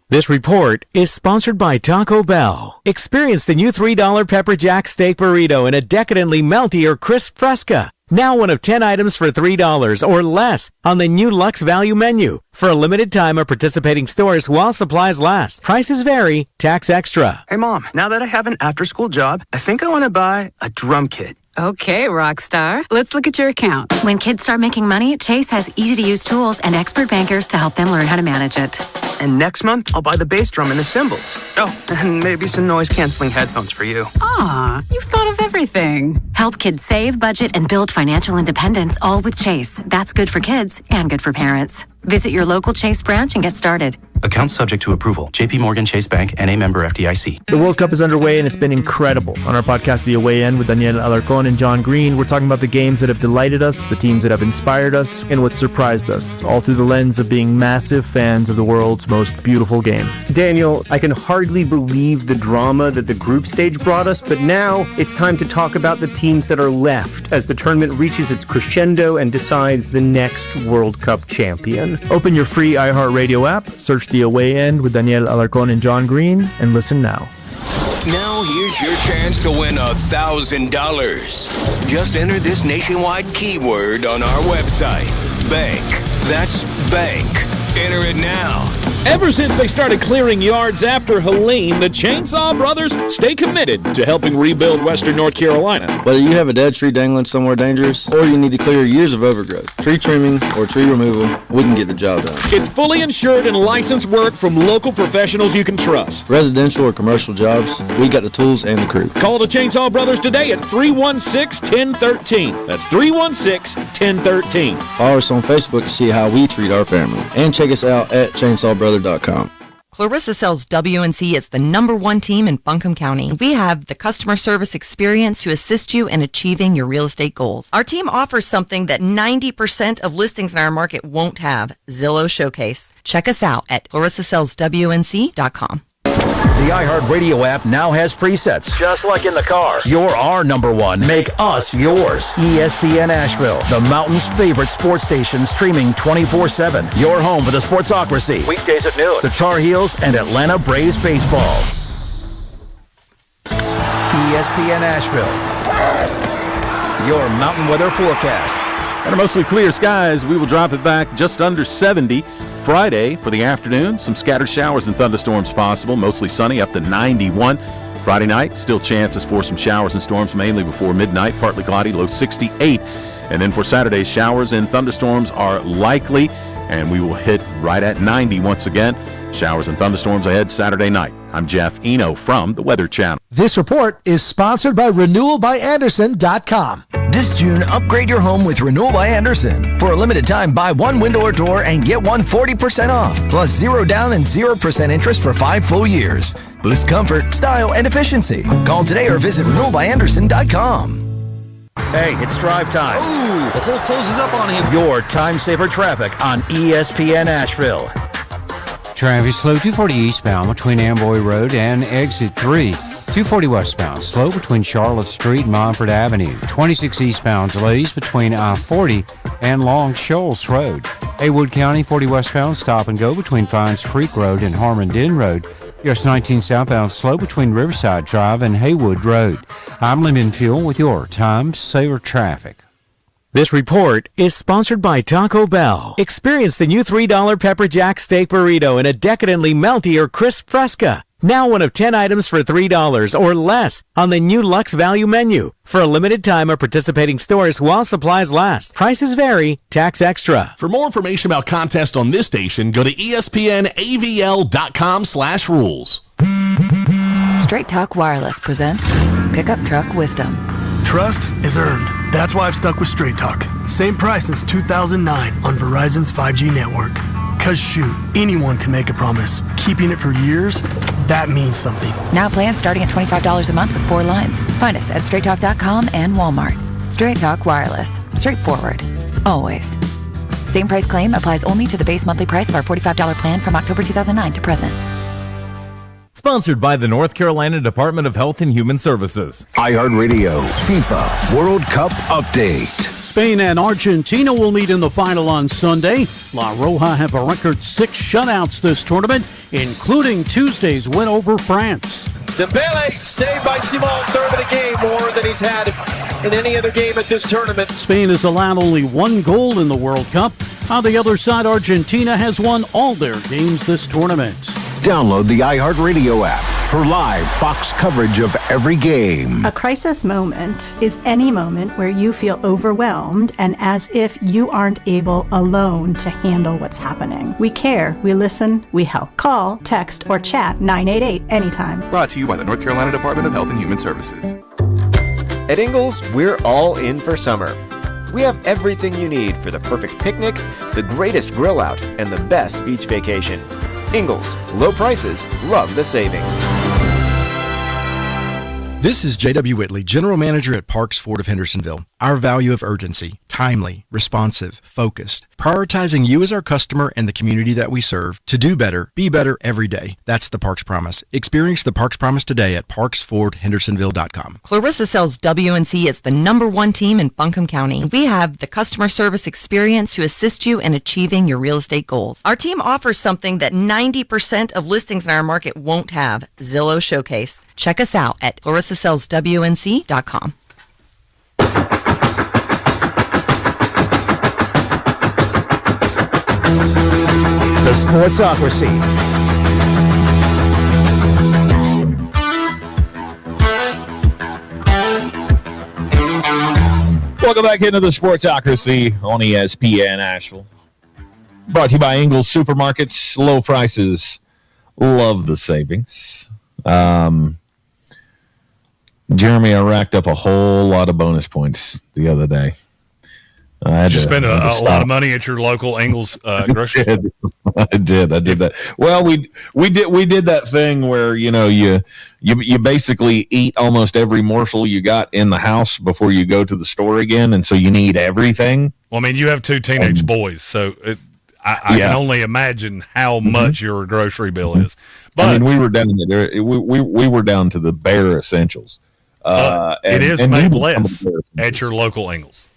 Speaker 15: This report is sponsored by Taco Bell. Experience the new $3 Pepper Jack Steak Burrito in a decadently melty or crisp fresca. Now one of 10 items for $3 or less on the new Lux Value menu. For a limited time at participating stores while supplies last. Prices vary, tax extra.
Speaker 17: Hey Mom, now that I have an after-school job, I think I want to buy a drum kit.
Speaker 18: Okay, Rockstar. Let's look at your account. When kids start making money, Chase has easy-to-use tools and expert bankers to help them learn how to manage it.
Speaker 17: And next month, I'll buy the bass drum and the cymbals. Oh, and maybe some noise-canceling headphones for you.
Speaker 18: Aw, you've thought of everything. Help kids save, budget, and build financial independence, all with Chase. That's good for kids and good for parents. Visit your local Chase branch and get started.
Speaker 20: Account subject to approval. J.P. Morgan Chase Bank, N.A. member FDIC.
Speaker 25: The World Cup is underway and it's been incredible. On our podcast, The Away End, with Daniel Alarcón and John Greene, we're talking about the games that have delighted us, the teams that have inspired us, and what surprised us, all through the lens of being massive fans of the world's most beautiful game.
Speaker 26: Daniel, I can hardly believe the drama that the group stage brought us, but now it's time to talk about the teams that are left as the tournament reaches its crescendo and decides the next World Cup champion.
Speaker 25: Open your free iHeartRadio app, search The Away End with Daniel Alarcón and John Greene, and listen now.
Speaker 27: Now here's your chance to win $1,000. Just enter this nationwide keyword on our website. Bank. That's bank. Enter it now.
Speaker 28: Ever since they started clearing yards after Helene, the Chainsaw Brothers stay committed to helping rebuild Western North Carolina.
Speaker 29: Whether you have a dead tree dangling somewhere dangerous, or you need to clear years of overgrowth, tree trimming, or tree removal, we can get the job done.
Speaker 28: It's fully insured and licensed work from local professionals you can trust.
Speaker 29: Residential or commercial jobs, we got the tools and the crew.
Speaker 28: Call the Chainsaw Brothers today at 316-1013. That's 316-1013.
Speaker 29: Follow us on Facebook to see how we treat our family. And check us out at chainsawbrother.com.
Speaker 21: Clarissa Sells WNC is the #1 team in Buncombe County. We have the customer service experience to assist you in achieving your real estate goals. Our team offers something that 90% of listings in our market won't have: Zillow Showcase. Check us out at clarissasellswnc.com.
Speaker 30: The iHeartRadio app now has presets. Just like in the car. You're our #1. Make us yours. ESPN Asheville, the mountain's favorite sports station, streaming 24/7. Your home for the Sportsocracy. Weekdays at noon. The Tar Heels and Atlanta Braves baseball. ESPN Asheville, your mountain weather forecast.
Speaker 11: Under mostly clear skies, we will drop it back just under 70. Friday for the afternoon, some scattered showers and thunderstorms possible, mostly sunny, up to 91. Friday night, still chances for some showers and storms, mainly before midnight, partly cloudy, low 68. And then for Saturday, showers and thunderstorms are likely, and we will hit right at 90 once again. Showers and thunderstorms ahead Saturday night. I'm Jeff Eno from the Weather Channel.
Speaker 12: This report is sponsored by RenewalByAnderson.com.
Speaker 13: This June, upgrade your home with Renewal by Anderson. For a limited time, buy one window or door and get one 40% off, plus 0 down and 0% interest for 5 full years. Boost comfort, style, and efficiency. Call today or visit RenewalByAnderson.com.
Speaker 26: Hey, it's drive time.
Speaker 31: Ooh, the hole closes up on him.
Speaker 26: Your time saver traffic on ESPN Asheville.
Speaker 16: Traffic slow 240 eastbound between Amboy Road and exit 3. 240 westbound slow between Charlotte Street and Montford Avenue. 26 eastbound delays between I-40 and Long Shoals Road. Haywood County 40 westbound stop and go between Fines Creek Road and Harmon-Den Road. US 19 southbound slow between Riverside Drive and Haywood Road. I'm Lyndon Fuel with your Time Saver Traffic.
Speaker 15: This report is sponsored by Taco Bell. Experience the new $3 Pepper Jack Steak Burrito in a decadently melty or crisp fresca. Now one of 10 items for $3 or less on the new Lux Value menu. For a limited time at participating stores while supplies last. Prices vary, tax extra.
Speaker 32: For more information about contests on this station, go to espnavl.com/rules.
Speaker 33: Straight Talk Wireless presents Pickup Truck Wisdom.
Speaker 34: Trust is earned. That's why I've stuck with Straight Talk. Same price since 2009 on Verizon's 5G network. Cause shoot, anyone can make a promise. Keeping it for years, that means something.
Speaker 33: Now plans starting at $25 a month with 4 lines. Find us at straighttalk.com and Walmart. Straight Talk Wireless. Straightforward. Always. Same price claim applies only to the base monthly price of our $45 plan from October 2009 to present.
Speaker 2: Sponsored by the North Carolina Department of Health and Human Services.
Speaker 27: iHeartRadio FIFA World Cup Update.
Speaker 3: Spain and Argentina will meet in the final on Sunday. La Roja have a record 6 shutouts this tournament, including Tuesday's win over France.
Speaker 4: Dembele saved by Simon, third of the game, more than he's had in any other game at this tournament.
Speaker 3: Spain has allowed only 1 goal in the World Cup. On the other side, Argentina has won all their games this tournament.
Speaker 27: Download the iHeartRadio app for live Fox coverage of every game.
Speaker 5: A crisis moment is any moment where you feel overwhelmed and as if you aren't able alone to handle what's happening. We care, we listen, we help. Call, text, or chat 988 anytime.
Speaker 6: Brought to you by the North Carolina Department of Health and Human Services.
Speaker 7: At Ingles, we're all in for summer. We have everything you need for the perfect picnic, the greatest grill out, and the best beach vacation. Ingles, low prices, love the savings.
Speaker 8: This is J.W. Whitley, General Manager at Parks Ford of Hendersonville. Our value of urgency, timely, responsive, focused, prioritizing you as our customer and the community that we serve to do better, be better every day. That's the Parks Promise. Experience the Parks Promise today at parksfordhendersonville.com.
Speaker 21: Clarissa sells WNC as the #1 team in Buncombe County. We have the customer service experience to assist you in achieving your real estate goals. Our team offers something that 90% of listings in our market won't have, Zillow Showcase. Check us out at clarissasellswnc.com.
Speaker 30: The Sportsocracy.
Speaker 1: Welcome back into the Sportsocracy on ESPN Asheville. Brought to you by Ingles Supermarkets. Low prices. Love the savings. Jeremy, I racked up a whole lot of bonus points the other day.
Speaker 9: Did you spend a lot of money at your local Ingles grocery?
Speaker 1: I did that. Well, we did that thing where you basically eat almost every morsel you got in the house before you go to the store again, and so you need everything.
Speaker 9: Well, I mean, you have 2 teenage boys, so I can only imagine how much your grocery bill is. But
Speaker 1: I mean, we were down there. We were down to the bare essentials.
Speaker 9: It is made less at your local Ingles.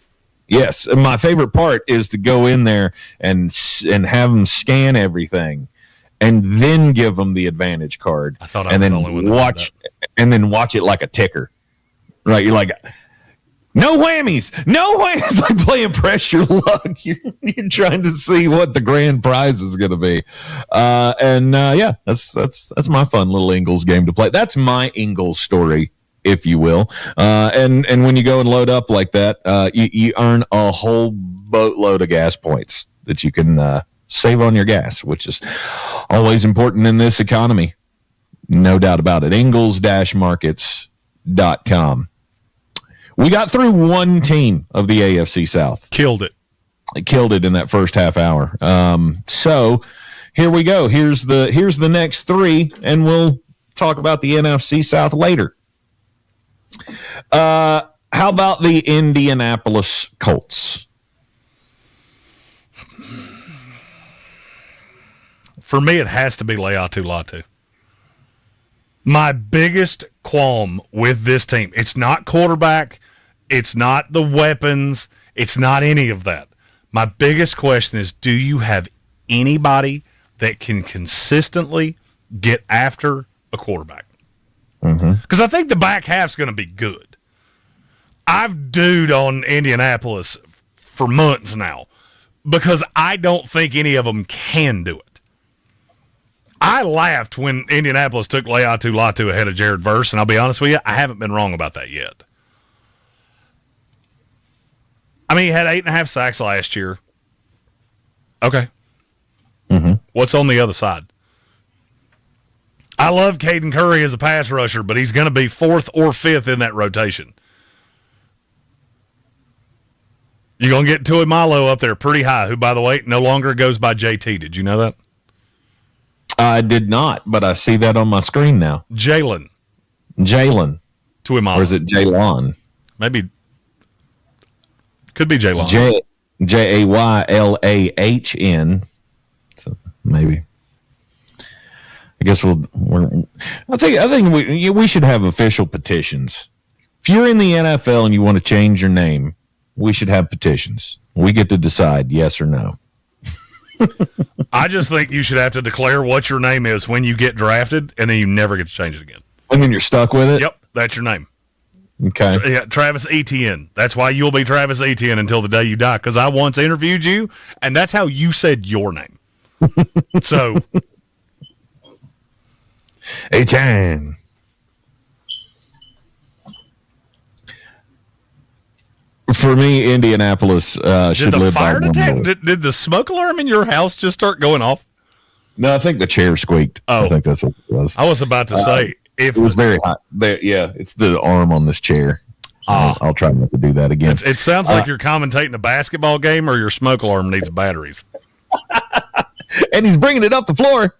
Speaker 1: Yes, and my favorite part is to go in there and have them scan everything, and then give them the Advantage card.
Speaker 9: I thought I was the only one that
Speaker 1: watch, and then watch it like a ticker. Right? You're like, no whammies, like playing pressure luck. You're trying to see what the grand prize is going to be, yeah, that's my fun little Ingles game to play. That's my Ingles story, if you will. And when you go and load up like that, you earn a whole boatload of gas points that you can save on your gas, which is always important in this economy. No doubt about it. Ingles-markets.com. We got through one team of the AFC South.
Speaker 9: Killed it
Speaker 1: in that first half hour. So here we go. Here's the next 3, and we'll talk about the NFC South later. How about the Indianapolis Colts?
Speaker 9: For me, it has to be Leatu Latu. My biggest qualm with this team, it's not quarterback, it's not the weapons, it's not any of that. My biggest question is, do you have anybody that can consistently get after a quarterback? Because I think the back half's going to be good. I've dude on Indianapolis for months now because I don't think any of them can do it. I laughed when Indianapolis took Leatu Latu ahead of Jared Verse, and I'll be honest with you, I haven't been wrong about that yet. I mean, he had 8.5 sacks last year. Okay. What's on the other side? I love Caden Curry as a pass rusher, but he's going to be 4th or 5th in that rotation. You're going to get Tuimalo up there pretty high, who, by the way, no longer goes by JT. Did you know that?
Speaker 1: I did not, but I see that on my screen now.
Speaker 9: Jalen.
Speaker 1: Tuimalo. Or is it Jaylon?
Speaker 9: Maybe. Could be Jaylon.
Speaker 1: Jaylahn. So maybe. I guess I think we should have official petitions. If you're in the NFL and you want to change your name, we should have petitions. We get to decide yes or no.
Speaker 9: I just think you should have to declare what your name is when you get drafted, and then you never get to change it again.
Speaker 1: And then you're stuck with it?
Speaker 9: Yep, that's your name.
Speaker 1: Okay.
Speaker 9: Yeah, Travis Etienne. That's why you'll be Travis Etienne until the day you die, because I once interviewed you, and that's how you said your name. So,
Speaker 1: Etienne. For me, Indianapolis should live by one rule.
Speaker 9: Did the smoke alarm in your house just start going off?
Speaker 1: No, I think the chair squeaked.
Speaker 9: Oh.
Speaker 1: I think that's what it was.
Speaker 9: I was about to say.
Speaker 1: It was very hot. Yeah, it's the arm on this chair. I'll try not to do that again.
Speaker 9: It sounds like you're commentating a basketball game, or your smoke alarm needs batteries.
Speaker 1: And he's bringing it up the floor.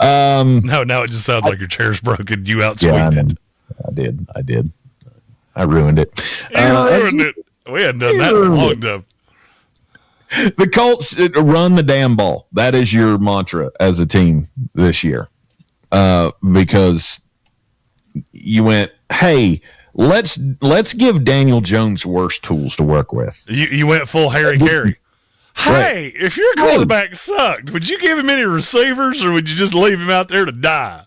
Speaker 9: No, it just sounds like your chair's broken. You outsqueaked it.
Speaker 1: I did. I ruined it.
Speaker 9: You ruined it. We hadn't done that in a long time.
Speaker 1: The Colts run the damn ball. That is your mantra as a team this year. Because you went, hey, let's give Daniel Jones worse tools to work with.
Speaker 9: You went full Harry Carey. Hey, if your quarterback sucked, would you give him any receivers, or would you just leave him out there to die?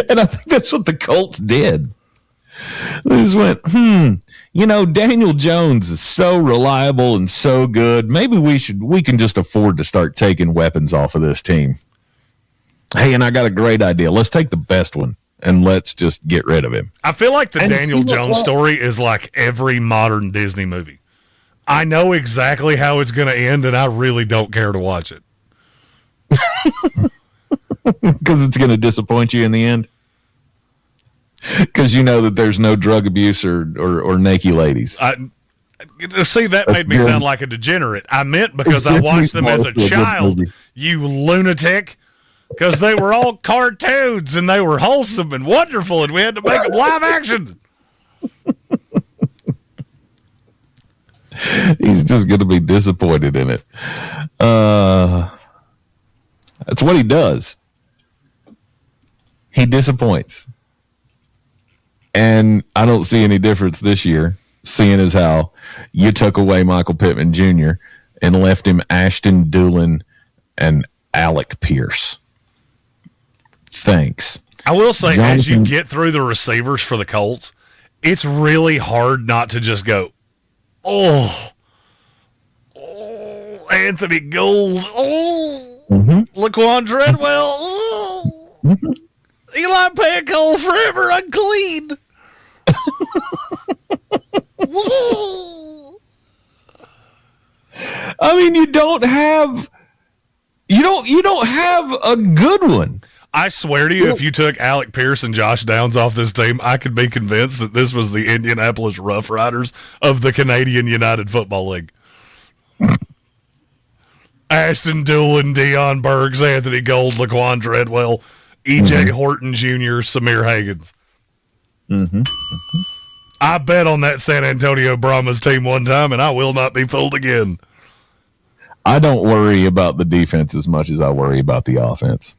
Speaker 1: And I think that's what the Colts did. They just went, Daniel Jones is so reliable and so good. Maybe we can just afford to start taking weapons off of this team. Hey, and I got a great idea. Let's take the best one and let's just get rid of him.
Speaker 9: I feel like the Daniel Jones story is like every modern Disney movie. I know exactly how it's going to end, and I really don't care to watch it.
Speaker 1: Because it's going to disappoint you in the end? Because you know that there's no drug abuse or naked ladies.
Speaker 9: See, that made me sound like a degenerate. I meant because I watched them as a child, you lunatic, because they were all cartoons, and they were wholesome and wonderful, and we had to make them live action.
Speaker 1: He's just going to be disappointed in it. That's what he does. He disappoints. And I don't see any difference this year, seeing as how you took away Michael Pittman Jr. and left him Ashton Doolin and Alec Pierce. Thanks.
Speaker 9: I will say, as you get through the receivers for the Colts, it's really hard not to just go, oh, Anthony Gold, Laquan Treadwell, Eli Pancole forever unclean.
Speaker 1: I mean, you don't have a good one.
Speaker 9: I swear to you, if you took Alec Pierce and Josh Downs off this team, I could be convinced that this was the Indianapolis Rough Riders of the Canadian United Football League. Ashton Doolin, Deion Burks, Anthony Gold, Laquan Treadwell, E.J. Horton Jr., Samir Hagans. I bet on that San Antonio Brahmas team one time, and I will not be fooled again.
Speaker 1: I don't worry about the defense as much as I worry about the offense.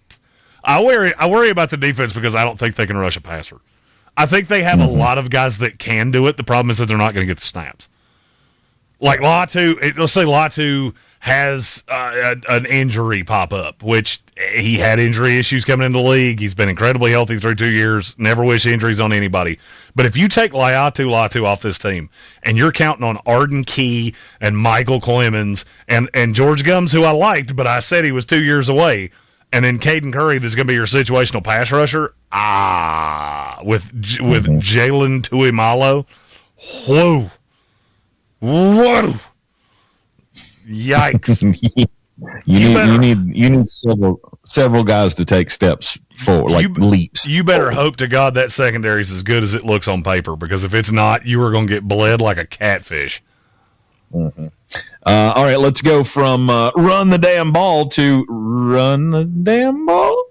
Speaker 9: I worry about the defense because I don't think they can rush a passer. I think they have a lot of guys that can do it. The problem is that they're not going to get the snaps. Like Latu, let's say Latu has an injury pop up, which he had injury issues coming into the league. He's been incredibly healthy through 2 years. Never wish injuries on anybody. But if you take Latu off this team and you're counting on Arden Key and Michael Clemens and George Gums, who I liked, but I said he was 2 years away, and then Caden Curry that's going to be your situational pass rusher, with Jalen Tuimalo, whoa. Yikes.
Speaker 1: You need several guys to take steps forward, leaps.
Speaker 9: You better hope to God that secondary is as good as it looks on paper, because if it's not, you are going to get bled like a catfish.
Speaker 1: All right, let's go from run the damn ball to run the damn ball.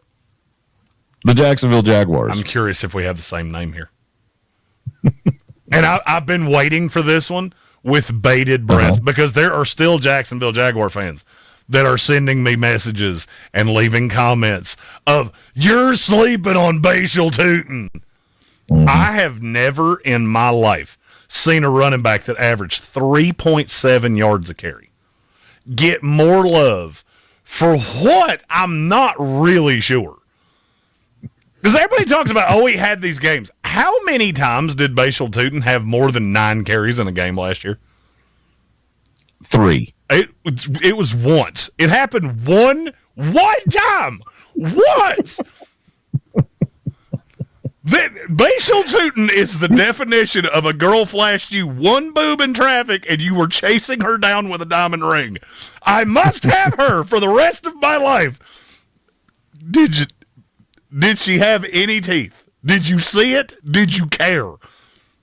Speaker 1: The Jacksonville Jaguars.
Speaker 9: I'm curious if we have the same name here. And I've been waiting for this one with bated breath because there are still Jacksonville Jaguar fans that are sending me messages and leaving comments of, you're sleeping on Bashal Tootin. I have never in my life seen a running back that averaged 3.7 yards a carry get more love for what? I'm not really sure. Because everybody talks about, oh, he had these games. How many times did Bashal Tootin have more than 9 carries in a game last year?
Speaker 1: 3.
Speaker 9: It was once. It happened one time. Once. Bashal Tootin is the definition of a girl flashed you one boob in traffic and you were chasing her down with a diamond ring. I must have her for the rest of my life. Did she have any teeth? Did you see it? Did you care?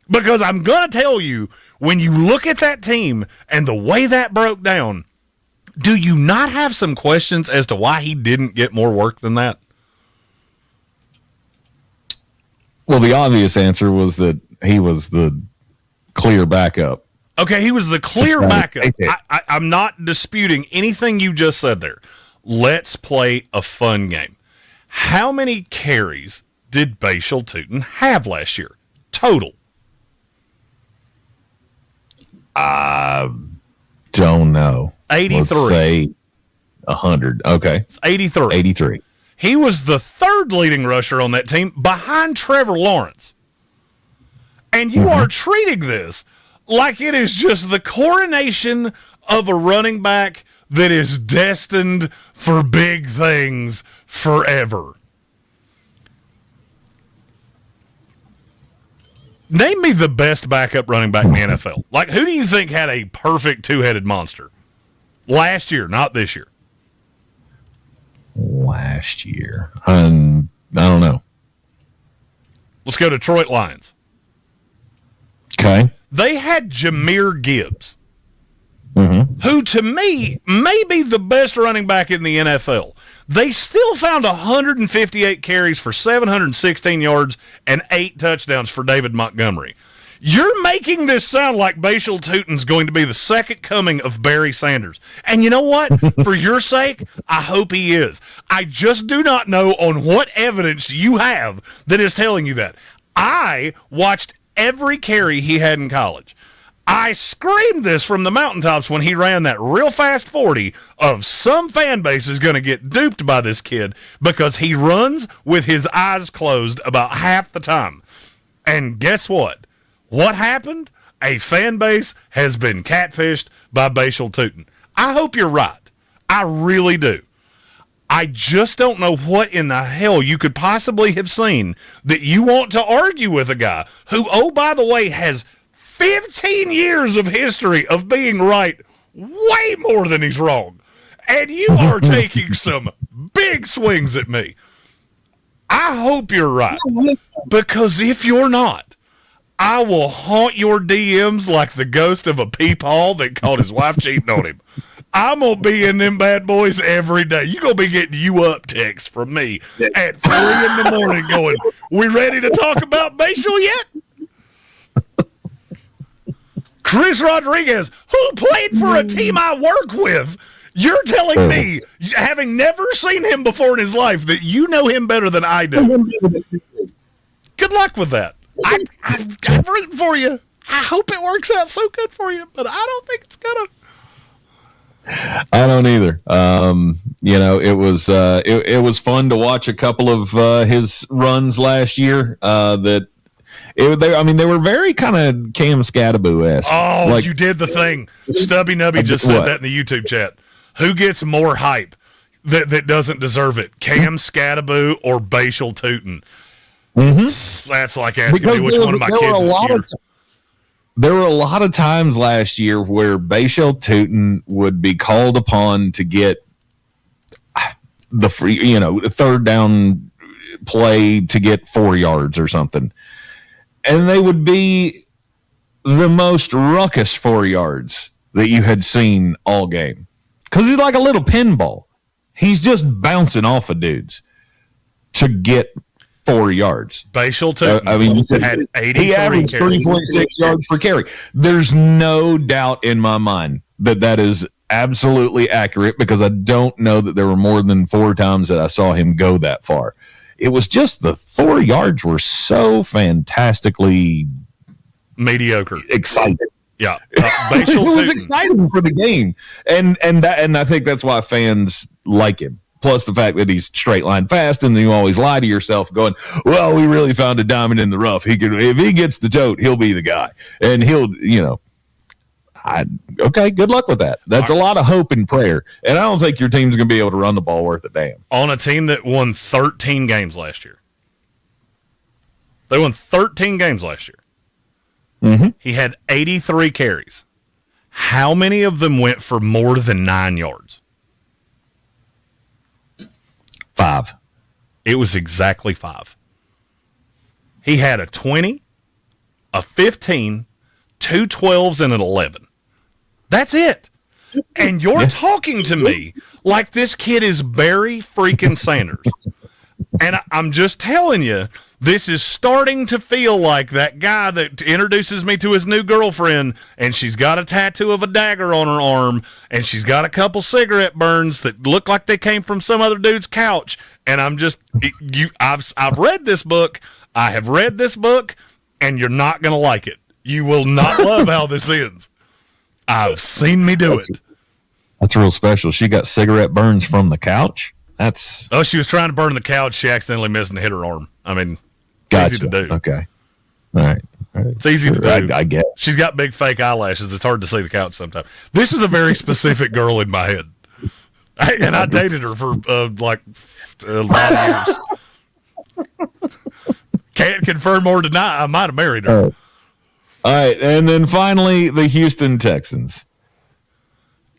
Speaker 9: Because I'm going to tell you, when you look at that team and the way that broke down, do you not have some questions as to why he didn't get more work than that?
Speaker 1: Well, the obvious answer was that he was the clear backup.
Speaker 9: Okay, he was the clear backup. I'm not disputing anything you just said there. Let's play a fun game. How many carries did Bashal Tootin have last year? Total.
Speaker 1: Don't know.
Speaker 9: 83.
Speaker 1: Let's say 100. Okay.
Speaker 9: It's 83.
Speaker 1: 83.
Speaker 9: He was the third leading rusher on that team behind Trevor Lawrence. And you are treating this like it is just the coronation of a running back that is destined for big things forever. Name me the best backup running back in the NFL. Like, who do you think had a perfect two-headed monster? Last year, not this year.
Speaker 1: Last year. I don't know.
Speaker 9: Let's go Detroit Lions.
Speaker 1: Okay.
Speaker 9: They had Jahmyr Gibbs, who to me may be the best running back in the NFL. They still found 158 carries for 716 yards and 8 touchdowns for David Montgomery. You're making this sound like Bashal Tootin's going to be the second coming of Barry Sanders. And you know what? For your sake, I hope he is. I just do not know on what evidence you have that is telling you that. I watched every carry he had in college. I screamed this from the mountaintops when he ran that real fast 40 of some fan base is going to get duped by this kid because he runs with his eyes closed about half the time. And guess what? What happened? A fan base has been catfished by Bashal Tootin. I hope you're right. I really do. I just don't know what in the hell you could possibly have seen that you want to argue with a guy who, oh, by the way, has 15 years of history of being right way more than he's wrong. And you are taking some big swings at me. I hope you're right. Because if you're not, I will haunt your DMs like the ghost of a peephole that caught his wife cheating on him. I'm going to be in them bad boys every day. You're going to be getting you up texts from me at 3 in the morning going, we ready to talk about Bashal yet? Chris Rodriguez, who played for a team I work with, you're telling me, having never seen him before in his life, that you know him better than I do. Good luck with that. I'm rooting for you. I hope it works out so good for you, but I don't think it's gonna.
Speaker 1: I don't either. It was fun to watch a couple of his runs last year. They were very kind of Cam Scattaboo-esque.
Speaker 9: Oh, like, you did the thing. Stubby Nubby just said that in the YouTube chat. Who gets more hype that doesn't deserve it? Cam Scattaboo or Bashal Tootin? That's like asking me which one of my kids is cuter.
Speaker 1: There were a lot of times last year where Bashal Tootin would be called upon to get the free, third down play to get 4 yards or something. And they would be the most ruckus 4 yards that you had seen all game. Because he's like a little pinball. He's just bouncing off of dudes to get 4 yards.
Speaker 9: Bashal Tootin had 83
Speaker 1: he averaged 3.6 yards per carry. There's no doubt in my mind that is absolutely accurate because I don't know that there were more than 4 times that I saw him go that far. It was just the 4 yards were so fantastically
Speaker 9: mediocre,
Speaker 1: exciting.
Speaker 9: Yeah,
Speaker 1: it was exciting for the game, and I think that's why fans like him. Plus the fact that he's straight line fast, and you always lie to yourself, going, "Well, we really found a diamond in the rough. He could, if he gets the tote, he'll be the guy, and he'll, okay, good luck with that. That's a lot of hope and prayer, and I don't think your team's going to be able to run the ball worth a damn
Speaker 9: on a team that won 13 games last year. They won 13 games last year.
Speaker 1: Mm-hmm.
Speaker 9: He had 83 carries. How many of them went for more than 9 yards?
Speaker 1: 5.
Speaker 9: It was exactly 5. He had a 20, a 15, 2 12s, and an 11. That's it. And you're talking to me like this kid is Barry freaking Sanders. And I'm just telling you, this is starting to feel like that guy that introduces me to his new girlfriend, and she's got a tattoo of a dagger on her arm, and she's got a couple cigarette burns that look like they came from some other dude's couch. And I'm just, I've read this book. I have read this book, and you're not going to like it. You will not love how this ends. I've seen me do it.
Speaker 1: That's real special. She got cigarette burns from the couch.
Speaker 9: She was trying to burn the couch. She accidentally missed and hit her arm. I mean,
Speaker 1: gotcha.
Speaker 9: Easy to do.
Speaker 1: Okay. All right.
Speaker 9: It's easy to do.
Speaker 1: I guess.
Speaker 9: She's got big fake eyelashes. It's hard to see the couch sometimes. This is a very specific girl in my head. I dated her for like a lot of years. Can't confirm or deny. I might have married her.
Speaker 1: All right. And then finally, the Houston Texans.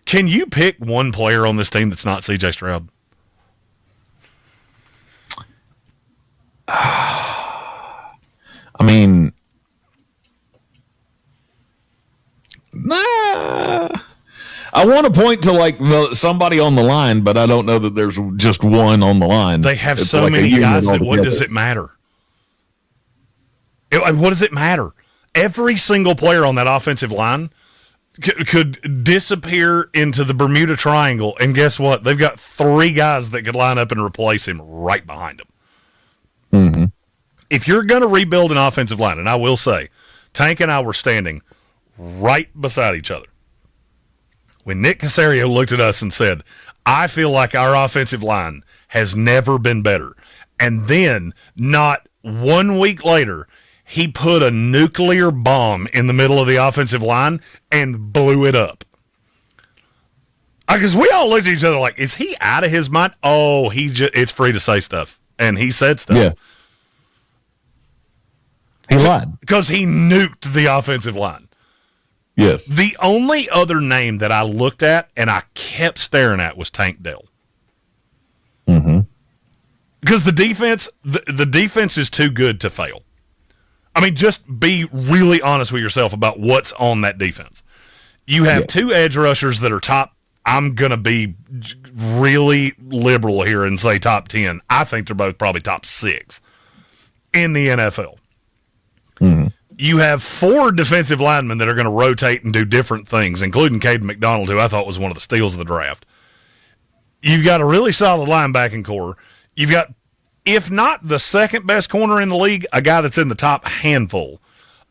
Speaker 9: Can you pick one player on this team that's not C.J. Stroud?
Speaker 1: I mean, I want to point to like somebody on the line, but I don't know that there's just one on the line.
Speaker 9: They have so many guys that what does it matter? What does it matter? Every single player on that offensive line could disappear into the Bermuda Triangle, and guess what? They've got 3 guys that could line up and replace him right behind him.
Speaker 1: Mm-hmm.
Speaker 9: If you're going to rebuild an offensive line, and I will say, Tank and I were standing right beside each other when Nick Caserio looked at us and said, I feel like our offensive line has never been better. And then, not 1 week later, he put a nuclear bomb in the middle of the offensive line and blew it up. Because we all looked at each other like, is he out of his mind? Oh, it's free to say stuff. And he said stuff.
Speaker 1: Yeah. He lied.
Speaker 9: Because he nuked the offensive line.
Speaker 1: Yes.
Speaker 9: The only other name that I looked at and I kept staring at was Tank Dell.
Speaker 1: Mm-hmm.
Speaker 9: Because the defense is too good to fail. I mean, just be really honest with yourself about what's on that defense. You have 2 edge rushers that are top. I'm going to be really liberal here and say top 10. I think they're both probably top 6 in the NFL.
Speaker 1: Mm-hmm.
Speaker 9: You have 4 defensive linemen that are going to rotate and do different things, including Caden McDonald, who I thought was one of the steals of the draft. You've got a really solid linebacking core. You've got, if not the second best corner in the league, a guy that's in the top handful.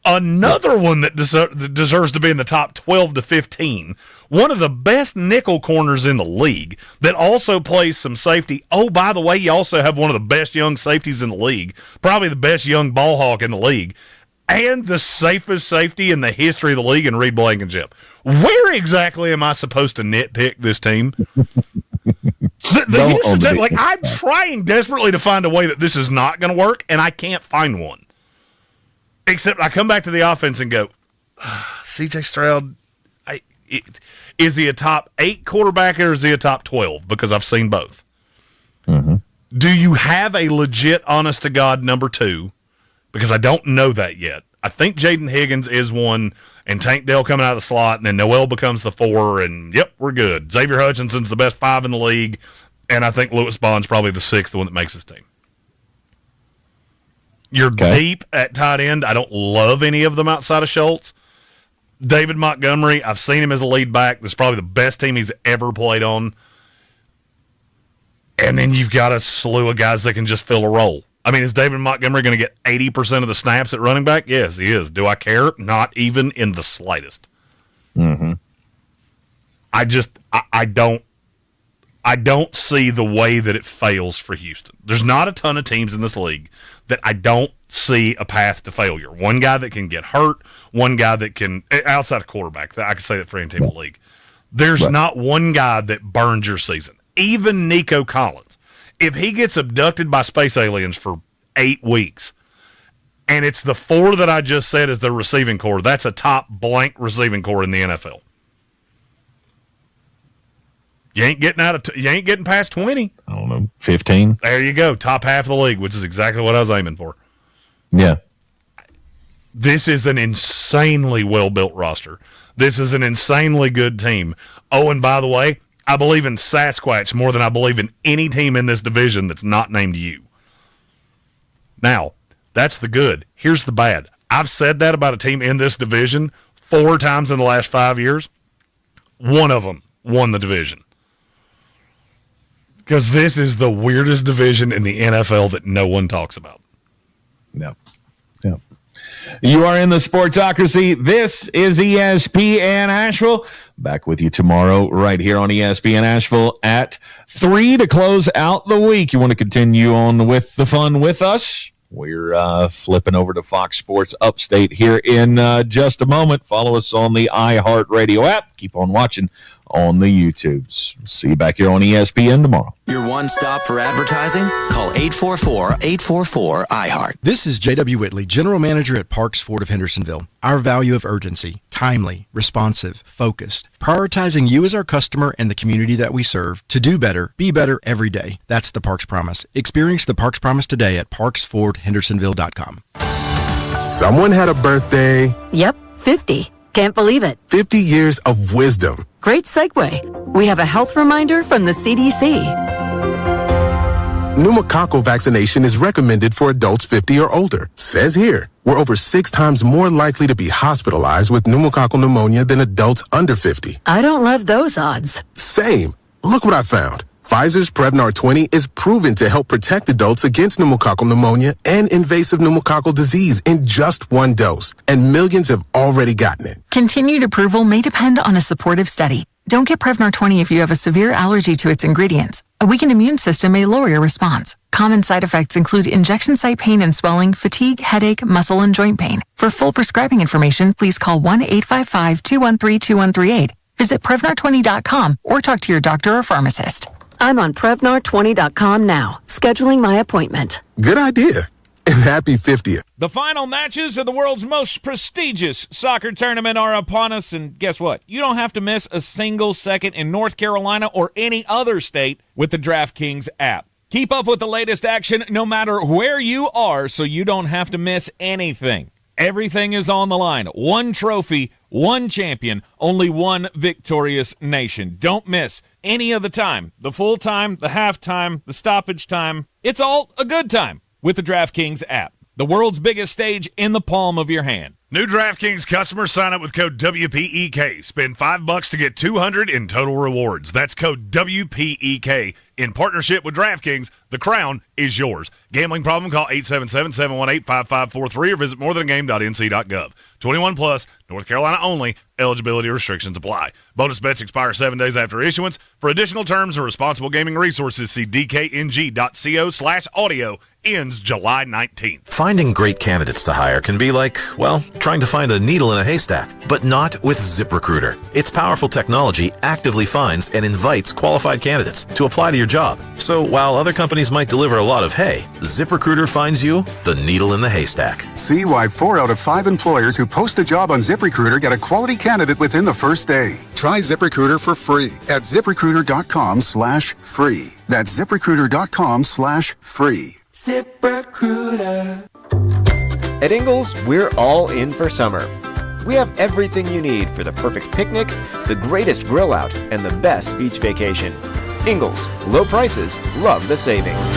Speaker 9: Another one that deserves to be in the top 12 to 15. One of the best nickel corners in the league that also plays some safety. Oh, by the way, you also have one of the best young safeties in the league, probably the best young ball hawk in the league, and the safest safety in the history of the league in Reed Blankenship. Where exactly am I supposed to nitpick this team? The Houston team, like, I'm trying desperately to find a way that this is not going to work, and I can't find one. Except I come back to the offense and go, C.J. Stroud, is he a top 8 quarterback or is he a top 12? Because I've seen both.
Speaker 1: Mm-hmm.
Speaker 9: Do you have a legit, honest-to-God number 2? Because I don't know that yet. I think Jaden Higgins is one, and Tank Dell coming out of the slot, and then Noel becomes the 4, and yep, we're good. Xavier Hutchinson's the best 5 in the league, and I think Lewis Bond's probably the 6th one that makes his team. You're deep at tight end. I don't love any of them outside of Schultz. David Montgomery, I've seen him as a lead back. This is probably the best team he's ever played on. And then you've got a slew of guys that can just fill a role. I mean, is David Montgomery going to get 80% of the snaps at running back? Yes, he is. Do I care? Not even in the slightest.
Speaker 1: Mm-hmm.
Speaker 9: I don't see the way that it fails for Houston. There's not a ton of teams in this league that I don't see a path to failure. One guy that can get hurt, one guy that can, outside of quarterback, I can say that for any team in the league. There's not one guy that burns your season. Even Nico Collins. If he gets abducted by space aliens for 8 weeks, and it's the 4 that I just said is the receiving core, that's a top blank receiving core in the NFL. You ain't getting past 20.
Speaker 1: I don't know, 15.
Speaker 9: There you go, top half of the league, which is exactly what I was aiming for.
Speaker 1: Yeah.
Speaker 9: This is an insanely well-built roster. This is an insanely good team. Oh, and by the way, I believe in Sasquatch more than I believe in any team in this division that's not named you. Now, that's the good. Here's the bad. I've said that about a team in this division 4 times in the last 5 years. One of them won the division. Because this is the weirdest division in the NFL that no one talks about.
Speaker 1: No. Yeah. You are in the Sportsocracy. This is ESPN Asheville. Back with you tomorrow right here on ESPN Asheville at 3 to close out the week. You want to continue on with the fun with us? We're flipping over to Fox Sports Upstate here in just a moment. Follow us on the iHeartRadio app. Keep on watching on the YouTubes. See you back here on ESPN tomorrow.
Speaker 10: Your one stop for advertising? Call 844-844-iHeart.
Speaker 8: This is J.W. Whitley, General Manager at Parks Ford of Hendersonville. Our value of urgency, timely, responsive, focused, prioritizing you as our customer and the community that we serve to do better, be better every day. That's the Parks Promise. Experience the Parks Promise today at parksfordhendersonville.com.
Speaker 11: Someone had a birthday.
Speaker 12: Yep, 50. Can't believe it.
Speaker 11: 50 years of wisdom.
Speaker 12: Great segue. We have a health reminder from the CDC.
Speaker 11: Pneumococcal vaccination is recommended for adults 50 or older. Says here, we're over 6 times more likely to be hospitalized with pneumococcal pneumonia than adults under 50.
Speaker 12: I don't love those odds.
Speaker 11: Same. Look what I found. Pfizer's Prevnar 20 is proven to help protect adults against pneumococcal pneumonia and invasive pneumococcal disease in just 1 dose, and millions have already gotten it.
Speaker 33: Continued approval may depend on a supportive study. Don't get Prevnar 20 if you have a severe allergy to its ingredients. A weakened immune system may lower your response. Common side effects include injection site pain and swelling, fatigue, headache, muscle, and joint pain. For full prescribing information, please call 1-855-213-2138. Visit Prevnar20.com or talk to your doctor or pharmacist.
Speaker 12: I'm on Prevnar20.com now, scheduling my appointment.
Speaker 11: Good idea. And happy 50th.
Speaker 1: The final matches of the world's most prestigious soccer tournament are upon us, and guess what? You don't have to miss a single second in North Carolina or any other state with the DraftKings app. Keep up with the latest action no matter where you are so you don't have to miss anything. Everything is on the line. 1 trophy, 1 champion, only 1 victorious nation. Don't miss any of the time. The full time, the half time, the stoppage time. It's all a good time with the DraftKings app. The world's biggest stage in the palm of your hand.
Speaker 9: New DraftKings customers sign up with code WPEK. Spend $5 to get $200 in total rewards. That's code WPEK. In partnership with DraftKings, the crown is yours. Gambling problem? Call 877-718-5543 or visit morethanagame.nc.gov. 21 plus, North Carolina only. Eligibility restrictions apply. Bonus bets expire 7 days after issuance. For additional terms and responsible gaming resources, see dkng.co/audio. Ends July 19th.
Speaker 14: Finding great candidates to hire can be like, well, trying to find a needle in a haystack, but not with ZipRecruiter. Its powerful technology actively finds and invites qualified candidates to apply to your job. So while other companies might deliver a lot of hay, ZipRecruiter finds you the needle in the haystack.
Speaker 17: See why 4 out of 5 employers who post a job on ZipRecruiter get a quality candidate within the first day. Try ZipRecruiter for free at ZipRecruiter.com/free. That's ZipRecruiter.com/free.
Speaker 7: ZipRecruiter. At Ingles, we're all in for summer. We have everything you need for the perfect picnic, the greatest grill out, and the best beach vacation. Ingles, low prices, love the savings.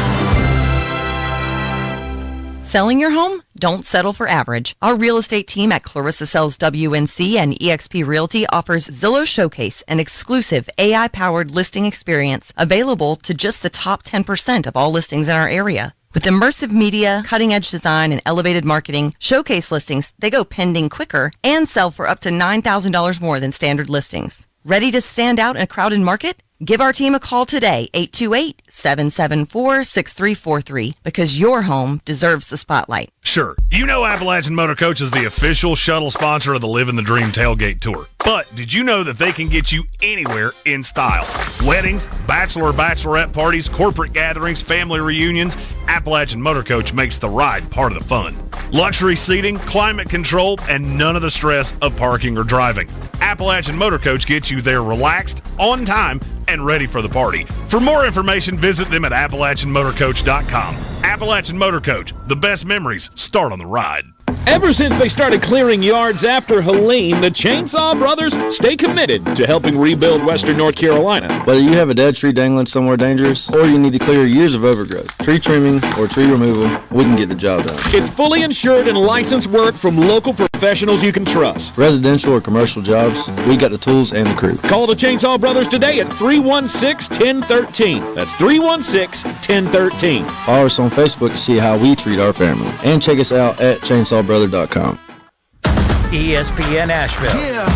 Speaker 21: Selling your home? Don't settle for average. Our real estate team at Clarissa Sells WNC and eXp Realty offers Zillow Showcase, an exclusive AI-powered listing experience available to just the top 10% of all listings in our area. With immersive media, cutting-edge design, and elevated marketing, Showcase listings, they go pending quicker and sell for up to $9,000 more than standard listings. Ready to stand out in a crowded market? Give our team a call today, 828-774-6343, because your home deserves the spotlight.
Speaker 9: Sure, you know Appalachian Motor Coach is the official shuttle sponsor of the Living the Dream Tailgate Tour. But did you know that they can get you anywhere in style? Weddings, bachelor or bachelorette parties, corporate gatherings, family reunions, Appalachian Motor Coach makes the ride part of the fun. Luxury seating, climate control, and none of the stress of parking or driving. Appalachian Motor Coach gets you there relaxed, on time, and ready for the party. For more information, visit them at AppalachianMotorCoach.com. Appalachian Motor Coach, the best memories start on the ride.
Speaker 13: Ever since they started clearing yards after Helene, the Chainsaw Brothers stay committed to helping rebuild Western North Carolina.
Speaker 15: Whether you have a dead tree dangling somewhere dangerous, or you need to clear years of overgrowth, tree trimming, or tree removal, we can get the job done.
Speaker 13: It's fully insured and licensed work from local professionals you can trust.
Speaker 15: Residential or commercial jobs, we got the tools and the crew.
Speaker 13: Call the Chainsaw Brothers today at 316-1013. That's 316-1013.
Speaker 15: Follow us on Facebook to see how we treat our family. And check us out at chainsawbrother.com.
Speaker 30: ESPN Asheville. Yeah.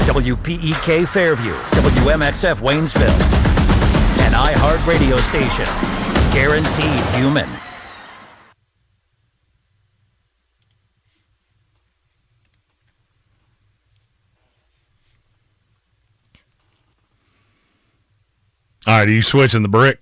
Speaker 30: WPEK Fairview. WMXF Waynesville. An iHeart radio station. Guaranteed human.
Speaker 9: All right, are you switching the brick?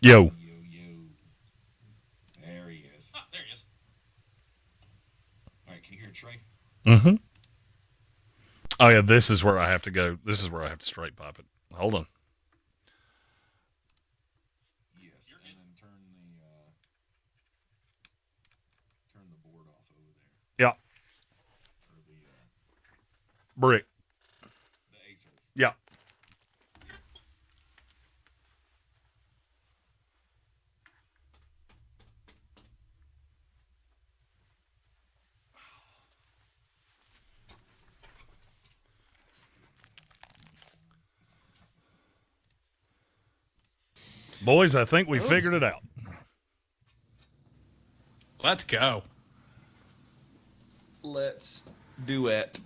Speaker 9: Yo.
Speaker 1: There he is. Oh, there he is. All right, can you hear Trey?
Speaker 9: Mm-hmm. Oh, yeah, this is where I have to go. This is where I have to straight pop it. Hold on.
Speaker 1: Yes, and then turn the board off over there.
Speaker 9: Yeah.
Speaker 1: Or the
Speaker 9: brick.
Speaker 1: The Acer.
Speaker 9: Yeah. Boys, I think we figured it out.
Speaker 16: Let's go.
Speaker 1: Let's duet.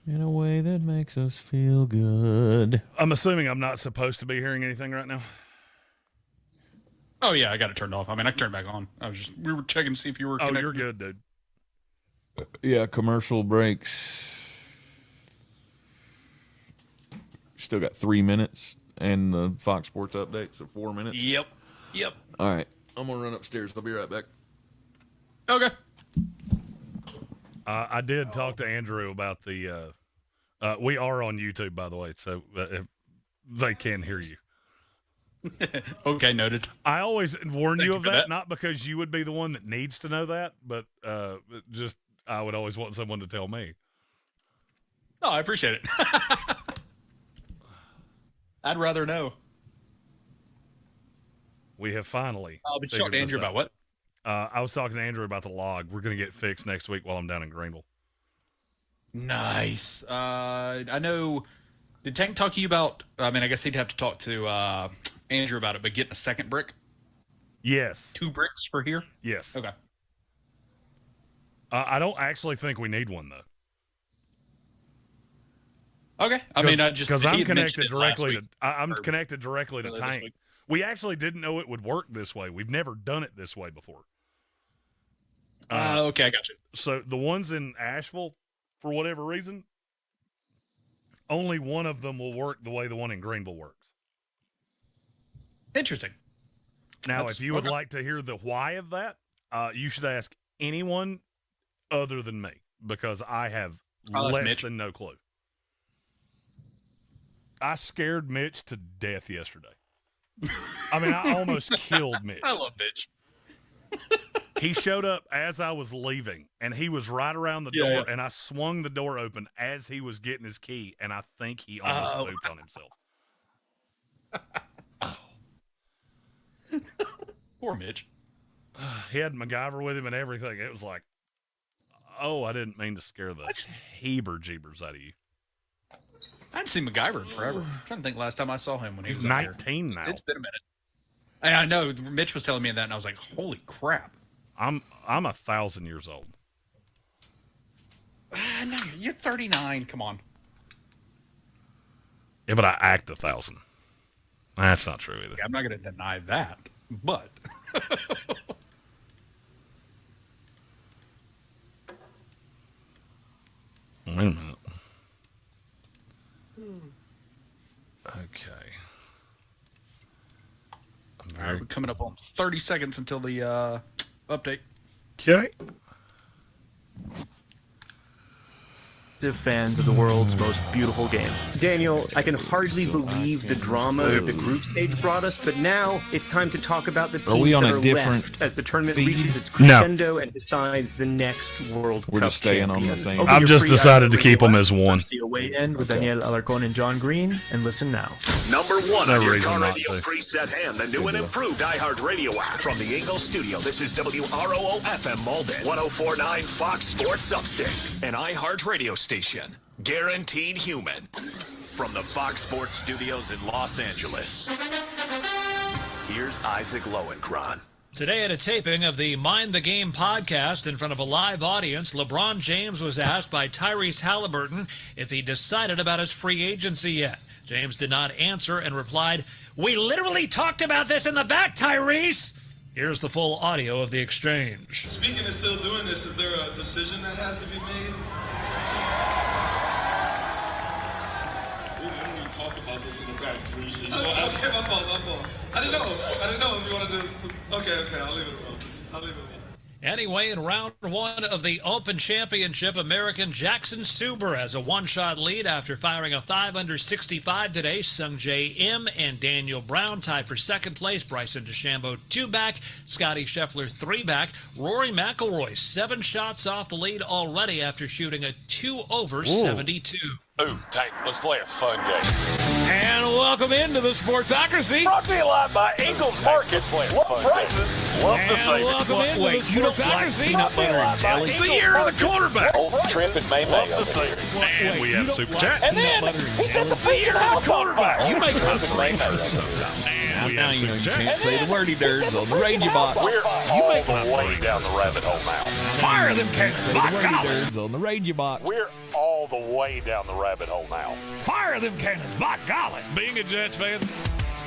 Speaker 1: In a way that makes us feel good.
Speaker 9: I'm assuming I'm not supposed to be hearing anything right now.
Speaker 16: Oh, yeah, I got it turned off. I mean, I can turn it back on. We were checking to see if you were connected.
Speaker 9: Oh, you're good, dude.
Speaker 1: Yeah, commercial breaks. Still got 3 minutes and the Fox Sports update, so 4 minutes.
Speaker 16: Yep.
Speaker 1: All right, I'm going to run upstairs. I'll be right back.
Speaker 16: Okay.
Speaker 9: I did talk to Andrew about the we are on YouTube, by the way, so they can hear you.
Speaker 16: Okay, noted.
Speaker 9: I always warn you of that, not because you would be the one that needs to know that, but just I would always want someone to tell me.
Speaker 16: No, I appreciate it. I'd rather know.
Speaker 9: We have finally.
Speaker 16: But you talked to Andrew about what?
Speaker 9: I was talking to Andrew about the log. We're going to get fixed next week while I'm down in Greenville.
Speaker 16: Nice. I know. Did Tank talk to you about? I mean, I guess he'd have to talk to Andrew about it, but getting a second brick.
Speaker 9: Yes.
Speaker 16: 2 bricks for here.
Speaker 9: Yes.
Speaker 16: Okay.
Speaker 9: I don't actually think we need one though.
Speaker 16: Okay. I mean, I just
Speaker 9: because I'm connected
Speaker 16: connected
Speaker 9: directly to Tank. We actually didn't know it would work this way. We've never done it this way before.
Speaker 16: Okay, I got you.
Speaker 9: So the ones in Asheville, for whatever reason, only one of them will work the way the one in Greenville works.
Speaker 16: Interesting.
Speaker 9: Now, if you would like to hear the why of that, you should ask anyone other than me, because I have less than no clue. I scared Mitch to death yesterday. I mean, I almost killed Mitch.
Speaker 16: I love Mitch.
Speaker 9: He showed up as I was leaving, and he was right around the door, and I swung the door open as he was getting his key, and I think he almost pooped on himself.
Speaker 16: Poor Mitch.
Speaker 9: He had MacGyver with him and everything. It was like, oh, I didn't mean to scare the heber-jeebers out of you.
Speaker 16: I hadn't seen MacGyver in forever. I'm trying to think last time I saw him when he was
Speaker 9: 19 now.
Speaker 16: It's been a minute. And I know Mitch was telling me that, and I was like, holy crap.
Speaker 9: I'm 1,000 years old.
Speaker 16: No, you're 39. Come on.
Speaker 9: Yeah, but I act 1,000. That's not true either.
Speaker 16: Yeah, I'm not going to deny that, but.
Speaker 9: Wait a minute. Okay.
Speaker 16: All right, we're coming up on 30 seconds until the update.
Speaker 9: Okay.
Speaker 2: Fans of the world's most beautiful game.
Speaker 18: Daniel, I can hardly believe the drama that the group stage brought us, but now it's time to talk about the teams that are left as the tournament reaches its crescendo and decides the next World Cup.
Speaker 1: We're just staying on the same.
Speaker 9: I've just decided to keep them as one.
Speaker 2: The away end with Daniel Alarcon and John Greene, and listen now.
Speaker 19: Number one on your car radio preset and the new and improved iHeartRadio app. From the Ingalls studio, this is WROO FM Malden, 104.9 Fox Sports Upstate, an iHeartRadio station, guaranteed human. From the Fox Sports studios in Los Angeles, here's Isaac Lowenkron.
Speaker 20: Today at a taping of the Mind the Game podcast in front of a live audience, LeBron James was asked by Tyrese Halliburton if he decided about his free agency yet. James did not answer and replied, "We literally talked about this in the back, Tyrese." Here's the full audio of the exchange.
Speaker 22: Speaking of still doing this, is there a decision that has to be made? We didn't talk about this in the back, Tyrese. Okay, my fault. I didn't know if you wanted to. Okay, I'll leave it alone.
Speaker 20: Anyway, in round one of the Open Championship, American Jackson Suber has a one-shot lead after firing a 5-under-65 today. Sung J. M. and Daniel Brown tied for second place. Bryson DeChambeau 2-back, Scotty Scheffler 3-back. Rory McIlroy 7 shots off the lead already after shooting a 2-over-72.
Speaker 19: Ooh, Tank, let's play a fun game.
Speaker 13: And welcome into the Sportsocracy.
Speaker 19: Brought to you live by Ingalls Markets. Low prices, love the savings.
Speaker 13: Welcome into the Sportsocracy.
Speaker 19: Peanut butter and jelly.
Speaker 9: It's the year of the quarterback.
Speaker 19: Old Trip and May
Speaker 9: Love the savings. And we have Super Chat.
Speaker 19: And then he set the year of the quarterback.
Speaker 9: You make my
Speaker 19: brain hurt sometimes.
Speaker 9: And we
Speaker 1: Now
Speaker 9: have
Speaker 1: you know
Speaker 9: Super
Speaker 1: you
Speaker 9: Chat.
Speaker 1: can't say the wordy nerds on the Ragey Bot.
Speaker 19: We're all the way down the rabbit hole now.
Speaker 13: Fire them cannons.
Speaker 1: Say the wordy nerds on the Ragey Bot.
Speaker 19: We're all the way down the rabbit hole now.
Speaker 13: Fire them cannons. By golly.
Speaker 9: Being a Jets fan,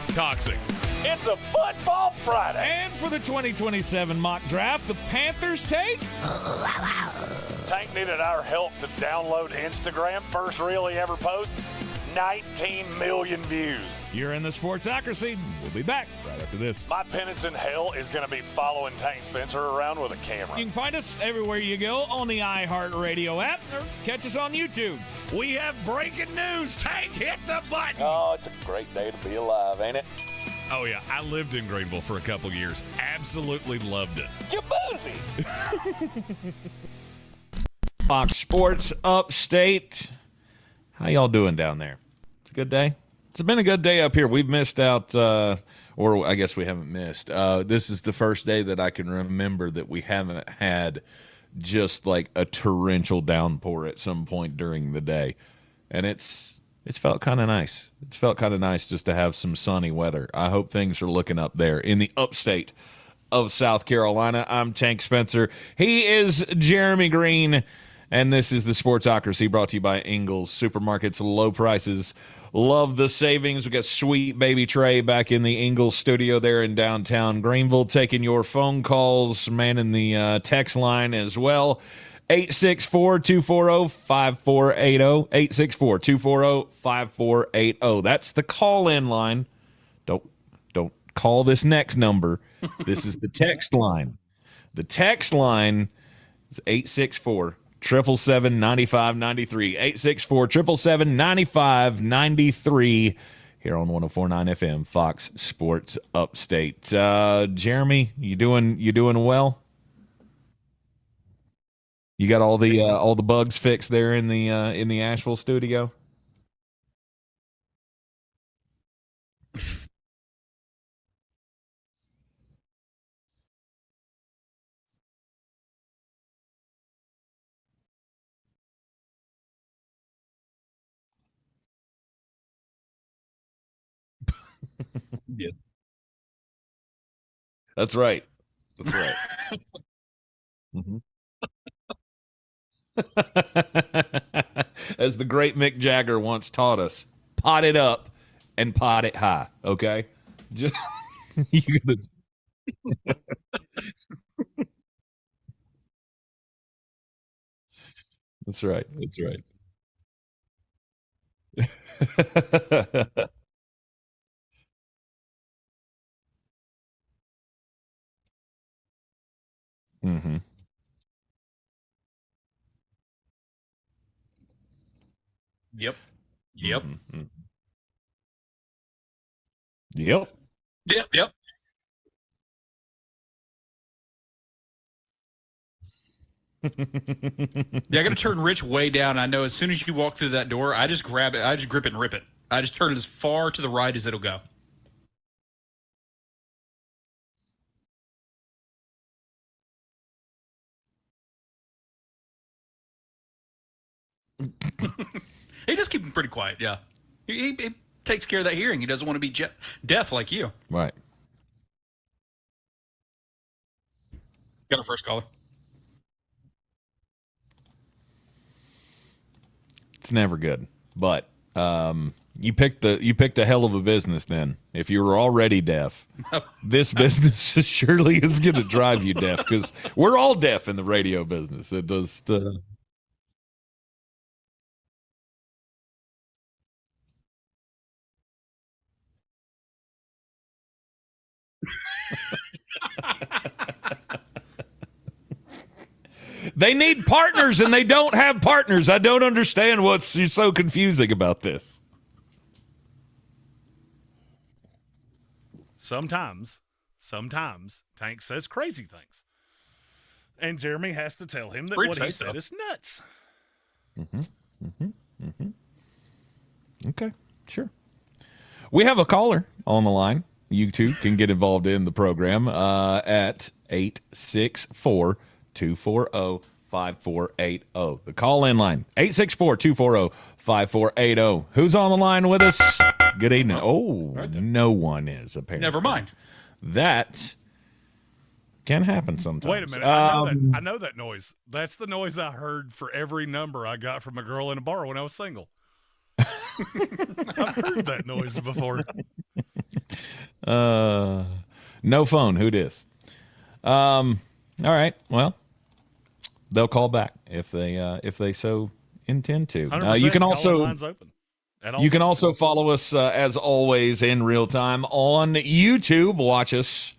Speaker 9: toxic.
Speaker 19: It's a football Friday.
Speaker 13: And for the 2027 mock draft, the Panthers take.
Speaker 19: Tank needed our help to download Instagram. First reel he ever posted. 19 million views.
Speaker 13: You're in the Sportsocracy. We'll be back right after this.
Speaker 19: My penance in hell is going to be following Tank Spencer around with a camera.
Speaker 13: You can find us everywhere you go on the iHeartRadio app or catch us on YouTube.
Speaker 9: We have breaking news. Tank, hit the button.
Speaker 19: Oh, it's a great day to be alive, ain't it?
Speaker 9: Oh, yeah. I lived in Greenville for a couple years. Absolutely loved it.
Speaker 19: You boozy.
Speaker 1: Fox Sports Upstate. How y'all doing down there? It's a good day. It's been a good day up here. We've missed out, or I guess we haven't missed. This is the first day that I can remember that we haven't had just like a torrential downpour at some point during the day, and it's felt kind of nice. It's felt kind of nice just to have some sunny weather. I hope things are looking up there in the upstate of South Carolina. I'm Tank Spencer. He is Jeremy Greene. And this is the Sportsocracy, brought to you by Ingalls Supermarkets. Low prices, love the savings. We got sweet baby Trey back in the Ingalls studio there in downtown Greenville, taking your phone calls, manning the text line as well. 864-240-5480. 864-240-5480. That's the call-in line. Don't call this next number. This is the text line. The text line is 864 777-9593. 864-777-9593 here on 104.9 FM Fox Sports Upstate. Jeremy, you doing well? You got all the bugs fixed there in the Asheville studio? Yeah. That's right. That's right. Mm-hmm. As the great Mick Jagger once taught us, pot it up and pot it high. Okay, just, you gotta... That's right. That's right. Mm-hmm.
Speaker 16: Yep. Yep.
Speaker 1: Mm-hmm. Yep.
Speaker 16: Yep. Yep. Yeah, I got to turn Rich way down. I know as soon as you walk through that door, I just grab it. I just grip it and rip it. I just turn it as far to the right as it'll go. He does keep him pretty quiet, yeah. He takes care of that hearing. He doesn't want to be deaf like you.
Speaker 1: Right.
Speaker 16: Got our first caller.
Speaker 1: It's never good, but you picked a hell of a business. Then, if you were already deaf, this business surely is going to drive you deaf because we're all deaf in the radio business. It does. They need partners and they don't have partners. I don't understand what's so confusing about this.
Speaker 9: Sometimes Tank says crazy things. And Jeremy has to tell him that what he said is nuts.
Speaker 1: Mm-hmm. Mm-hmm. Mm-hmm. Okay, sure. We have a caller on the line. You two can get involved in the program at 864-240-5480. The call-in line, 864-240-5480. Who's on the line with us? Good evening. Oh, no one is, apparently.
Speaker 16: Never mind.
Speaker 1: That can happen sometimes.
Speaker 9: Wait a minute. I know that noise. That's the noise I heard for every number I got from a girl in a bar when I was single. I've heard that noise before.
Speaker 1: No phone. Who dis? All right. Well, they'll call back if they so intend to. You can also follow us as always in real time on YouTube. Watch us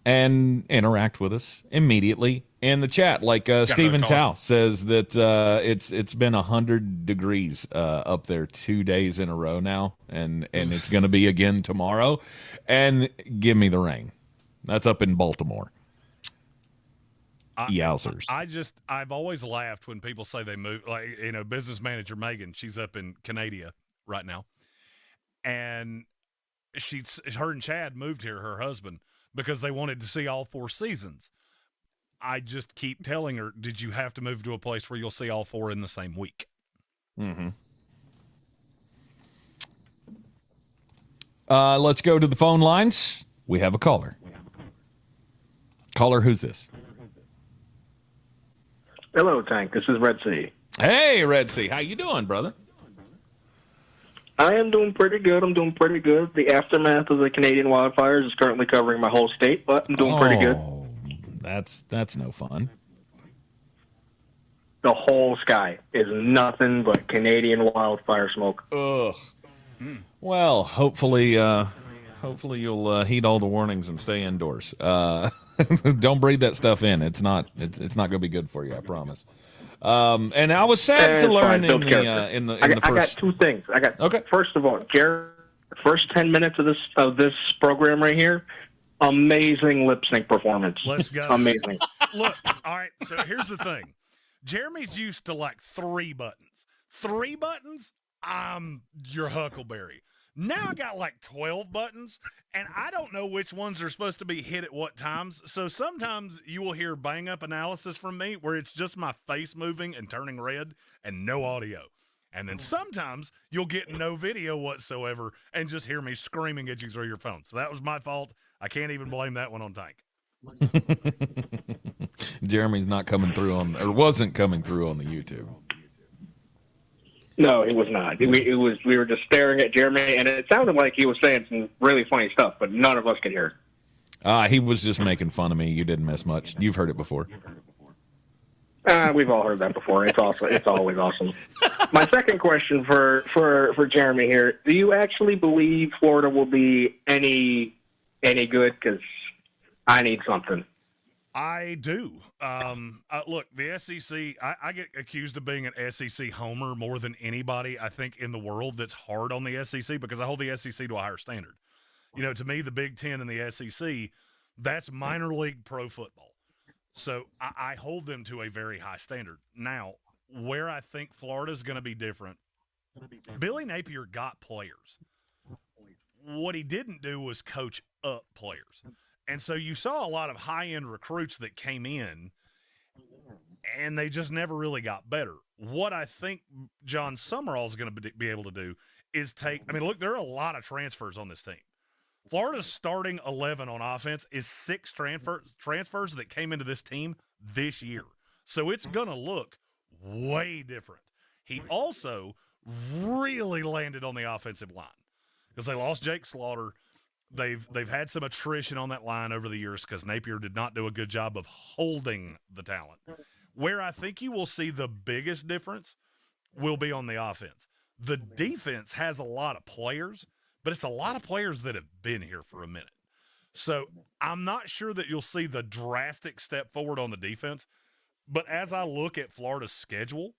Speaker 1: and interact with us immediately in the chat. Like Stephen Tao says that it's been 100 degrees up there 2 days in a row now, and it's going to be again tomorrow. And give me the rain. That's up in Baltimore. Yowzers.
Speaker 9: I've always laughed when people say they move. Like, business manager Megan, she's up in Canada right now, and her and Chad moved here, her husband, because they wanted to see all 4 seasons. I just keep telling her, did you have to move to a place where you'll see all 4 in the same week?
Speaker 1: Mm-hmm. Let's go to the phone lines. We have a caller. Caller, who's this?
Speaker 3: Hello, Tank. This is Red Sea.
Speaker 1: Hey, Red Sea. How you doing, brother?
Speaker 3: I am doing pretty good. The aftermath of the Canadian wildfires is currently covering my whole state, but I'm doing pretty good.
Speaker 1: That's no fun.
Speaker 3: The whole sky is nothing but Canadian wildfire smoke.
Speaker 1: Ugh. Well, hopefully you'll heed all the warnings and stay indoors. Don't breathe that stuff in. It's not going to be good for you. I promise. And I was sad to learn in the first.
Speaker 3: I got 2 things. First of all, Jared, first 10 minutes of this program right here, amazing lip sync performance.
Speaker 9: Let's go.
Speaker 3: Amazing.
Speaker 9: Look, all right. So here's the thing. Jeremy's used to like 3 buttons. 3 buttons, I'm your Huckleberry. Now I got like 12 buttons, and I don't know which ones are supposed to be hit at what times. So sometimes you will hear bang-up analysis from me where it's just my face moving and turning red and no audio. And then sometimes you'll get no video whatsoever and just hear me screaming at you through your phone. So that was my fault. I can't even blame that one on Tank.
Speaker 1: Jeremy's not coming through or wasn't coming through on the YouTube.
Speaker 3: No, he was not. We were just staring at Jeremy, and it sounded like he was saying some really funny stuff, but none of us could hear.
Speaker 1: He was just making fun of me. You didn't miss much. You've heard it before.
Speaker 3: We've all heard that before. It's awesome. It's always awesome. My second question for Jeremy here: do you actually believe Florida will be any good? Because I need something.
Speaker 9: I do. Look, the SEC, I get accused of being an SEC homer more than anybody, I think, in the world that's hard on the SEC because I hold the SEC to a higher standard. You know, to me, the Big Ten and the SEC, that's minor league pro football. So I hold them to a very high standard. Now, where I think Florida's going to be different, Billy Napier got players. What he didn't do was coach up players. And so you saw a lot of high-end recruits that came in, and they just never really got better. What I think John Summerall is going to be able to do is look, there are a lot of transfers on this team. Florida's starting 11 on offense is 6 transfers that came into this team this year. So it's going to look way different. He also really landed on the offensive line because they lost Jake Slaughter. They've had some attrition on that line over the years because Napier did not do a good job of holding the talent. Where I think you will see the biggest difference will be on the offense. The defense has a lot of players, but it's a lot of players that have been here for a minute. So I'm not sure that you'll see the drastic step forward on the defense, but as I look at Florida's schedule,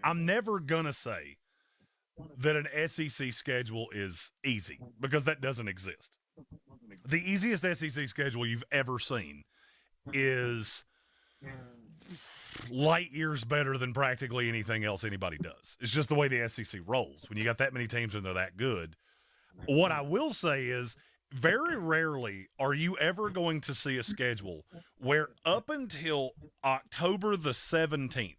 Speaker 9: I'm never going to say that an SEC schedule is easy because that doesn't exist. The easiest SEC schedule you've ever seen is light years better than practically anything else anybody does. It's just the way the SEC rolls. When you got that many teams and they're that good. What I will say is very rarely are you ever going to see a schedule where up until October the 17th,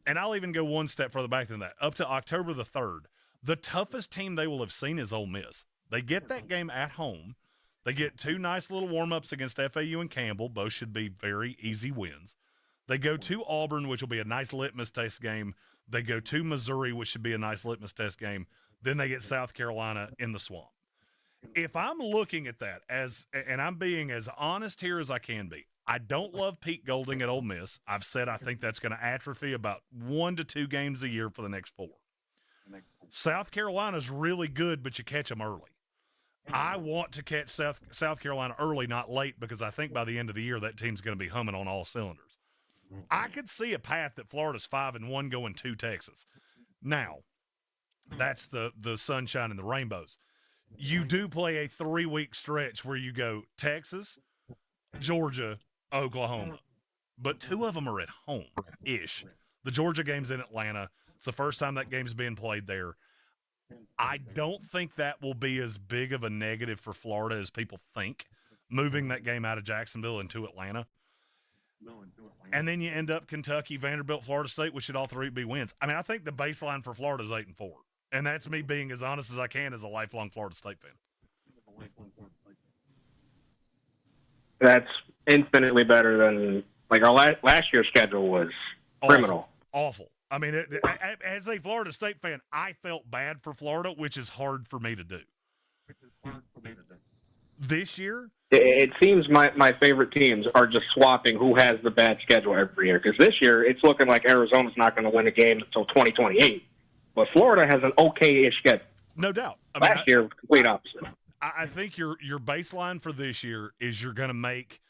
Speaker 9: and I'll even go one step further back than that, up to October the 3rd, the toughest team they will have seen is Ole Miss. They get that game at home. They get 2 nice little warm-ups against FAU and Campbell. Both should be very easy wins. They go to Auburn, which will be a nice litmus test game. They go to Missouri, which should be a nice litmus test game. Then they get South Carolina in the swamp. If I'm looking at that and I'm being as honest here as I can be, I don't love Pete Golding at Ole Miss. I've said I think that's going to atrophy about 1 to 2 games a year for the next 4. South Carolina's really good, but you catch them early. I want to catch South Carolina early, not late, because I think by the end of the year that team's going to be humming on all cylinders. I could see a path that Florida's 5-1 going to Texas. Now, that's the sunshine and the rainbows. You do play a 3-week stretch where you go Texas, Georgia, Oklahoma, but 2 of them are at home-ish. The Georgia game's in Atlanta. It's the first time that game's being played there. I don't think that will be as big of a negative for Florida as people think, moving that game out of Jacksonville into Atlanta. And then you end up Kentucky, Vanderbilt, Florida State, which should all 3 be wins. I mean, I think the baseline for Florida is 8-4, and that's me being as honest as I can as a lifelong Florida State fan.
Speaker 3: That's infinitely better than our last year's schedule was criminal.
Speaker 9: Awful. I mean, as a Florida State fan, I felt bad for Florida, which is hard for me to do. This year,
Speaker 3: it seems my favorite teams are just swapping who has the bad schedule every year. Because this year, it's looking like Arizona's not going to win a game until 2028. But Florida has an okay-ish schedule.
Speaker 9: No doubt.
Speaker 3: Last year, complete opposite.
Speaker 9: I think your baseline for this year is you're going to make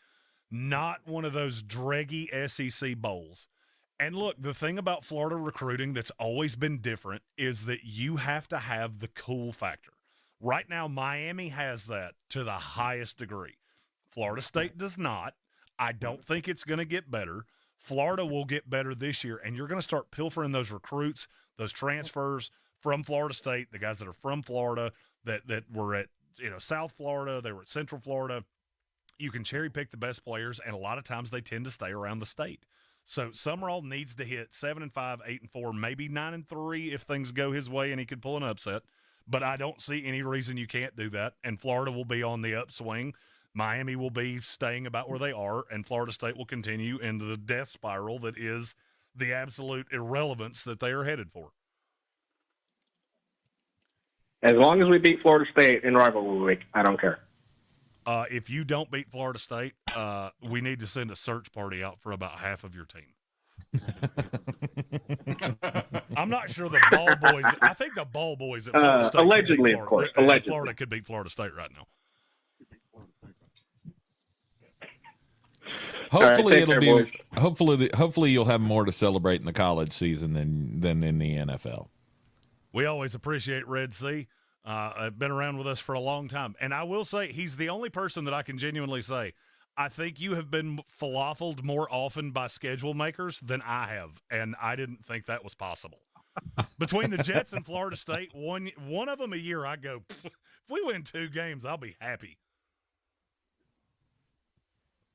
Speaker 9: not one of those dreggy SEC bowls. And look, the thing about Florida recruiting that's always been different is that you have to have the cool factor. Right now, Miami has that to the highest degree. Florida State does not. I don't think it's going to get better. Florida will get better this year, and you're going to start pilfering those recruits, those transfers from Florida State, the guys that are from Florida that were at South Florida, they were at Central Florida. You can cherry pick the best players, and a lot of times they tend to stay around the state. So Summerall needs to hit 7-5, 8-4, maybe 9-3 if things go his way and he could pull an upset. But I don't see any reason you can't do that. And Florida will be on the upswing. Miami will be staying about where they are, and Florida State will continue into the death spiral that is the absolute irrelevance that they are headed for.
Speaker 3: As long as we beat Florida State in rivalry week, I don't care.
Speaker 9: If you don't beat Florida State, we need to send a search party out for about half of your team. I'm not sure the ball boys. I think the ball boys at Florida State
Speaker 3: allegedly, of course, allegedly.
Speaker 9: Florida could beat Florida State right now.
Speaker 1: Hopefully it'll be. Hopefully you'll have more to celebrate in the college season than in the NFL.
Speaker 9: We always appreciate Red Sea. Been around with us for a long time, and I will say he's the only person that I can genuinely say I think you have been falafeled more often by schedule makers than I have, and I didn't think that was possible. Between the Jets and Florida State, one of them a year, I go, if we win 2 games, I'll be happy.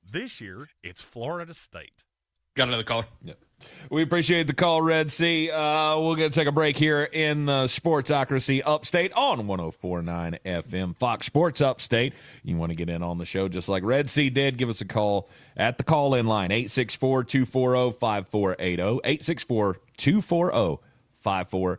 Speaker 9: This year, it's Florida State.
Speaker 16: Got another caller?
Speaker 1: Yep. We appreciate the call, Red Sea. We're going to take a break here in the Sportsocracy Upstate on 104.9 FM, Fox Sports Upstate. You want to get in on the show just like Red Sea did, give us a call at the call-in line, 864-240-5480, 864-240-5480.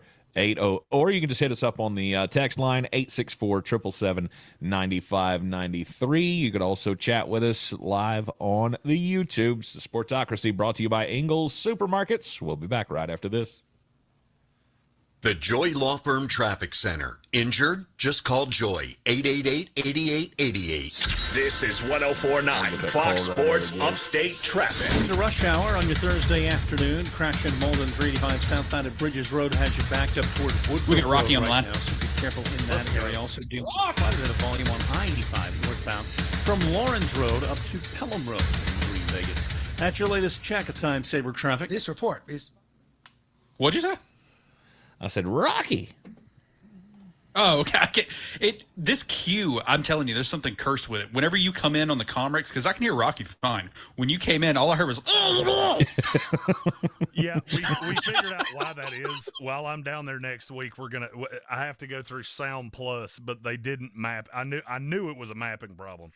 Speaker 1: Or you can just hit us up on the text line, 864-777-9593. You could also chat with us live on the YouTubes. The Sportsocracy brought to you by Ingles Supermarkets. We'll be back right after this.
Speaker 4: The Joy Law Firm Traffic Center. Injured? Just call Joy. 888-8888.
Speaker 19: This is 104.9 Fox Sports Upstate Traffic.
Speaker 20: The rush hour on your Thursday afternoon. Crash in Malden 385 southbound at Bridges Road has you backed up toward Woodruff.
Speaker 16: We got Rocky on the line.
Speaker 20: Now, so be careful in that area. Also do quite a bit of volume on I-85 northbound from Lawrence Road up to Pelham Road in Green Vegas. That's your latest check of time saver traffic.
Speaker 5: This report is...
Speaker 16: What'd you say?
Speaker 1: I said, Rocky.
Speaker 16: Oh, okay. This cue, I'm telling you, there's something cursed with it. Whenever you come in on the Comrex, because I can hear Rocky fine. When you came in, all I heard was,
Speaker 9: Yeah, we figured out why that is. While I'm down there next week, I have to go through Sound Plus, but they didn't map. I knew it was a mapping problem.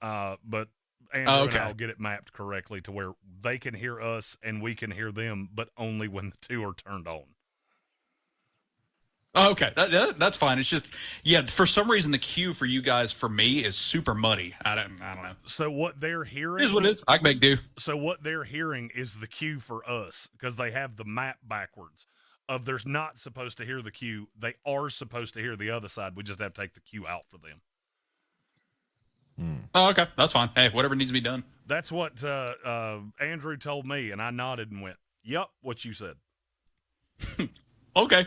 Speaker 9: But Andrew and I'll get it mapped correctly to where they can hear us and we can hear them, but only when the two are turned on.
Speaker 16: Okay, that's fine. It's just, for some reason the queue for you guys, for me, is super muddy. I don't know.
Speaker 9: So what they're hearing
Speaker 16: is what it is. I can make do.
Speaker 9: So what they're hearing is the queue for us because they have the map backwards. They're not supposed to hear the queue. They are supposed to hear the other side. We just have to take the queue out for them.
Speaker 16: Oh, okay, that's fine. Hey, whatever needs to be done.
Speaker 9: That's what Andrew told me, and I nodded and went, "Yep, what you said."
Speaker 16: Okay.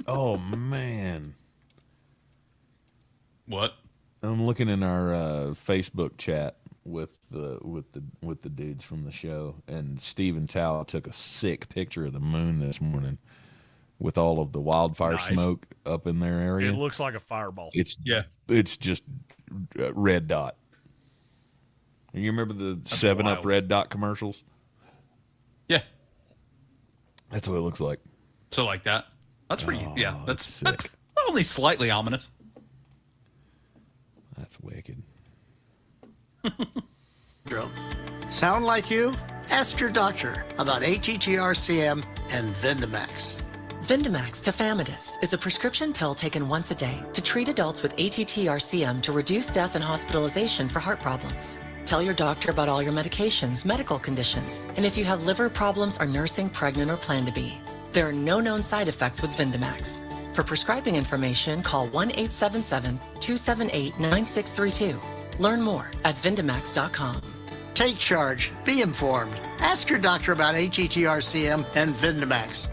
Speaker 1: Oh man.
Speaker 16: What?
Speaker 1: I'm looking in our Facebook chat with the dudes from the show, and Stephen Tao took a sick picture of the moon this morning with all of the wildfire smoke up in their area.
Speaker 9: It looks like a fireball.
Speaker 1: It's just red dot. You remember the 7-Up red dot commercials?
Speaker 16: Yeah.
Speaker 1: That's what it looks like.
Speaker 16: So like that. That's pretty, that's
Speaker 1: sick.
Speaker 16: Only slightly ominous.
Speaker 1: That's wicked.
Speaker 5: Sound like you? Ask your doctor about ATTRCM and Vendamax.
Speaker 12: Vendamax tafamidis is a prescription pill taken once a day to treat adults with ATTRCM to reduce death and hospitalization for heart problems. Tell your doctor about all your medications, medical conditions, and if you have liver problems, are nursing, pregnant, or plan to be. There are no known side effects with Vendamax. For prescribing information, call 1-877-278-9632. Learn more at Vendamax.com.
Speaker 5: Take charge. Be informed. Ask your doctor about ATTRCM and Vendamax.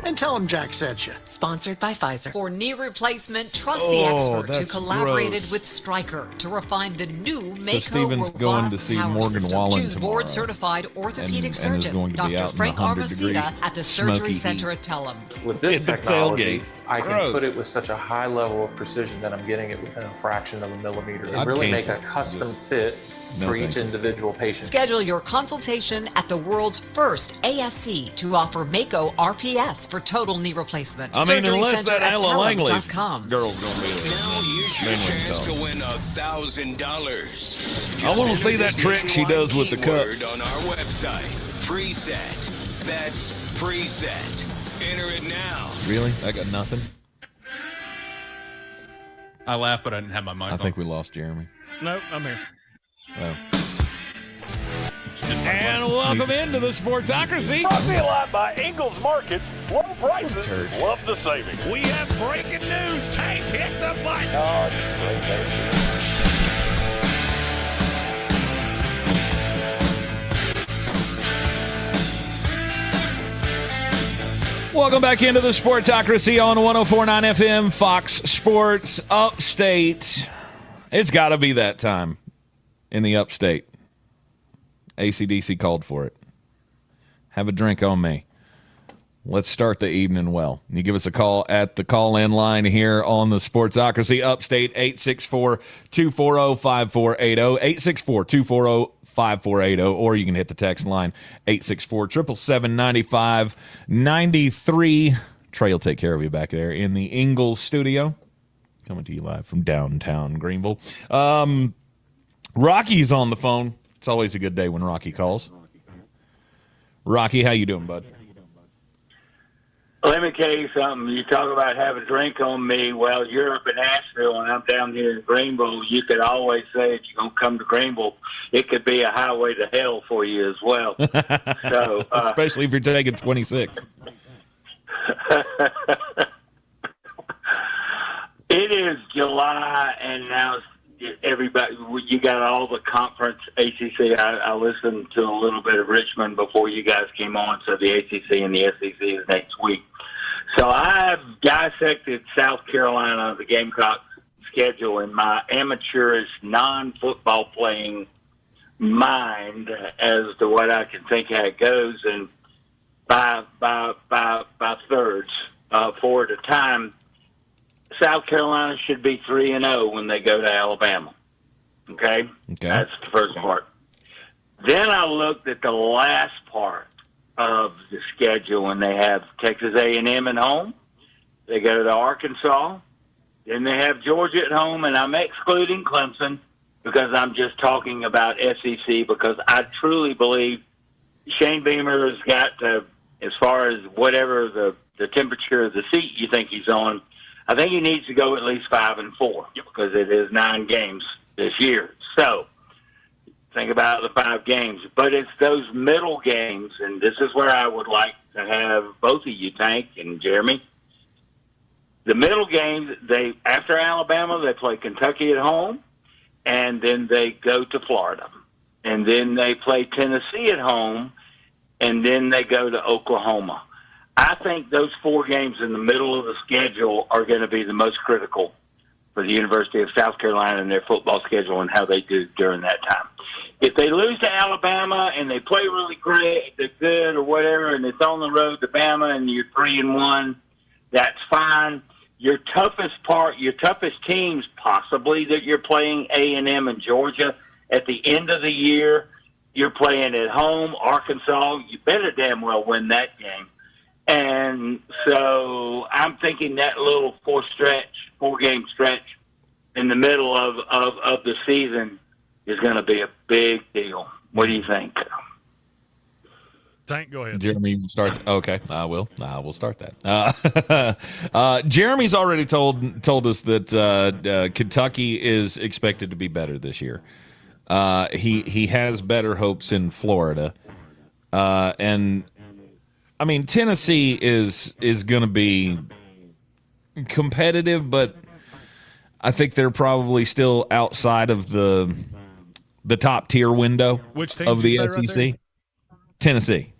Speaker 5: And tell them Jack sent you.
Speaker 12: Sponsored by Pfizer.
Speaker 6: For knee replacement, trust the expert who
Speaker 1: that's
Speaker 6: collaborated
Speaker 1: gross.
Speaker 6: with Stryker to refine the new
Speaker 1: So
Speaker 6: Mako
Speaker 1: Steven's
Speaker 6: robotic
Speaker 1: going to see
Speaker 6: power
Speaker 1: Morgan
Speaker 6: system.
Speaker 1: Wallen
Speaker 6: Choose
Speaker 1: tomorrow.
Speaker 6: board-certified orthopedic
Speaker 1: and is
Speaker 6: surgeon
Speaker 1: going to be
Speaker 6: Dr.
Speaker 1: out in
Speaker 6: Frank
Speaker 1: 100-degree
Speaker 6: Armacida at the Surgery
Speaker 1: smoky
Speaker 6: Center
Speaker 1: heat.
Speaker 6: at Pelham.
Speaker 8: With this
Speaker 1: It's a
Speaker 8: technology,
Speaker 1: tailgate.
Speaker 8: I can
Speaker 1: Gross.
Speaker 8: put it with such a high level of precision that I'm getting it within a fraction of a millimeter. And
Speaker 1: I'd
Speaker 8: really make a
Speaker 1: cancel.
Speaker 8: custom
Speaker 1: Just-
Speaker 8: fit
Speaker 1: No,
Speaker 8: for
Speaker 1: thank
Speaker 8: each
Speaker 1: you.
Speaker 8: individual patient.
Speaker 6: Schedule your consultation at the world's first ASC to offer Mako RPS for total knee replacement.
Speaker 1: I mean,
Speaker 6: Surgery
Speaker 1: unless
Speaker 6: Center
Speaker 1: that
Speaker 6: at
Speaker 1: Ella Langley
Speaker 6: Pelham.com.
Speaker 1: girl's going to be there.
Speaker 10: Now here's your
Speaker 1: Then we can
Speaker 10: chance
Speaker 1: talk.
Speaker 10: to win $1,000.
Speaker 1: I want to see that trick she does with the cup.
Speaker 10: On our website, preset. That's preset. Enter it now.
Speaker 1: Really? I got nothing.
Speaker 16: I laughed, but I didn't have my mic
Speaker 1: I think we lost Jeremy.
Speaker 9: Nope, I'm here.
Speaker 1: Oh.
Speaker 13: And welcome into the Sportsocracy.
Speaker 23: Brought to you live by Ingles Markets. Low prices, love the savings.
Speaker 13: We have breaking news. Tank, hit the button.
Speaker 23: Oh, it's great, baby.
Speaker 13: Welcome back into the Sportsocracy on 104.9 FM, Fox Sports Upstate. It's got to be that time in the Upstate. AC/DC called for it. Have a drink on me. Let's start the evening well. You give us a call at the call-in line here on the Sportsocracy Upstate, 864-240-5480, 864-240-5480, or you can hit the text line, 864-777-9593. Trey will take care of you back there in the Ingles studio. Coming to you live from downtown Greenville. Rocky's on the phone. It's always a good day when Rocky calls. Rocky, how you doing, bud?
Speaker 24: Let me tell you something. You talk about have a drink on me. Well, you're up in Asheville and I'm down here in Greenville. You could always say if you're going to come to Greenville, it could be a highway to hell for you as well. So,
Speaker 13: especially if you're taking 26.
Speaker 24: It is July, and now everybody, you got all the conference ACC. I listened to a little bit of Richmond before you guys came on, so the ACC and the SEC is next week. So I've dissected South Carolina, the Gamecocks schedule, in my amateurish, non-football playing mind as to what I can think how it goes, and by thirds, 4 at a time. South Carolina should be 3-0 when they go to Alabama. Okay? That's the first part. Then I looked at the last part of the schedule, and they have Texas A&M at home. They go to Arkansas. Then they have Georgia at home, and I'm excluding Clemson because I'm just talking about SEC, because I truly believe Shane Beamer has got to, as far as whatever the temperature of the seat you think he's on, I think he needs to go at least 5-4 because it is 9 games this year. So think about the 5 games. But it's those middle games, and this is where I would like to have both of you, Tank and Jeremy. The middle games, they after Alabama, they play Kentucky at home, and then they go to Florida. And then they play Tennessee at home, and then they go to Oklahoma. I think those 4 games in the middle of the schedule are going to be the most critical for the University of South Carolina and their football schedule and how they do during that time. If they lose to Alabama and they play really great, they're good or whatever, and it's on the road to Bama and you're 3-1, that's fine. Your toughest teams possibly that you're playing, A&M and Georgia, at the end of the year, you're playing at home, Arkansas. You better damn well win that game. And so I'm thinking that little 4-game stretch in the middle of the season is going to be a big deal. What do you think?
Speaker 9: Tank, go ahead.
Speaker 1: Jeremy, you start. Okay, I will. I will start that. Jeremy's already told us that Kentucky is expected to be better this year. He has better hopes in Florida, and I mean Tennessee is going to be competitive, but I think they're probably still outside of the top tier window
Speaker 9: Which team
Speaker 1: of
Speaker 9: did you
Speaker 1: the
Speaker 9: say right
Speaker 1: SEC.
Speaker 9: there?
Speaker 1: Tennessee.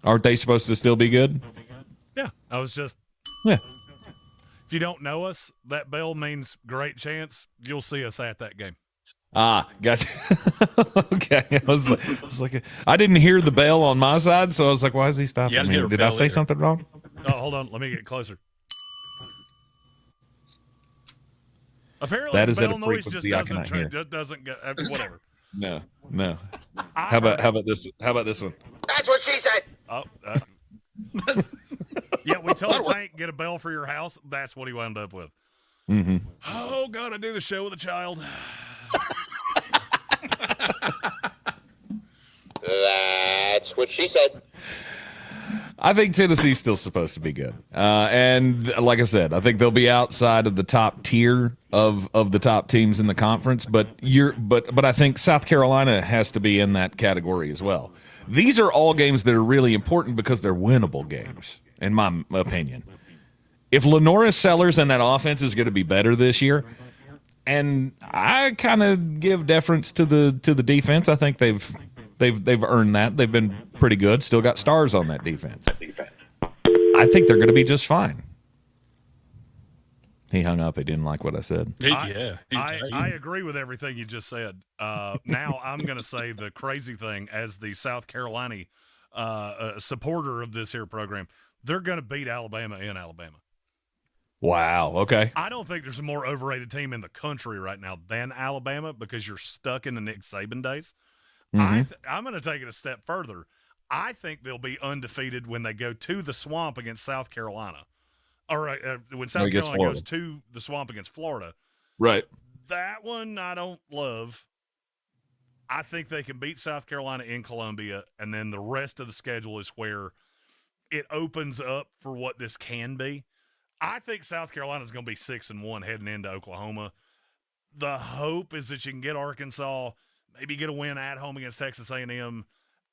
Speaker 13: Aren't they supposed to still be good?
Speaker 9: Yeah, I was just.
Speaker 13: Yeah.
Speaker 9: If you don't know us, that bell means great chance you'll see us at that game.
Speaker 13: Gotcha. Okay. I was like, I didn't hear the bell on my side, so I was like, why is he stopping me? Did I say something wrong?
Speaker 9: Oh, hold on. Let me get closer. Apparently,
Speaker 13: that
Speaker 9: the
Speaker 13: is
Speaker 9: bell
Speaker 13: at a
Speaker 9: noise just
Speaker 13: frequency I cannot hear.
Speaker 9: doesn't get whatever.
Speaker 13: No. How about this? How about this one?
Speaker 7: That's what she said.
Speaker 9: Oh, yeah. We told Tank get a bell for your house. That's what he wound up with.
Speaker 13: Mm-hmm.
Speaker 9: Oh God, I do the show with a child.
Speaker 7: That's what she said.
Speaker 13: I think Tennessee's still supposed to be good, and like I said, I think they'll be outside of the top tier of the top teams in the conference. But I think South Carolina has to be in that category as well. These are all games that are really important because they're winnable games, in my opinion. If Lenora Sellers and that offense is going to be better this year, and I kind of give deference to the defense, I think they've earned that. They've been pretty good. Still got stars on that defense. I think they're going to be just fine. He hung up. He didn't like what I said.
Speaker 9: I agree with everything you just said. Now I'm going to say the crazy thing as the South Carolina supporter of this here program. They're going to beat Alabama in Alabama.
Speaker 13: Wow. Okay.
Speaker 9: I don't think there's a more overrated team in the country right now than Alabama because you're stuck in the Nick Saban days.
Speaker 13: Mm-hmm.
Speaker 9: I'm going to take it a step further. I think they'll be undefeated when they go to the Swamp against South Carolina, or when South Carolina goes to the Swamp against Florida.
Speaker 13: Right.
Speaker 9: That one I don't love. I think they can beat South Carolina in Columbia, and then the rest of the schedule is where it opens up for what this can be. I think South Carolina is going to be 6-1 heading into Oklahoma. The hope is that you can get Arkansas, maybe get a win at home against Texas A&M.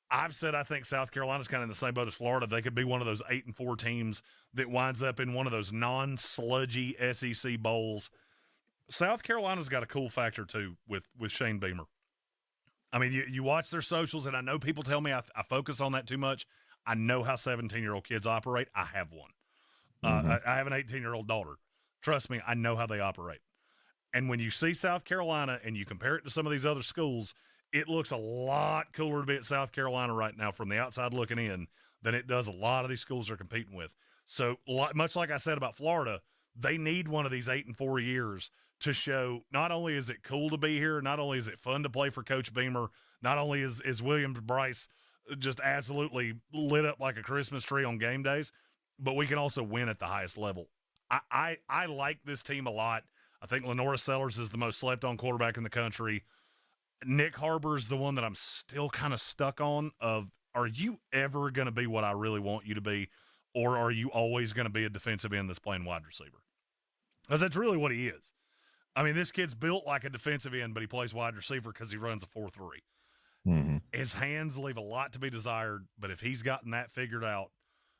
Speaker 9: I've said I think South Carolina's kind of in the same boat as Florida. They could be one of those 8-4 teams that winds up in one of those non-sludgy SEC bowls. South Carolina's got a cool factor, too, with Shane Beamer. I mean, you watch their socials, and I know people tell me I focus on that too much. I know how 17-year-old kids operate. I have one. I have an 18-year-old daughter. Trust me, I know how they operate. And when you see South Carolina and you compare it to some of these other schools, it looks a lot cooler to be at South Carolina right now from the outside looking in than it does a lot of these schools they're competing with. So much like I said about Florida, they need one of these 8-4 years to show not only is it cool to be here, not only is it fun to play for Coach Beamer, not only is William Bryce just absolutely lit up like a Christmas tree on game days, but we can also win at the highest level. I like this team a lot. I think Lenora Sellers is the most slept-on quarterback in the country. Nick Harbor is the one that I'm still kind of stuck on of, are you ever going to be what I really want you to be, or are you always going to be a defensive end that's playing wide receiver? Because that's really what he is. I mean, this kid's built like a defensive end, but he plays wide receiver because he runs a 4-3.
Speaker 13: Mm-hmm.
Speaker 9: His hands leave a lot to be desired, but if he's gotten that figured out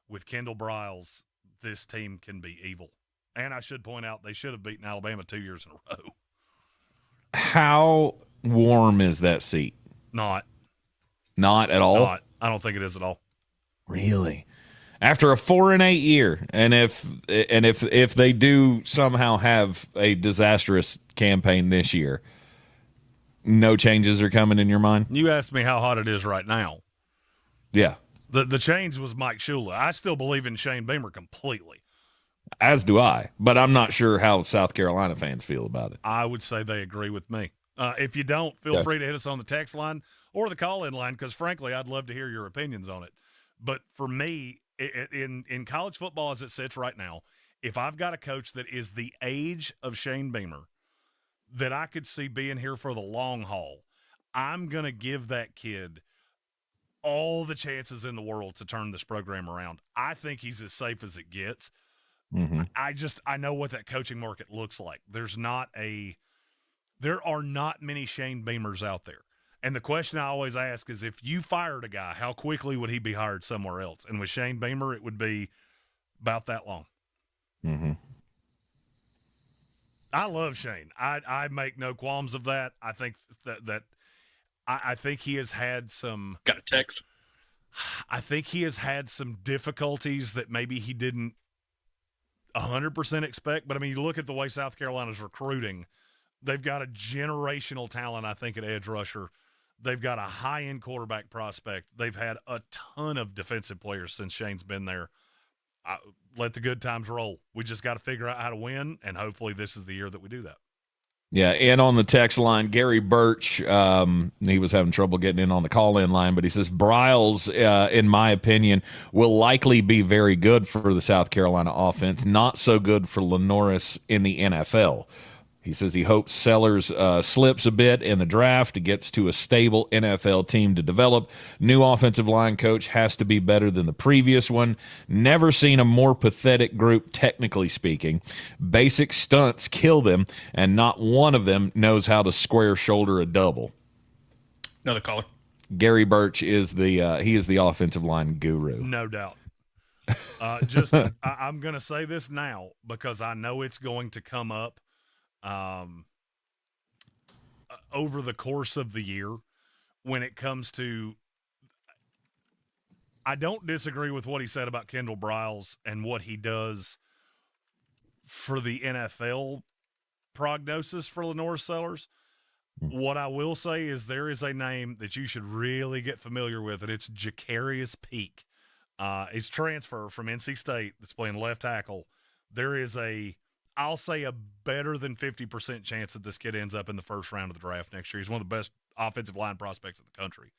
Speaker 9: with Kendall Briles, this team can be evil. And I should point out, they should have beaten Alabama 2 years in a row.
Speaker 13: How warm is that seat?
Speaker 9: Not
Speaker 13: at all?
Speaker 9: Not. I don't think it is at all.
Speaker 13: Really? After a 4-8 year, and if they do somehow have a disastrous campaign this year, no changes are coming in your mind?
Speaker 9: You asked me how hot it is right now.
Speaker 13: Yeah.
Speaker 9: The change was Mike Shula. I still believe in Shane Beamer completely.
Speaker 13: As do I, but I'm not sure how South Carolina fans feel about it.
Speaker 9: I would say they agree with me. If you don't, feel free to hit us on the text line or the call-in line, because, frankly, I'd love to hear your opinions on it. But for me, in college football as it sits right now, if I've got a coach that is the age of Shane Beamer that I could see being here for the long haul, I'm going to give that kid all the chances in the world to turn this program around. I think he's as safe as it gets.
Speaker 13: Mm-hmm.
Speaker 9: I know what that coaching market looks like. There are not many Shane Beamers out there. And the question I always ask is, if you fired a guy, how quickly would he be hired somewhere else? And with Shane Beamer, it would be about that long.
Speaker 13: Mm-hmm.
Speaker 9: I love Shane. I make no qualms of that. I think that I think he has had some.
Speaker 16: Got a text.
Speaker 9: I think he has had some difficulties that maybe he didn't 100% expect. But, I mean, you look at the way South Carolina's recruiting, they've got a generational talent, I think, at edge rusher. They've got a high-end quarterback prospect. They've had a ton of defensive players since Shane's been there. Let the good times roll. We just got to figure out how to win, and hopefully this is the year that we do that.
Speaker 13: Yeah, and on the text line, Gary Birch, he was having trouble getting in on the call-in line, but he says Briles, in my opinion, will likely be very good for the South Carolina offense, not so good for Lenoris in the NFL. He says he hopes Sellers slips a bit in the draft, gets to a stable NFL team to develop. New offensive line coach has to be better than the previous one. Never seen a more pathetic group, technically speaking. Basic stunts kill them, and not one of them knows how to square shoulder a double.
Speaker 16: Another caller.
Speaker 13: Gary Birch is the offensive line guru.
Speaker 9: No doubt. I'm going to say this now because I know it's going to come up. Over the course of the year, when it comes to, I don't disagree with what he said about Kendall Briles and what he does for the NFL prognosis for Lenoris Sellers. What I will say is there is a name that you should really get familiar with, and it's Jacarius Peak. It's transfer from NC State that's playing left tackle. There is I'll say a better than 50% chance that this kid ends up in the first round of the draft next year. He's one of the best offensive line prospects in the country.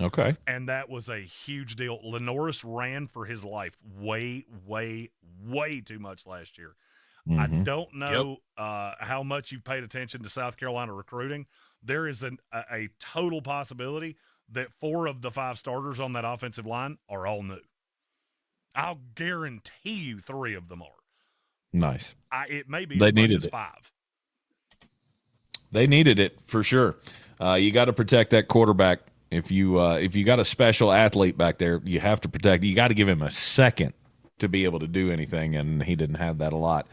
Speaker 13: Okay.
Speaker 9: And that was a huge deal. Lenoris ran for his life way, way, way too much last year.
Speaker 13: Mm-hmm.
Speaker 9: I don't know how much you've paid attention to South Carolina recruiting. There is a total possibility that 4 of the 5 starters on that offensive line are all new. I'll guarantee you 3 of them are.
Speaker 13: Nice.
Speaker 9: It may be
Speaker 13: they
Speaker 9: as much as 5.
Speaker 13: They needed it for sure. You got to protect that quarterback. If you got a special athlete back there, you have to protect. You got to give him a second to be able to do anything, and he didn't have that a lot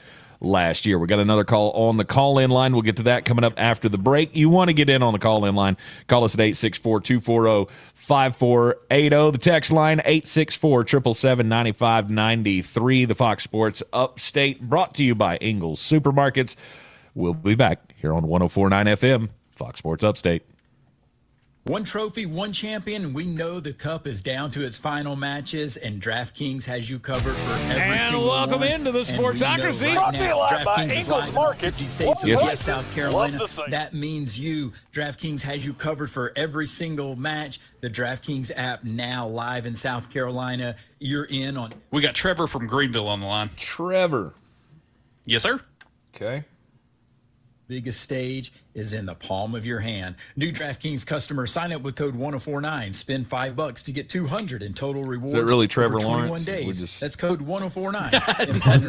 Speaker 13: last year. We got another call on the call-in line. We'll get to that coming up after the break. You want to get in on the call-in line, call us at 864-240-5480. The text line, 864-777-9593. The Fox Sports Upstate, brought to you by Ingles Supermarkets. We'll be back here on 104.9 FM, Fox Sports Upstate.
Speaker 11: One trophy, one champion. We know the cup is down to its final matches, and DraftKings has you covered for every single one.
Speaker 13: And welcome into the Sportsocracy.
Speaker 11: Right now,
Speaker 23: by
Speaker 11: DraftKings is
Speaker 23: Ingles
Speaker 11: live
Speaker 23: Markets.
Speaker 11: 50 states
Speaker 23: Yes.
Speaker 11: and South Carolina.
Speaker 23: Love the same.
Speaker 11: That means you. DraftKings has you covered for every single match. The DraftKings app now live in South Carolina. You're in on.
Speaker 16: We got Trevor from Greenville on the line.
Speaker 13: Trevor.
Speaker 16: Yes, sir.
Speaker 13: Okay.
Speaker 11: Biggest stage is in the palm of your hand. New DraftKings customers sign up with code 1049. Spend $5 to get $200 in total rewards.
Speaker 13: Is it really Trevor
Speaker 11: over 21
Speaker 13: Lawrence?
Speaker 11: days. That's code 1049.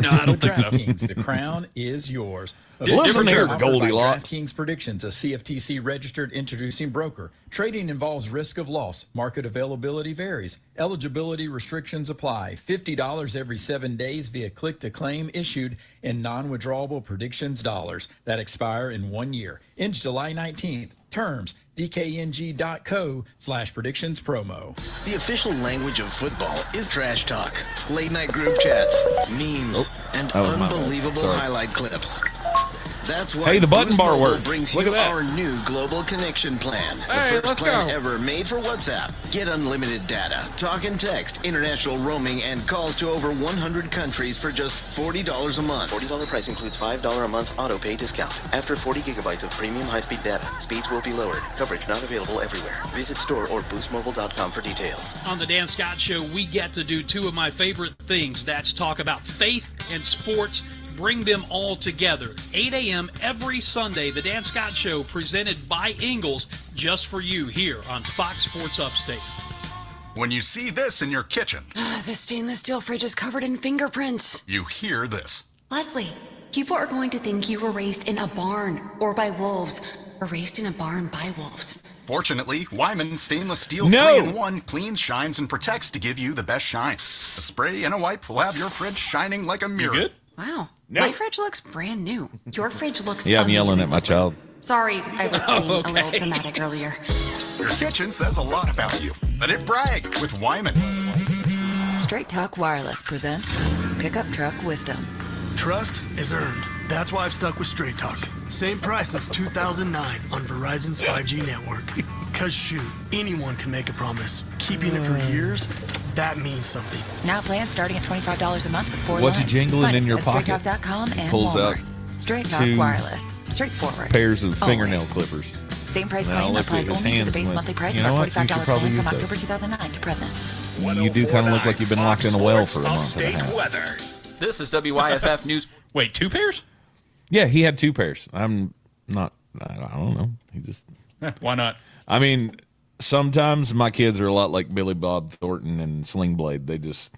Speaker 16: No, I don't think so.
Speaker 11: DraftKings, the crown is yours.
Speaker 13: Listen here, Goldilocks.
Speaker 11: DraftKings Predictions, a CFTC registered introducing broker. Trading involves risk of loss. Market availability varies. Eligibility restrictions apply. $50 every 7 days via click to claim issued in non-withdrawable predictions dollars that expire in 1 year. Ends July 19th. Terms, dkng.co/predictions promo.
Speaker 14: The official language of football is trash talk, late night group chats, memes, and unbelievable highlight clips. That's why
Speaker 13: the button bar works.
Speaker 14: Brings
Speaker 13: Look
Speaker 14: you
Speaker 13: at that.
Speaker 14: our new global connection plan. The
Speaker 16: Hey,
Speaker 14: first
Speaker 16: let's
Speaker 14: plan
Speaker 16: go.
Speaker 14: ever made for WhatsApp. Get unlimited data, talk and text, international roaming, and calls to over 100 countries for just $40 a month.
Speaker 15: $40 price includes $5 a month auto pay discount. After 40 gigabytes of premium high-speed data, speeds will be lowered. Coverage not available everywhere. Visit store or boostmobile.com for details.
Speaker 20: On the Dan Scott Show, we get to do 2 of my favorite things. That's talk about faith and sports. Bring them all together. 8 a.m. every Sunday, the Dan Scott Show, presented by Ingles, just for you here on Fox Sports Upstate.
Speaker 17: When you see this in your kitchen,
Speaker 21: The stainless steel fridge is covered in fingerprints.
Speaker 17: you hear this.
Speaker 21: Leslie, people are going to think you were raised in a barn or by wolves, or raised in a barn by wolves.
Speaker 17: Fortunately, Wyman Stainless Steel
Speaker 13: No.
Speaker 17: 3-in-1 cleans, shines, and protects to give you the best shine. A spray and a wipe will have your fridge shining like a mirror.
Speaker 16: You good?
Speaker 21: Wow.
Speaker 13: No.
Speaker 21: My fridge looks brand new. Your fridge looks
Speaker 13: Yeah, I'm
Speaker 21: amazing,
Speaker 13: yelling at my
Speaker 21: Leslie.
Speaker 13: child.
Speaker 21: Sorry, I was being
Speaker 16: Okay.
Speaker 21: a little dramatic earlier.
Speaker 17: Your kitchen says a lot about you. Let it brag with Wyman.
Speaker 2: Straight Talk Wireless presents Pickup Truck Wisdom.
Speaker 3: Trust is earned. That's why I've stuck with Straight Talk. Same price since 2009 on Verizon's 5G network. Cause shoot, anyone can make a promise. Keeping it for years, that means something.
Speaker 2: Now plans starting at $25 a month with 4
Speaker 1: What's
Speaker 2: lines.
Speaker 1: jingling
Speaker 2: Find
Speaker 1: in
Speaker 2: us
Speaker 1: your
Speaker 2: at
Speaker 1: pocket?
Speaker 2: StraightTalk.com and
Speaker 1: Pulls
Speaker 2: Walmart.
Speaker 1: out
Speaker 2: Straight Talk
Speaker 1: 2
Speaker 2: Wireless. Straightforward.
Speaker 1: pairs of fingernail
Speaker 2: Always.
Speaker 1: clippers.
Speaker 2: Same price
Speaker 1: Now
Speaker 2: claim
Speaker 1: look at
Speaker 2: applies
Speaker 1: his
Speaker 2: only to the
Speaker 1: hands
Speaker 2: base
Speaker 1: went,
Speaker 2: monthly price
Speaker 1: you
Speaker 2: of
Speaker 1: know
Speaker 2: our
Speaker 1: what? You should
Speaker 2: $45
Speaker 1: probably
Speaker 2: plan
Speaker 1: use
Speaker 2: from
Speaker 1: those.
Speaker 2: October 2009 to present.
Speaker 1: You do kind of look like you've been locked in a well for a month and a
Speaker 19: Upstate
Speaker 1: half.
Speaker 19: weather.
Speaker 16: This is WYFF News. Wait, 2 pairs?
Speaker 1: Yeah, he had 2 pairs. I'm not. I don't know. He just.
Speaker 16: Why not?
Speaker 1: I mean, sometimes my kids are a lot like Billy Bob Thornton and Sling Blade. They just.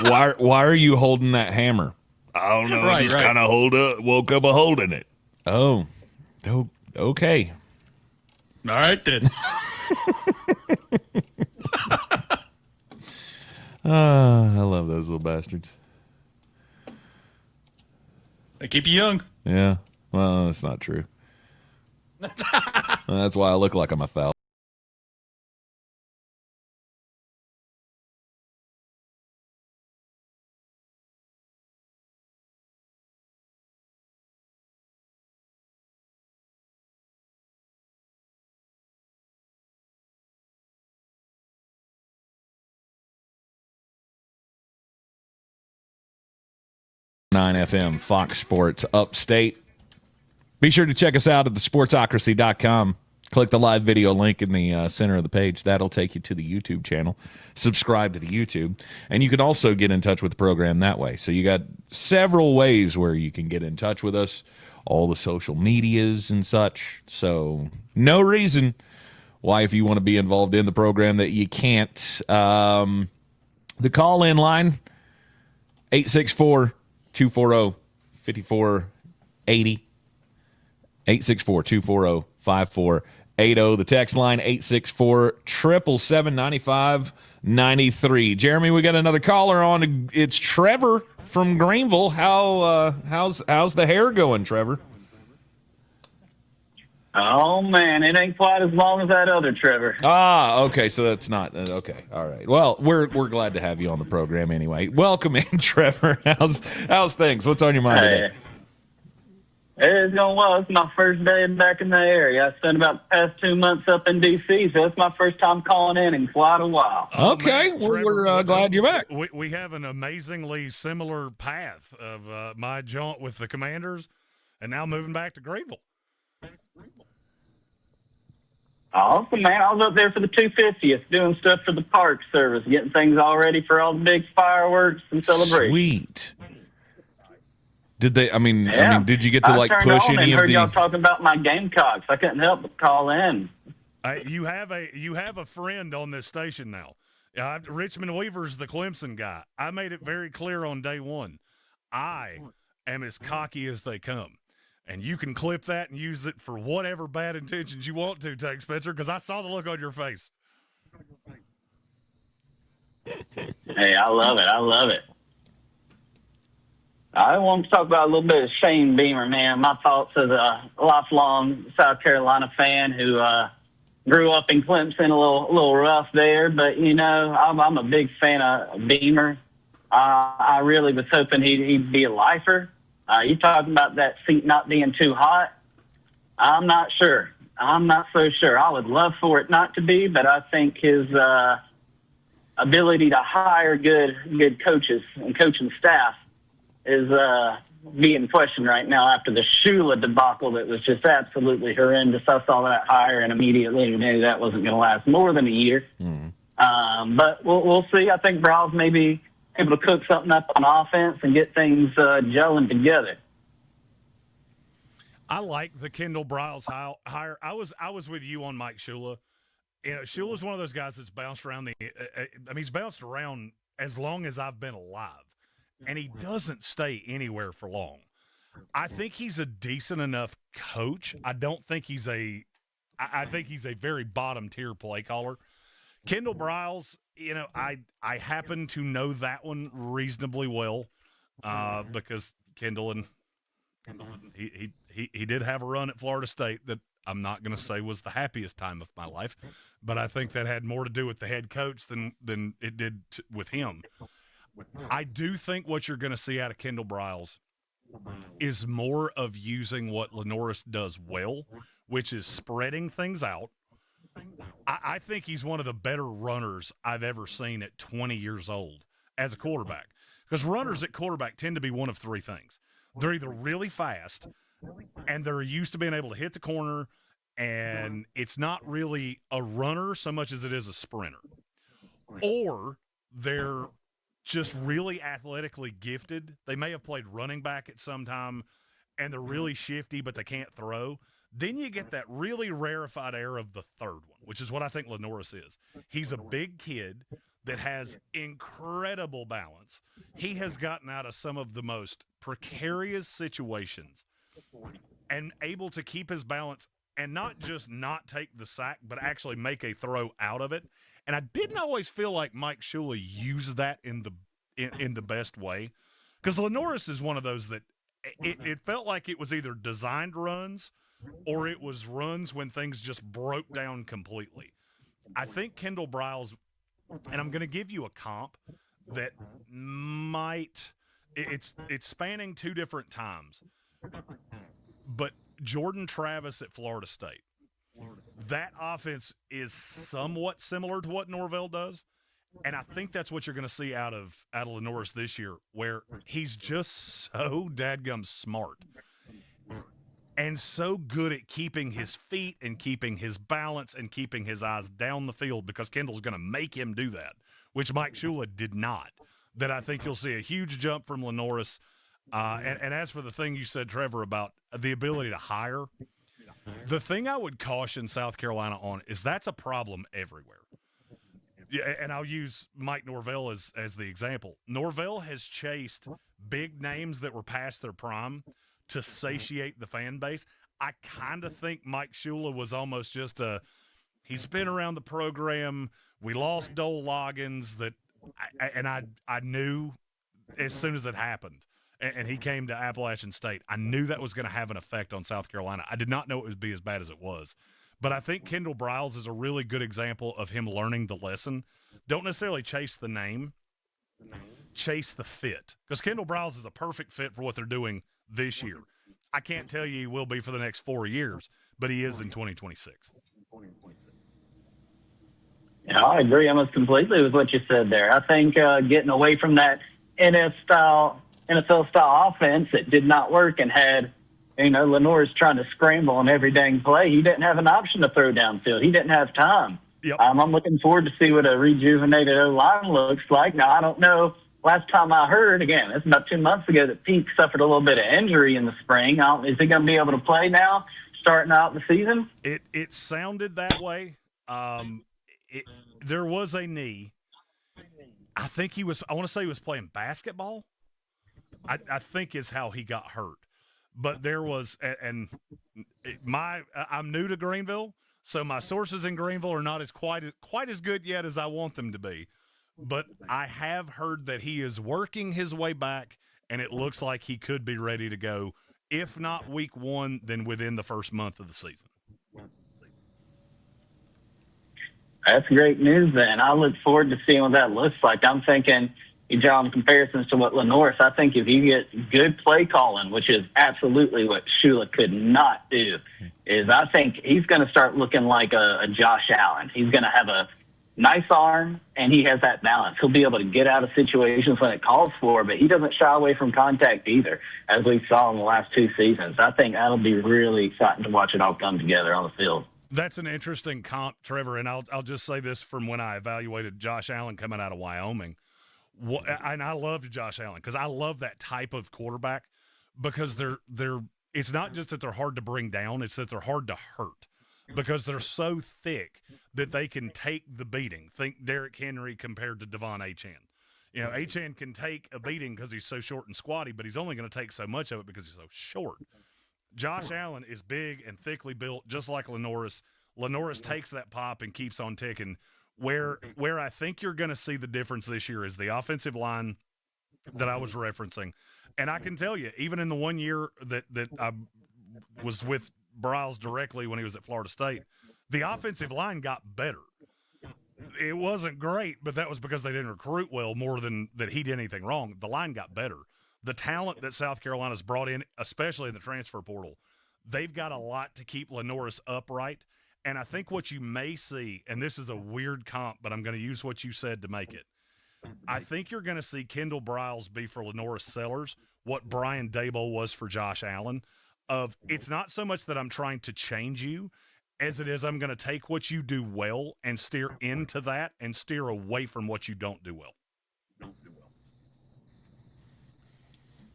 Speaker 1: Why are you holding that hammer? I don't know.
Speaker 16: Right,
Speaker 1: just
Speaker 16: right.
Speaker 1: kind of woke up holding it. Oh, okay.
Speaker 16: All right, then.
Speaker 1: I love those little bastards.
Speaker 16: They keep you young.
Speaker 1: Yeah. Well, that's not true. That's why I look like I'm 1,000. FM, Fox Sports Upstate. Be sure to check us out at the sportsocracy.com. Click the live video link in the center of the page. That'll take you to the YouTube channel. Subscribe to the YouTube. And you can also get in touch with the program that way. So you got several ways where you can get in touch with us, all the social medias and such. So no reason why, if you want to be involved in the program, that you can't. The call-in line, 864-240-5480. 864-240-5480. The text line, 864-777-9593. Jeremy, we got another caller on. It's Trevor from Greenville. How's the hair going, Trevor?
Speaker 18: Oh, man, it ain't quite as long as that other Trevor.
Speaker 1: Ah, okay, so that's not okay. All right. Well, we're glad to have you on the program anyway. Welcome in, Trevor. How's things? What's on your mind today?
Speaker 18: It's going well. It's my first day back in the area. I spent about the past 2 months up in D.C., so it's my first time calling in quite a while.
Speaker 1: Okay,
Speaker 9: man,
Speaker 1: well,
Speaker 9: Trevor,
Speaker 1: we're glad you're back.
Speaker 9: We have an amazingly similar path of my jaunt with the Commanders and now moving back to Greenville.
Speaker 18: Awesome, man. I was up there for the 250th, doing stuff for the Park Service, getting things all ready for all the big fireworks and celebrations.
Speaker 1: Sweet. Did they?
Speaker 18: Yeah.
Speaker 1: Did you get to
Speaker 18: I turned
Speaker 1: push
Speaker 18: on
Speaker 1: any
Speaker 18: and
Speaker 1: of
Speaker 18: heard y'all
Speaker 1: the?
Speaker 18: talking about my Gamecocks. I couldn't help but call in.
Speaker 9: You have a friend on this station now. Richmond Weaver's the Clemson guy. I made it very clear on day one. I am as cocky as they come. And you can clip that and use it for whatever bad intentions you want to, Tech Spencer, because I saw the look on your face.
Speaker 18: Hey, I love it. I love it. I want to talk about a little bit of Shane Beamer, man. My thoughts as a lifelong South Carolina fan who grew up in Clemson, a little rough there. But, I'm a big fan of Beamer. I really was hoping he'd be a lifer. You talking about that seat not being too hot? I'm not sure. I'm not so sure. I would love for it not to be, but I think his ability to hire good coaches and coaching staff is being questioned right now after the Shula debacle that was just absolutely horrendous. I saw that hire and immediately knew that wasn't going to last more than a year. But we'll see. I think Browse may be able to cook something up on offense and get things gelling together.
Speaker 9: I like the Kendall Briles hire. I was with you on Mike Shula. Shula's one of those guys that's bounced around he's bounced around as long as I've been alive, and he doesn't stay anywhere for long. I think he's a decent enough coach. I think he's a very bottom tier play caller. Kendall Briles, I happen to know that one reasonably well because Kendall and he did have a run at Florida State that I'm not going to say was the happiest time of my life, but I think that had more to do with the head coach than it did with him. I do think what you're going to see out of Kendall Briles is more of using what Lenoris does well, which is spreading things out. I think he's one of the better runners I've ever seen at 20 years old as a quarterback. Because runners at quarterback tend to be one of three things. They're either really fast, and they're used to being able to hit the corner, and it's not really a runner so much as it is a sprinter. Or they're just really athletically gifted. They may have played running back at some time, and they're really shifty, but they can't throw. Then you get that really rarefied air of the third one, which is what I think Lenoris is. He's a big kid that has incredible balance. He has gotten out of some of the most precarious situations and able to keep his balance and not just not take the sack, but actually make a throw out of it. And I didn't always feel like Mike Shula used that in the best way, because Lenoris is one of those that it felt like it was either designed runs or it was runs when things just broke down completely. I think Kendall Briles, and I'm going to give you a comp that might it's spanning two different times, but Jordan Travis at Florida State. That offense is somewhat similar to what Norvell does, and I think that's what you're going to see out of Lenoris this year, where he's just so dadgum smart and so good at keeping his feet and keeping his balance and keeping his eyes down the field, because Kendall's going to make him do that, which Mike Shula did not. That I think you'll see a huge jump from Lenoris. And as for the thing you said, Trevor, about the ability to hire, the thing I would caution South Carolina on is that's a problem everywhere. Yeah, and I'll use Mike Norvell as the example. Norvell has chased big names that were past their prime to satiate the fan base. I kind of think Mike Shula was almost just he's been around the program. We lost Dole Loggins I knew as soon as it happened, and he came to Appalachian State, I knew that was going to have an effect on South Carolina. I did not know it would be as bad as it was. But I think Kendall Briles is a really good example of him learning the lesson. Don't necessarily chase the name, chase the fit. Because Kendall Briles is a perfect fit for what they're doing this year. I can't tell you he will be for the next 4 years, but he is in 2026.
Speaker 18: Yeah, I agree almost completely with what you said there. I think getting away from that NFL-style offense that did not work and had, Lenoris trying to scramble on every dang play. He didn't have an option to throw downfield. He didn't have time.
Speaker 9: Yep.
Speaker 18: I'm looking forward to see what a rejuvenated O-line looks like. Now, I don't know. Last time I heard, again, it's about 2 months ago, that Peake suffered a little bit of injury in the spring. Is he going to be able to play now, starting out the season?
Speaker 9: It sounded that way. There was a knee. I think I want to say he was playing basketball. I think is how he got hurt. But there was, I'm new to Greenville, so my sources in Greenville are not quite as good yet as I want them to be. But I have heard that he is working his way back, and it looks like he could be ready to go, if not week 1, then within the first month of the season.
Speaker 18: That's great news, then. I look forward to seeing what that looks like. I'm thinking, you draw in comparisons to what Lenoris, I think if you get good play calling, which is absolutely what Shula could not do, is I think he's going to start looking like a Josh Allen. He's going to have a nice arm, and he has that balance. He'll be able to get out of situations when it calls for, but he doesn't shy away from contact either, as we saw in the last 2 seasons. I think that'll be really exciting to watch it all come together on the field.
Speaker 9: That's an interesting comp, Trevor, and I'll just say this from when I evaluated Josh Allen coming out of Wyoming. And I loved Josh Allen because I love that type of quarterback, because it's not just that they're hard to bring down, it's that they're hard to hurt, because they're so thick that they can take the beating. Think Derrick Henry compared to Devon Achane. Achane can take a beating because he's so short and squatty, but he's only going to take so much of it because he's so short. Josh Allen is big and thickly built, just like Lenoris. Lenoris takes that pop and keeps on ticking. Where I think you're going to see the difference this year is the offensive line that I was referencing. And I can tell you, even in the 1 year that I was with Briles directly when he was at Florida State. The offensive line got better. It wasn't great, but that was because they didn't recruit well more than that he did anything wrong. The line got better. The talent that South Carolina's brought in, especially in the transfer portal, they've got a lot to keep Lenoris upright. And I think what you may see, and this is a weird comp, but I'm going to use what you said to make it. I think you're going to see Kendall Briles be for Lenoris Sellers what Brian Daboll was for Josh Allen. It's not so much that I'm trying to change you as it is I'm going to take what you do well and steer into that and steer away from what you don't do well.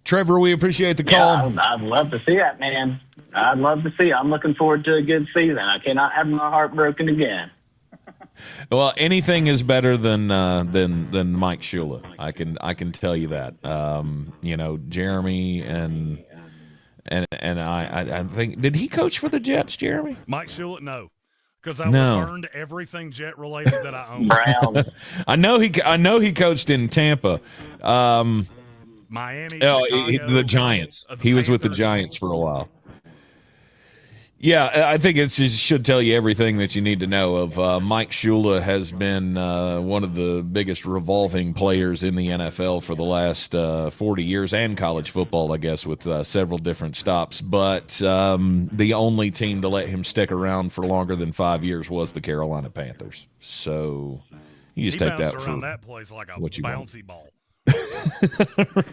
Speaker 13: Trevor, we appreciate the call.
Speaker 18: Yeah, I'd love to see that, man. I'd love to see it. I'm looking forward to a good season. I cannot have my heart broken again.
Speaker 13: Well, anything is better than Mike Shula. I can tell you that. Jeremy and I think, did he coach for the Jets, Jeremy?
Speaker 9: Mike Shula, no, because I burned everything Jet related that I own.
Speaker 18: Brown.
Speaker 13: I know he coached in Tampa.
Speaker 9: Miami,
Speaker 13: Chicago, the Giants. He was with the Giants for a while. Yeah, I think it should tell you everything that you need to know of Mike Shula has been one of the biggest revolving players in the NFL for the last 40 years and college football, I guess, with several different stops. But the only team to let him stick around for longer than 5 years was the Carolina Panthers. So you just take that
Speaker 9: around
Speaker 13: for
Speaker 9: that place like a
Speaker 13: bouncy
Speaker 9: ball.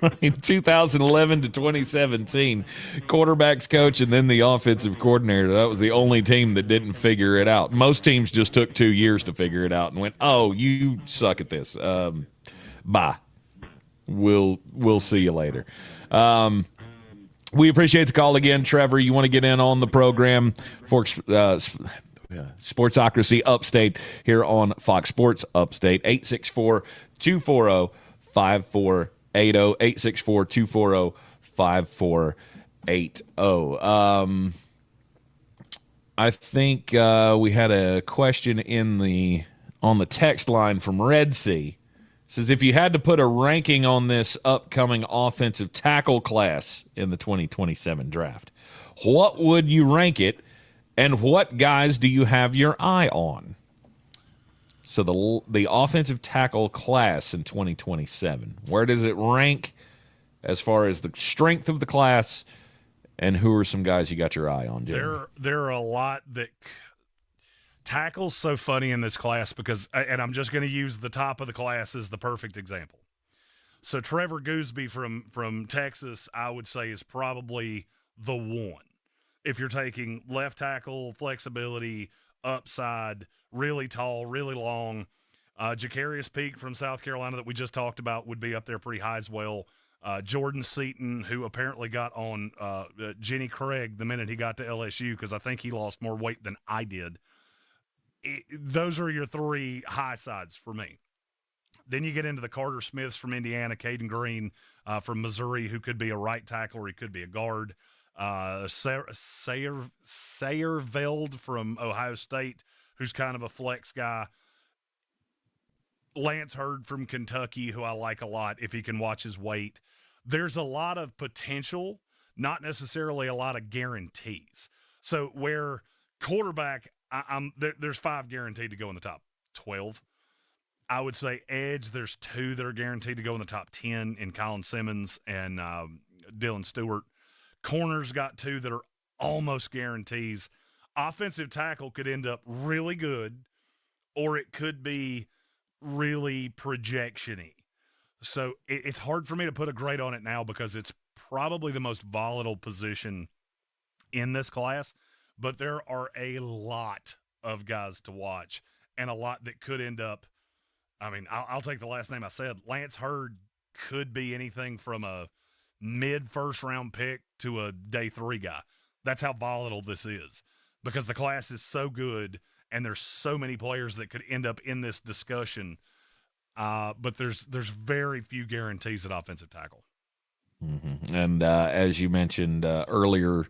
Speaker 13: Right, 2011 to 2017, quarterbacks coach and then the offensive coordinator. That was the only team that didn't figure it out. Most teams just took 2 years to figure it out and went, "Oh, you suck at this. Bye. We'll see you later." We appreciate the call again, Trevor. You want to get in on the program for Sportsocracy Upstate here on Fox Sports Upstate, 864-240-5480, 864-240-5480. I think we had a question on the text line from Red Sea. It says, if you had to put a ranking on this upcoming offensive tackle class in the 2027 draft, what would you rank it, and what guys do you have your eye on? So the offensive tackle class in 2027, where does it rank as far as the strength of the class, and who are some guys you got your eye on, Jeremy?
Speaker 9: There are a lot that tackle's so funny in this class because, and I'm just going to use the top of the class as the perfect example. So Trevor Gooseby from Texas, I would say, is probably the one. If you're taking left tackle, flexibility, upside, really tall, really long. Jacarius Peak from South Carolina that we just talked about would be up there pretty high as well. Jordan Seaton, who apparently got on Jenny Craig the minute he got to LSU because I think he lost more weight than I did. Those are your three high sides for me. Then you get into the Carter Smiths from Indiana, Caden Greene from Missouri, who could be a right tackle or he could be a guard. Sayerveld from Ohio State, who's kind of a flex guy. Lance Hurd from Kentucky, who I like a lot if he can watch his weight. There's a lot of potential, not necessarily a lot of guarantees. So where quarterback, there's 5 guaranteed to go in the top 12. I would say edge, there's 2 that are guaranteed to go in the top 10 in Colin Simmons and Dylan Stewart. Corners got 2 that are almost guarantees. Offensive tackle could end up really good, or it could be really projection-y. So it's hard for me to put a grade on it now because it's probably the most volatile position in this class, but there are a lot of guys to watch and a lot that could end up, I mean, I'll take the last name I said. Lance Hurd could be anything from a mid-first round pick to a day 3 guy. That's how volatile this is because the class is so good and there's so many players that could end up in this discussion. But there's very few guarantees at offensive tackle.
Speaker 13: Mm-hmm. And as you mentioned earlier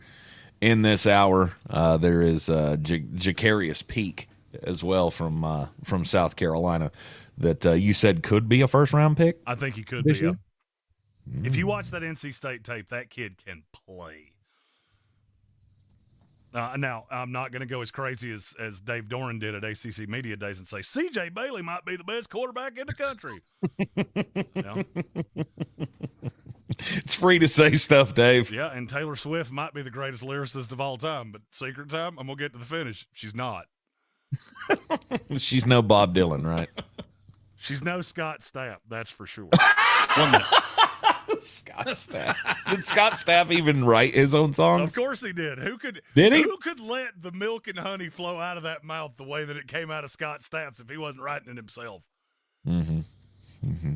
Speaker 13: in this hour, there is Jacarius Peak as well from South Carolina that you said could be a first-round pick?
Speaker 9: I think he could be, yeah. If you watch that NC State tape, that kid can play. Now, I'm not going to go as crazy as Dave Doran did at ACC Media Days and say C.J. Bailey might be the best quarterback in the country. No.
Speaker 13: It's free to say stuff, Dave.
Speaker 9: Yeah, and Taylor Swift might be the greatest lyricist of all time, but secret time, I'm going to get to the finish. She's not.
Speaker 13: She's no Bob Dylan, right?
Speaker 9: She's no Scott Stapp, that's for sure.
Speaker 13: 1 minute. Scott Stapp. Did Scott Stapp even write his own songs?
Speaker 9: Of course he did.
Speaker 13: Did he?
Speaker 9: Who could let the milk and honey flow out of that mouth the way that it came out of Scott Stapp's if he wasn't writing it himself?
Speaker 13: Mm-hmm. Mm-hmm.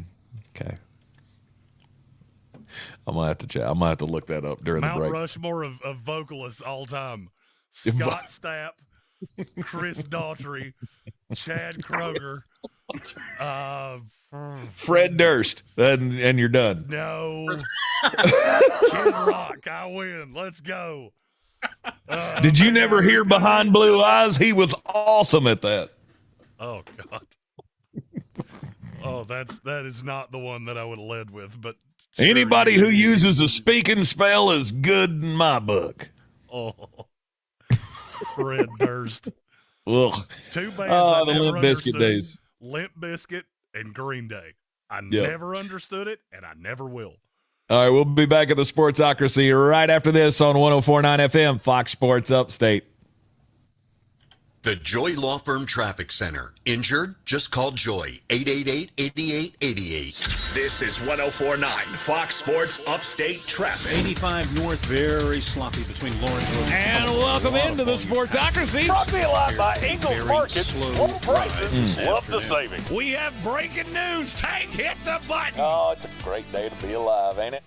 Speaker 13: Okay. I'm gonna have to check. I'm gonna have to look that up during
Speaker 9: Mount
Speaker 13: the break.
Speaker 9: Rushmore of vocalists all time: Scott Stapp, Chris Daughtry, Chad Kroger,
Speaker 13: Fred Durst, and you're done.
Speaker 9: No, Kid Rock. I win. Let's go.
Speaker 13: Did you never hear Behind Blue Eyes? He was awesome at that.
Speaker 9: Oh God. Oh, that is not the one that I would have led with, but. Sure,
Speaker 13: anybody who uses a speaking spell is good in my book.
Speaker 9: Oh, Fred Durst.
Speaker 13: Ugh.
Speaker 9: Two bands I
Speaker 13: the
Speaker 9: never
Speaker 13: Limp Bizkit
Speaker 9: understood.
Speaker 13: days.
Speaker 9: Limp Bizkit and Green Day. I never understood it, and I never will.
Speaker 13: All right, we'll be back at the Sportsocracy right after this on 104.9 FM, Fox Sports Upstate.
Speaker 4: The Joy Law Firm Traffic Center. Injured? Just call Joy. 888-8888.
Speaker 19: This is 104.9 Fox Sports Upstate Traffic.
Speaker 5: 85 north, very sloppy between Lawrenceville
Speaker 13: and welcome into the Sportsocracy.
Speaker 23: Brought to you live by Ingles Markets. Low prices, love the savings.
Speaker 5: We have breaking news. Tank, hit the button.
Speaker 13: Oh, it's a great day to be alive, ain't it?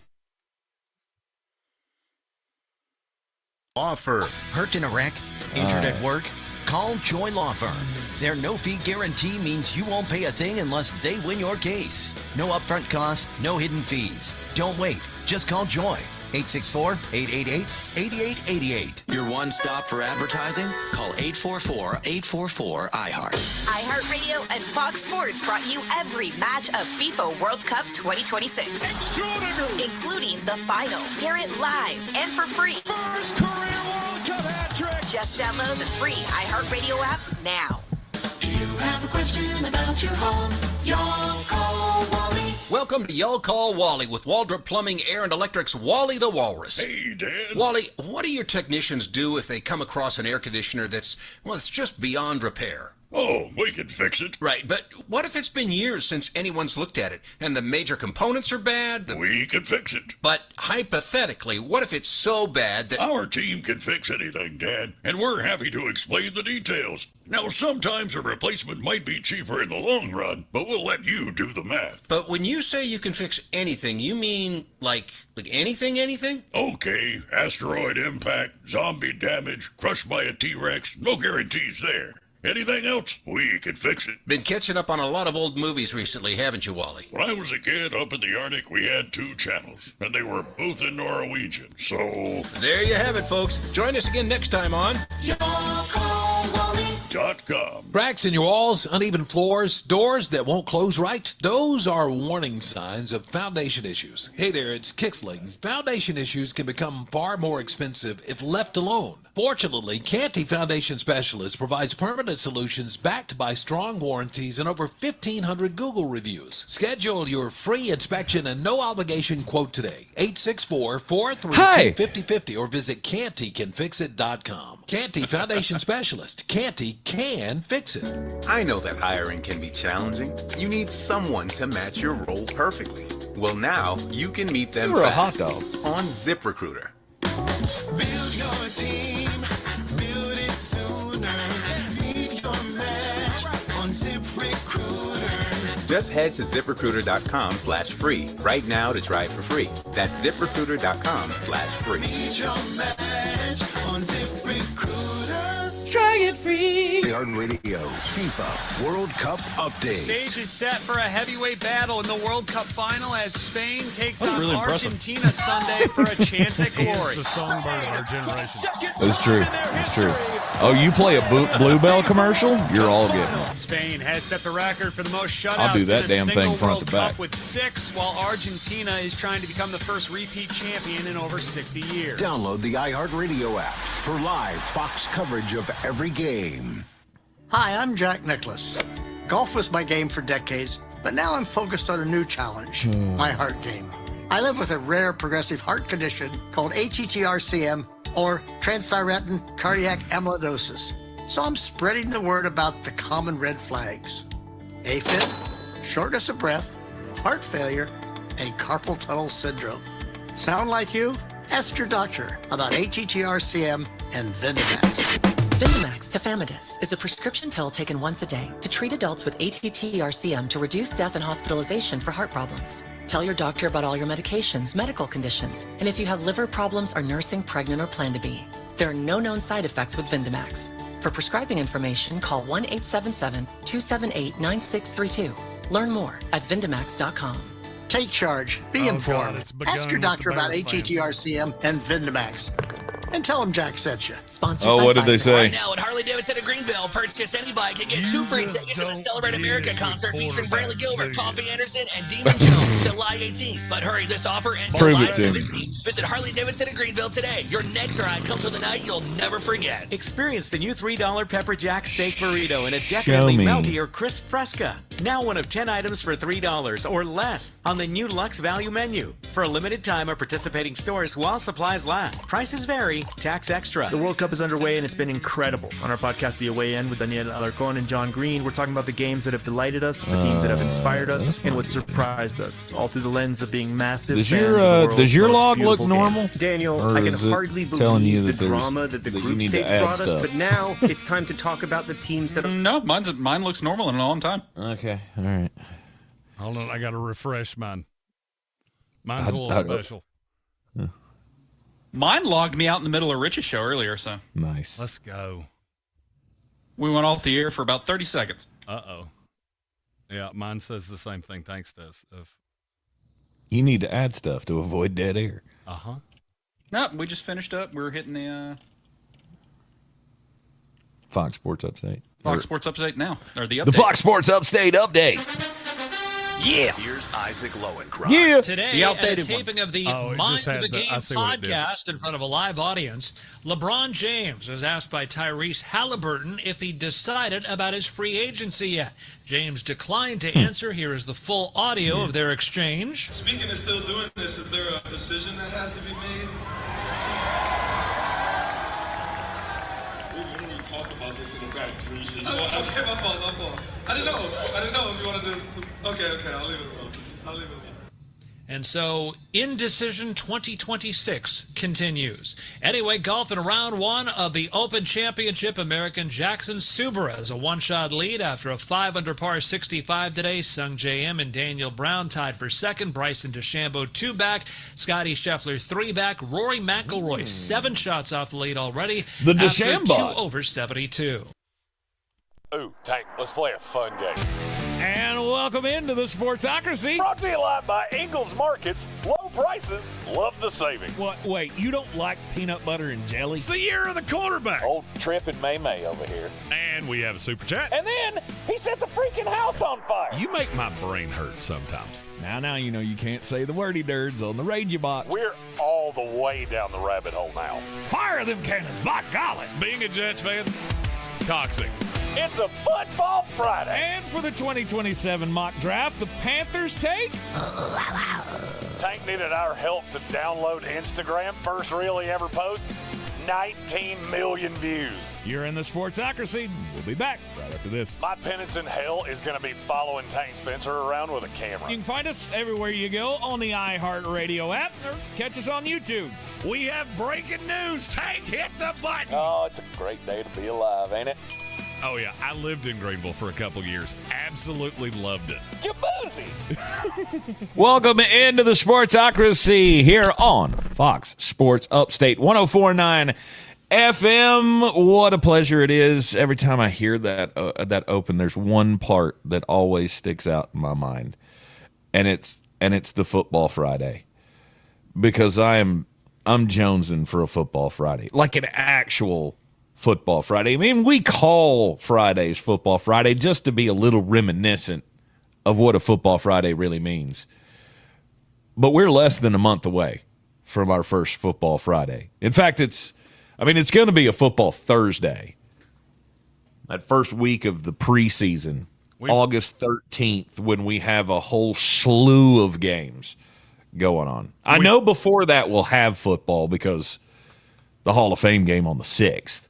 Speaker 12: Offer. Hurt in a wreck? Injured at work? Call Joy Law Firm. Their no-fee guarantee means you won't pay a thing unless they win your case. No upfront costs, no hidden fees. Don't wait. Just call Joy. 864-888-8888.
Speaker 22: Your one stop for advertising? Call 844-844-iHeart.
Speaker 25: iHeartRadio and Fox Sports brought you every match of FIFA World Cup 2026. Extraordinary! Including the final. Hear it live and for free.
Speaker 5: First career World Cup hat trick.
Speaker 25: Just download the free iHeartRadio app now.
Speaker 26: Do you have a question about your home? Y'all call Wally.
Speaker 27: Welcome to Y'all Call Wally with Waldrop Plumbing, Air, and Electric's Wally the Walrus.
Speaker 28: Hey, Dad.
Speaker 27: Wally, what do your technicians do if they come across an air conditioner that's just beyond repair?
Speaker 28: Oh, we can fix it.
Speaker 27: Right, but what if it's been years since anyone's looked at it, and the major components are bad?
Speaker 28: We can fix it.
Speaker 27: But hypothetically, what if it's so bad that...
Speaker 28: Our team can fix anything, Dad, and we're happy to explain the details. Now, sometimes a replacement might be cheaper in the long run, but we'll let you do the math.
Speaker 27: But when you say you can fix anything, you mean like anything?
Speaker 28: Okay, asteroid impact, zombie damage, crushed by a T-Rex, no guarantees there. Anything else, we can fix it.
Speaker 27: Been catching up on a lot of old movies recently, haven't you, Wally?
Speaker 28: When I was a kid up in the Arctic, we had 2 channels, and they were both in Norwegian, so...
Speaker 27: There you have it, folks. Join us again next time on...
Speaker 26: Y'all call Wally.
Speaker 29: Cracks in your walls, uneven floors, doors that won't close right. Those are warning signs of foundation issues. Hey there, it's Kixling. Foundation issues can become far more expensive if left alone. Fortunately, Canty Foundation Specialist provides permanent solutions backed by strong warranties and over 1,500 Google reviews. Schedule your free inspection and no obligation quote today. 864-432-5050 or visit CantyCanFixIt.com. Canty Foundation Specialist. Canty can fix it.
Speaker 30: I know that hiring can be challenging. You need someone to match your role perfectly. Well, now you can meet them
Speaker 13: You're a
Speaker 30: fast
Speaker 13: hot dog.
Speaker 30: on ZipRecruiter.
Speaker 26: Build your team. Build it sooner. Meet your match on ZipRecruiter.
Speaker 30: Just head to ZipRecruiter.com/free right now to try it for free. That's ZipRecruiter.com/free.
Speaker 26: Meet your match on ZipRecruiter.
Speaker 13: Try
Speaker 26: see it free.
Speaker 6: iHeartRadio FIFA World Cup update.
Speaker 7: Stage is set for a heavyweight battle in the World Cup final as Spain takes
Speaker 1: That's
Speaker 7: on
Speaker 1: really
Speaker 7: Argentina Sunday for a chance at glory.
Speaker 9: The songbird of our generation.
Speaker 1: That's true. That's true. Oh, you play a Bluebell commercial? You're all getting it.
Speaker 7: Spain has set the record for the most shutouts
Speaker 1: I'll do that
Speaker 7: in a
Speaker 1: damn
Speaker 7: single
Speaker 1: thing front
Speaker 7: World
Speaker 1: to back.
Speaker 7: Cup with 6, while Argentina is trying to become the first repeat champion in over 60 years.
Speaker 6: Download the iHeartRadio app for live Fox coverage of every game.
Speaker 8: Hi, I'm Jack Nicklaus. Golf was my game for decades, but now I'm focused on a new challenge, my heart game. I live with a rare progressive heart condition called ATTR-CM, or transthyretin cardiac amyloidosis. So I'm spreading the word about the common red flags: AFib, shortness of breath, heart failure, and carpal tunnel syndrome. Sound like you? Ask your doctor about ATTR-CM and Vindamax.
Speaker 10: Vindamax tafamidis is a prescription pill taken once a day to treat adults with ATTR-CM to reduce death and hospitalization for heart problems. Tell your doctor about all your medications, medical conditions, and if you have liver problems, are nursing, pregnant, or plan to be. There are no known side effects with Vindamax. For prescribing information, call 1-877-278-9632. Learn more at Vindamax.com.
Speaker 8: Take charge. Be informed. Ask your doctor about ATTR-CM and Vindamax. And tell them Jack sent you.
Speaker 10: Sponsored
Speaker 1: Oh, what did they say?
Speaker 11: Right now at Harley Davidson of Greenville, purchase any bike and get 2 free tickets to the Celebrate America concert featuring Bradley Gilbert, Coffee Anderson, and Demon Jones July 18th. But hurry, this offer ends July 17th. Visit Harley Davidson of Greenville today. Your next ride comes with a night you'll never forget.
Speaker 14: Experience the new $3 Pepper Jack Steak Burrito in a decadently melty or crisp fresca. Now one of 10 items for $3 or less on the new Lux Value menu. For a limited time at participating stores while supplies last. Prices vary. Tax extra.
Speaker 15: The World Cup is underway and it's been incredible. On our podcast, The Away End, with Daniel Alarcon and John Greene, we're talking about the games that have delighted us, the teams that have inspired us, and what surprised us, all through the lens of being massive
Speaker 1: Does
Speaker 15: fans
Speaker 1: your
Speaker 15: of the world's
Speaker 1: your
Speaker 15: most
Speaker 1: log look
Speaker 15: beautiful
Speaker 1: normal?
Speaker 15: game. Daniel,
Speaker 1: Or
Speaker 15: I can
Speaker 1: is it
Speaker 15: hardly
Speaker 1: telling you
Speaker 15: believe
Speaker 1: that
Speaker 15: the drama that the
Speaker 1: that you
Speaker 15: group
Speaker 1: need to
Speaker 15: stage
Speaker 1: add
Speaker 15: brought us,
Speaker 1: stuff?
Speaker 15: but now it's time to talk about the teams that...
Speaker 16: No, mine looks normal and on time.
Speaker 1: Okay, all right.
Speaker 9: Hold on, I got to refresh mine. Mine's a little special.
Speaker 16: Mine logged me out in the middle of Rich's show earlier, so.
Speaker 1: Nice.
Speaker 9: Let's go.
Speaker 16: We went off the air for about 30 seconds.
Speaker 9: Uh-oh. Yeah, mine says the same thing. Thanks, Des.
Speaker 1: You need to add stuff to avoid dead air.
Speaker 9: Uh-huh.
Speaker 16: No, we just finished up. We're hitting the
Speaker 1: Fox Sports Upstate.
Speaker 16: Fox Sports Update now. Or the update.
Speaker 1: The Fox Sports Upstate update.
Speaker 19: Yeah. Here's Isaac Lowenkron.
Speaker 1: Yeah.
Speaker 20: Today,
Speaker 16: The
Speaker 20: at a
Speaker 16: outdated
Speaker 20: taping of the
Speaker 9: Oh, it
Speaker 20: Mind
Speaker 9: just
Speaker 20: of
Speaker 9: had
Speaker 20: the
Speaker 9: the-
Speaker 20: Game
Speaker 9: I see what it did.
Speaker 20: podcast in front of a live audience, LeBron James was asked by Tyrese Halliburton if he decided about his free agency yet. James declined to answer. Here is the full audio of their exchange.
Speaker 21: Speaking of still doing this, is there a decision that has to be made? We didn't really talk about this in the back, Teresa. Okay, my fault. I didn't know if you wanted to. Okay, I'll leave it alone.
Speaker 20: And so, Indecision 2026 continues. Anyway, golf in round 1 of the Open Championship, American Jackson Subura has a one-shot lead after a 5-under par 65 today. Sung J.M. and Daniel Brown tied for second. Bryson DeChambeau 2 back. Scotty Scheffler 3 back. Rory McIlroy 7 shots off the lead already.
Speaker 1: The
Speaker 20: after
Speaker 1: DeChambeau.
Speaker 20: 2 over 72.
Speaker 23: Ooh, Tank, let's play a fun game.
Speaker 1: And welcome into the Sportsocracy.
Speaker 23: Brought to you live by Ingles Markets. Low prices, love the savings.
Speaker 1: What? Wait, you don't like peanut butter and jelly?
Speaker 9: It's the year of the quarterback.
Speaker 23: Old Trip and May over here.
Speaker 9: And we have a super chat.
Speaker 23: And then he set the freaking house on fire.
Speaker 9: You make my brain hurt sometimes.
Speaker 1: Now you know you can't say the wordy dirds on the Radio Box.
Speaker 23: We're all the way down the rabbit hole now.
Speaker 1: Fire them cannons, by golly.
Speaker 9: Being a Jets fan, toxic.
Speaker 23: It's a football Friday.
Speaker 1: And for the 2027 mock draft, the Panthers take...
Speaker 23: Tank needed our help to download Instagram. First reel he ever posted. 19 million views.
Speaker 1: You're in the Sportsocracy. We'll be back right after this.
Speaker 23: My penance in hell is going to be following Tank Spencer around with a camera.
Speaker 1: You can find us everywhere you go on the iHeartRadio app or catch us on YouTube.
Speaker 9: We have breaking news. Tank, hit the button.
Speaker 23: Oh, it's a great day to be alive, ain't it?
Speaker 9: Oh, yeah. I lived in Greenville for a couple years. Absolutely loved it.
Speaker 1: Welcome into the Sportsocracy here on Fox Sports Upstate 104.9
Speaker 13: FM. What a pleasure it is. Every time I hear that open, there's one part that always sticks out in my mind, and it's the Football Friday, because I'm jonesing for a Football Friday, like an actual Football Friday. I mean, we call Fridays Football Friday just to be a little reminiscent of what a Football Friday really means. But we're less than a month away from our first Football Friday. In fact, it's going to be a Football Thursday. That first week of the preseason, August 13th, when we have a whole slew of games going on. I know before that we'll have football because the Hall of Fame game on the 6th.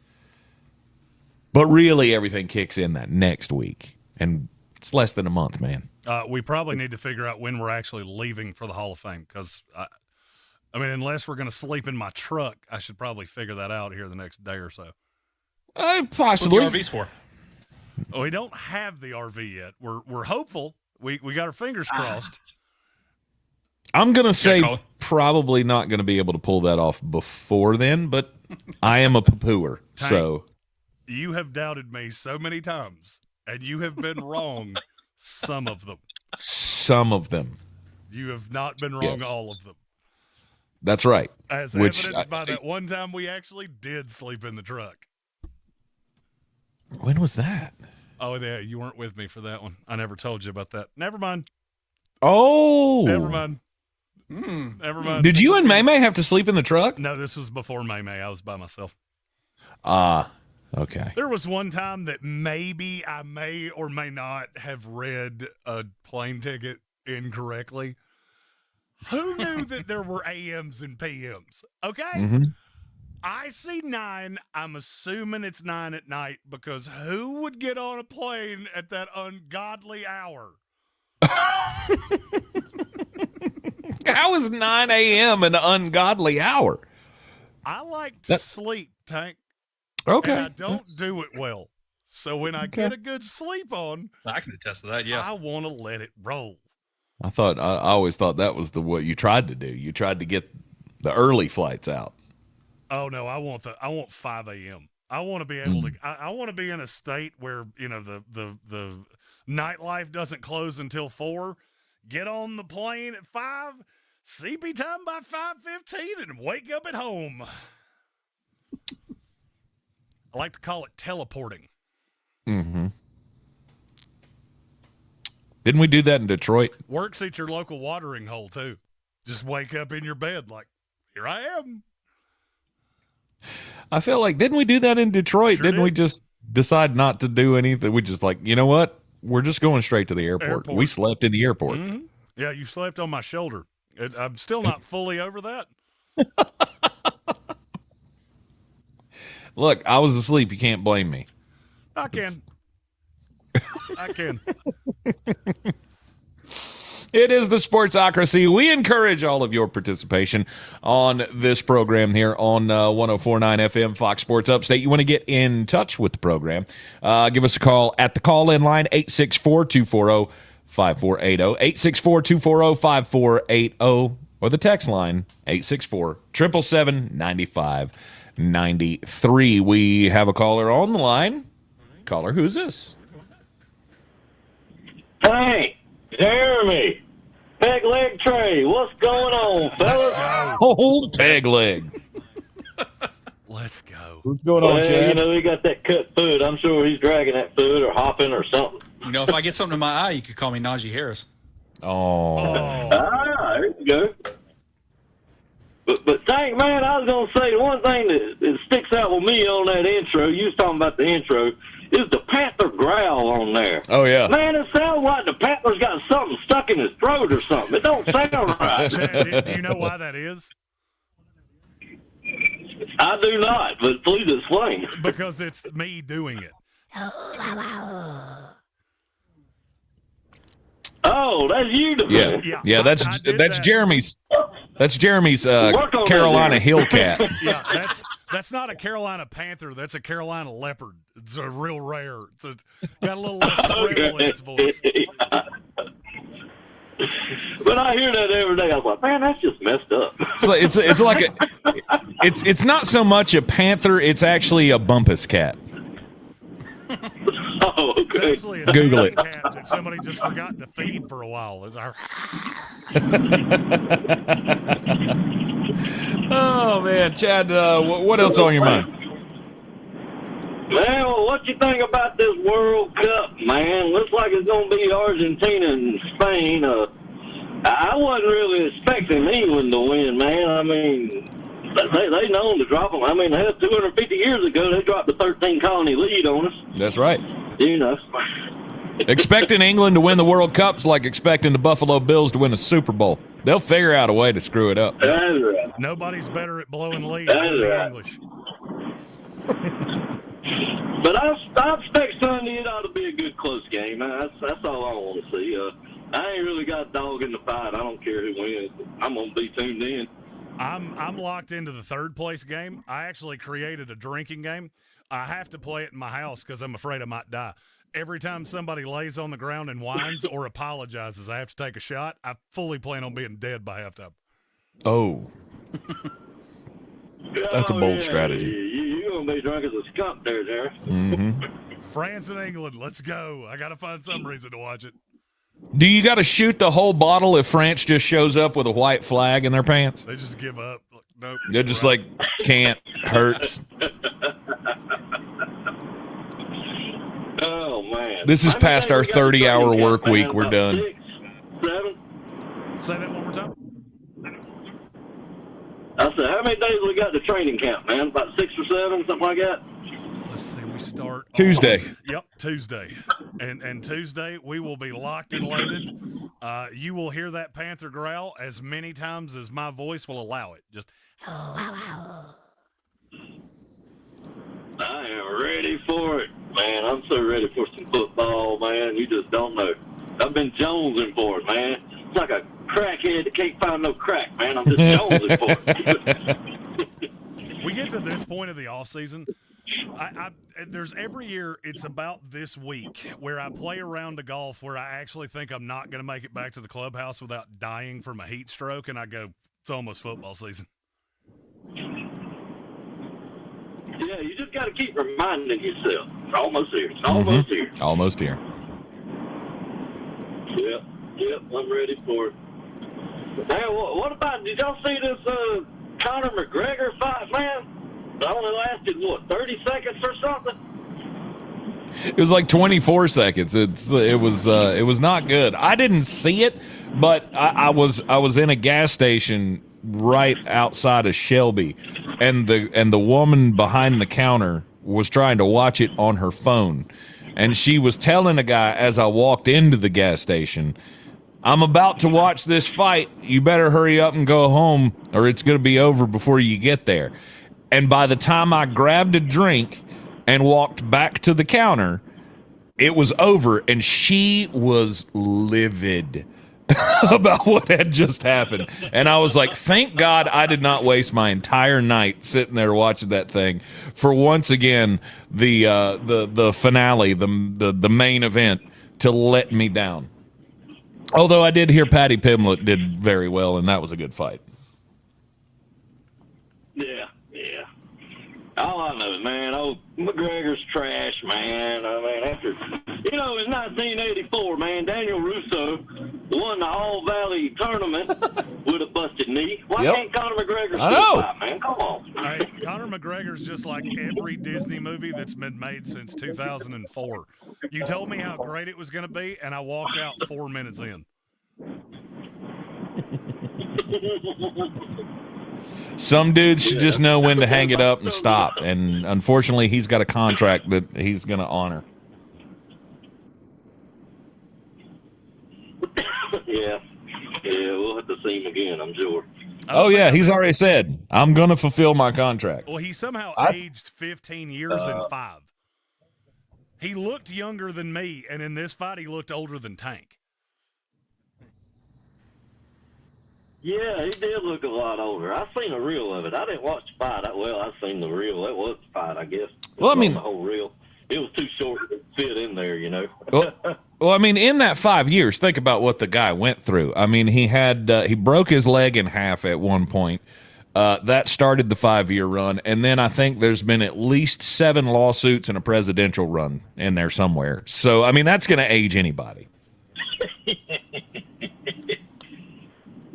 Speaker 13: But really everything kicks in that next week. And it's less than a month, man.
Speaker 9: We probably need to figure out when we're actually leaving for the Hall of Fame, because, unless we're going to sleep in my truck, I should probably figure that out here the next day or so.
Speaker 13: Possibly.
Speaker 16: What's the RV's for?
Speaker 9: Oh, we don't have the RV yet. We're hopeful. We got our fingers crossed.
Speaker 13: I'm going to say probably not going to be able to pull that off before then, but I am a poo-pooer, so.
Speaker 9: You have doubted me so many times, and you have been wrong some of them.
Speaker 13: Some of them.
Speaker 9: You have not been wrong all of them.
Speaker 13: That's right.
Speaker 9: As evidenced by that one time we actually did sleep in the truck.
Speaker 13: When was that?
Speaker 9: Oh, yeah, you weren't with me for that one. I never told you about that. Never mind.
Speaker 13: Oh.
Speaker 9: Never mind. Never mind.
Speaker 13: Did you and May have to sleep in the truck?
Speaker 9: No, this was before May. I was by myself.
Speaker 13: Okay.
Speaker 9: There was one time that maybe I may or may not have read a plane ticket incorrectly. Who knew that there were AMs and PMs? Okay?
Speaker 13: Mm-hmm.
Speaker 9: I see 9. I'm assuming it's 9 at night, because who would get on a plane at that ungodly hour?
Speaker 13: How is 9 a.m. an ungodly hour?
Speaker 9: I like to sleep, Tank.
Speaker 13: Okay.
Speaker 9: And I don't do it well. So when I get a good sleep on,
Speaker 16: I can attest to that, yeah.
Speaker 9: I want to let it roll.
Speaker 13: I always thought that was what you tried to do. You tried to get the early flights out.
Speaker 9: Oh no, I want 5 a.m. I want to be able to. I want to be in a state where the nightlife doesn't close until 4. Get on the plane at 5. CP time by 5:15 and wake up at home. I like to call it teleporting.
Speaker 13: Mm-hmm. Didn't we do that in Detroit?
Speaker 9: Works at your local watering hole, too. Just wake up in your bed like, here I am.
Speaker 13: I feel like, didn't we do that in Detroit?
Speaker 9: Sure
Speaker 13: didn't
Speaker 9: did.
Speaker 13: we just decide not to do anything? We just like, you know what? We're just going straight to the airport. We slept in the airport.
Speaker 9: Mm-hmm. Yeah, you slept on my shoulder. I'm still not fully over that.
Speaker 13: Look, I was asleep. You can't blame me.
Speaker 9: I can. I can.
Speaker 13: It is the Sportsocracy. We encourage all of your participation on this program here on 104.9 FM Fox Sports Upstate. You want to get in touch with the program, give us a call at the call-in line, 864-240-5480, 864-240-5480, or the text line, 864-777-9593. We have a caller on the line. Caller, who's this?
Speaker 2: Hey, Jeremy, Peg Leg Trey, what's going on, fellas?
Speaker 13: Oh, Peg Leg.
Speaker 9: Let's go.
Speaker 13: What's going on, Chad?
Speaker 2: He got that cut food. I'm sure he's dragging that food or hopping or something.
Speaker 16: If I get something in my eye, you could call me Najee Harris.
Speaker 13: Oh.
Speaker 2: There you go. But Tank, man, I was going to say, one thing that sticks out with me on that intro, you was talking about the intro, is the Panther growl on there.
Speaker 13: Oh, yeah.
Speaker 2: Man, it sounds like the Panther's got something stuck in his throat or something. It don't sound right.
Speaker 9: Chad, do you know why that is?
Speaker 2: I do not, but please explain.
Speaker 9: Because it's me doing it.
Speaker 2: Oh, that's you doing it.
Speaker 13: Yeah, that's Jeremy's. That's Jeremy's Carolina Hillcat.
Speaker 9: Yeah, that's not a Carolina Panther. That's a Carolina Leopard. It's a real rare. Got a little less treble in its voice.
Speaker 2: But I hear that every day. I was like, man, that's just messed up.
Speaker 13: It's like
Speaker 1: It's not so much a panther; it's actually a bumpus cat.
Speaker 2: Oh, okay.
Speaker 9: It's actually a
Speaker 1: Google it.
Speaker 9: cat that somebody just forgot to feed for a while. Is our
Speaker 1: Oh man, Chad, what else on your mind?
Speaker 2: Man, well, what you think about this World Cup, man? Looks like it's going to be Argentina and Spain. I wasn't really expecting England to win, man. I mean, they known to drop them. I mean, 250 years ago, they dropped the 13-colony lead on us.
Speaker 1: That's right.
Speaker 2: You know.
Speaker 1: Expecting England to win the World Cup's like expecting the Buffalo Bills to win a Super Bowl. They'll figure out a way to screw it up.
Speaker 2: That's right.
Speaker 9: Nobody's better at blowing leads than the English.
Speaker 2: But I expect Sunday it ought to be a good close game. That's all I want to see. I ain't really got a dog in the fight. I don't care who wins. I'm gonna be tuned in.
Speaker 9: I'm locked into the third place game. I actually created a drinking game. I have to play it in my house because I'm afraid I might die. Every time somebody lays on the ground and whines or apologizes, I have to take a shot. I fully plan on being dead by halftime.
Speaker 1: Oh. That's a bold strategy.
Speaker 2: You're going to be drunk as a skunk there, Jerry.
Speaker 1: Mm-hmm.
Speaker 9: France and England, let's go. I got to find some reason to watch it.
Speaker 1: Do you got to shoot the whole bottle if France just shows up with a white flag in their pants?
Speaker 9: They just give up. Nope.
Speaker 1: They're just like, can't, hurts.
Speaker 2: Oh, man.
Speaker 1: This is past our 30-hour work week. We're done.
Speaker 2: 6, 7?
Speaker 9: Say that one more time.
Speaker 2: I said, how many days we got the training camp, man? About 6 or 7, something like that?
Speaker 9: Let's see, we start
Speaker 1: Tuesday.
Speaker 9: Yep, Tuesday. And Tuesday, we will be locked and loaded. You will hear that panther growl as many times as my voice will allow it. Just,
Speaker 2: I am ready for it, man. I'm so ready for some football, man. You just don't know. I've been jonesing for it, man. It's like a crackhead that can't find no crack, man. I'm just jonesing for it.
Speaker 9: We get to this point of the off season. There's every year it's about this week where I play a round of golf where I actually think I'm not going to make it back to the clubhouse without dying from a heat stroke, and I go, it's almost football season.
Speaker 2: Yeah, you just got to keep reminding yourself. It's almost here. It's almost here.
Speaker 1: Almost here.
Speaker 2: Yep, I'm ready for it. Hey, what about, did y'all see this Conor McGregor fight, man? It only lasted, 30 seconds or something?
Speaker 1: It was like 24 seconds. It was not good. I didn't see it, but I was in a gas station right outside of Shelby, and the woman behind the counter was trying to watch it on her phone, and she was telling a guy as I walked into the gas station, I'm about to watch this fight. You better hurry up and go home, or it's going to be over before you get there. And by the time I grabbed a drink and walked back to the counter, it was over, and she was livid about what had just happened. And I was like, thank God I did not waste my entire night sitting there watching that thing for once again the finale, the main event, to let me down. Although I did hear Patty Pimblett did very well, and that was a good fight.
Speaker 2: Yeah. All I know is, man, McGregor's trash, man. I mean, after, it was 1984, man. Daniel Russo won the All Valley tournament with a busted knee. Why can't Conor McGregor still fight, man? Come on.
Speaker 9: Hey, Conor McGregor's just like every Disney movie that's been made since 2004. You told me how great it was going to be, and I walked out 4 minutes in.
Speaker 1: Some dudes should just know when to hang it up and stop. And unfortunately, he's got a contract that he's going to honor.
Speaker 2: Yeah, we'll have to see him again, I'm sure.
Speaker 1: Oh, yeah, he's already said, I'm going to fulfill my contract.
Speaker 9: Well, he somehow aged 15 years in 5. He looked younger than me, and in this fight, he looked older than Tank.
Speaker 2: Yeah, he did look a lot older. I seen a reel of it. I didn't watch the fight. I seen the reel. That was the fight, I guess.
Speaker 1: Well, I mean,
Speaker 2: the whole reel. It was too short to fit in there,
Speaker 1: Well, I mean, in that 5 years, think about what the guy went through. I mean, he broke his leg in half at one point.
Speaker 13: That started the 5-year run, and then I think there's been at least 7 lawsuits and a presidential run in there somewhere. So, I mean, that's going to age anybody.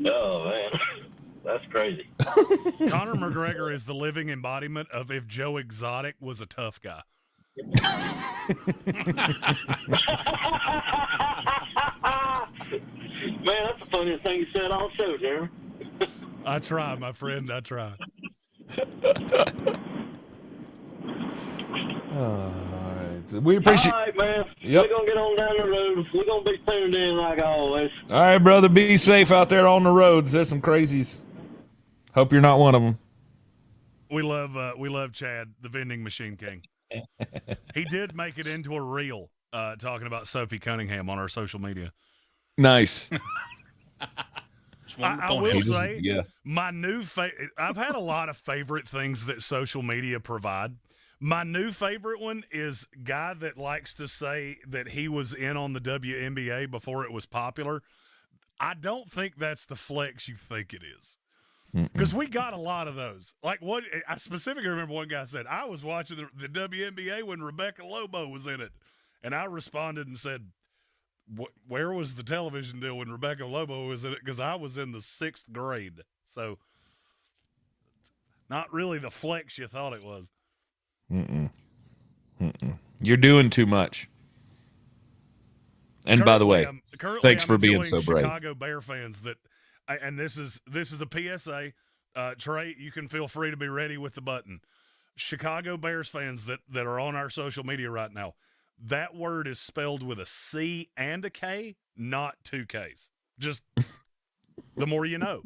Speaker 2: Oh, man. That's crazy.
Speaker 9: Conor McGregor is the living embodiment of if Joe Exotic was a tough guy.
Speaker 2: Man, that's the funniest thing you said all show, Jeremy.
Speaker 9: I try, my friend. I try.
Speaker 13: All right. We appreciate.
Speaker 2: All right, man.
Speaker 13: Yep.
Speaker 2: We're gonna get on down the road. We're gonna be tuned in like always.
Speaker 13: All right, brother. Be safe out there on the roads. There's some crazies. Hope you're not one of them.
Speaker 9: We love Chad, the vending machine king. He did make it into a reel talking about Sophie Cunningham on our social media.
Speaker 13: Nice.
Speaker 9: I will say,
Speaker 13: yeah.
Speaker 9: my new I've had a lot of favorite things that social media provide. My new favorite one is guy that likes to say that he was in on the WNBA before it was popular. I don't think that's the flex you think it is. Because we got a lot of those. Like what I specifically remember one guy said, I was watching the WNBA when Rebecca Lobo was in it. And I responded and said, where was the television deal when Rebecca Lobo was in it? Because I was in the 6th grade. So not really the flex you thought it was.
Speaker 13: You're doing too much. And by the way, thanks for being so brave.
Speaker 9: Chicago Bear fans that, and this is a PSA. Trey, you can feel free to be ready with the button. Chicago Bears fans that are on our social media right now, that word is spelled with a C and a K, not 2 Ks. Just the more you know.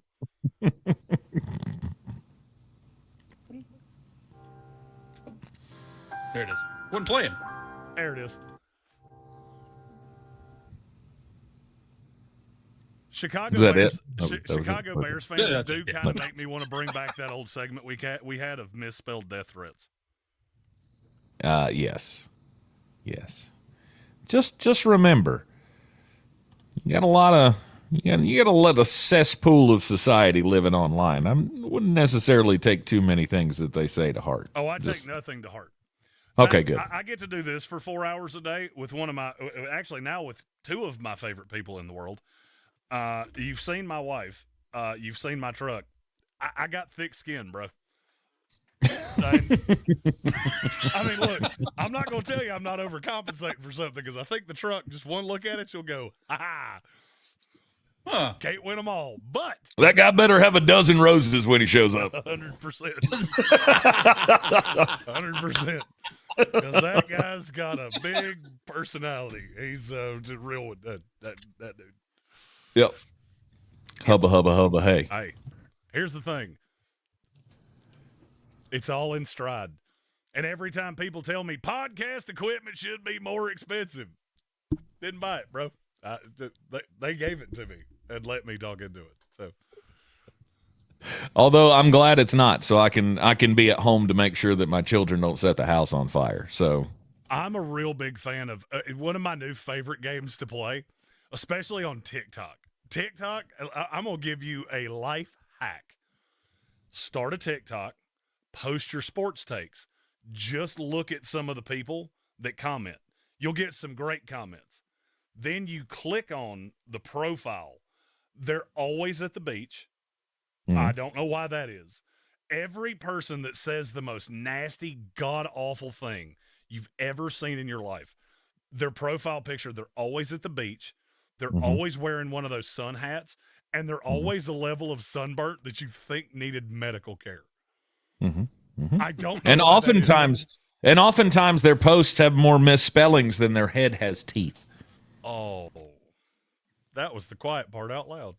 Speaker 16: There it is. Wasn't playing.
Speaker 9: There it is. Chicago Bears, Chicago Bears fans do kind of make me want to bring back that old segment we had of misspelled death threats.
Speaker 13: Yes. Just remember, you got a lot of you got a lot of cesspool of society living online. I wouldn't necessarily take too many things that they say to heart.
Speaker 9: Oh, I take nothing to heart.
Speaker 13: Okay, good.
Speaker 9: I get to do this for 4 hours a day with now with 2 of my favorite people in the world. You've seen my wife. You've seen my truck. I got thick skin, bro. I mean, look, I'm not going to tell you I'm not overcompensating for something because I think the truck, just one look at it, you'll go, ha-ha.
Speaker 16: Huh.
Speaker 9: Can't win them all, but
Speaker 13: that guy better have a dozen roses when he shows up.
Speaker 9: 100%. 100%. Because that guy's got a big personality. He's just real with that dude.
Speaker 13: Yep. Hubba, hey.
Speaker 9: Hey, here's the thing. It's all in stride. And every time people tell me podcast equipment should be more expensive, didn't buy it, bro. They gave it to me and let me talk into it. So,
Speaker 13: although I'm glad it's not, so I can be at home to make sure that my children don't set the house on fire. So
Speaker 9: I'm a real big fan of one of my new favorite games to play, especially on TikTok. TikTok, I'm gonna give you a life hack. Start a TikTok, post your sports takes. Just look at some of the people that comment. You'll get some great comments. Then you click on the profile. They're always at the beach. I don't know why that is. Every person that says the most nasty, god-awful thing you've ever seen in your life, their profile picture, they're always at the beach. They're always wearing one of those sun hats, and they're always a level of sunburnt that you think needed medical care. I don't know.
Speaker 13: And oftentimes their posts have more misspellings than their head has teeth.
Speaker 9: Oh, that was the quiet part out loud.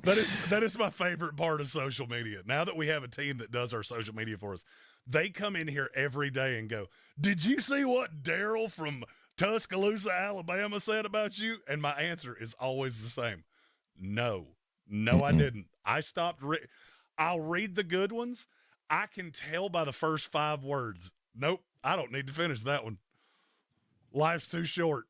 Speaker 9: That is my favorite part of social media. Now that we have a team that does our social media for us, they come in here every day and go, "Did you see what Daryl from Tuscaloosa, Alabama said about you?" And my answer is always the same. No, I didn't. I stopped. I'll read the good ones. I can tell by the first 5 words. Nope, I don't need to finish that one. Life's too short.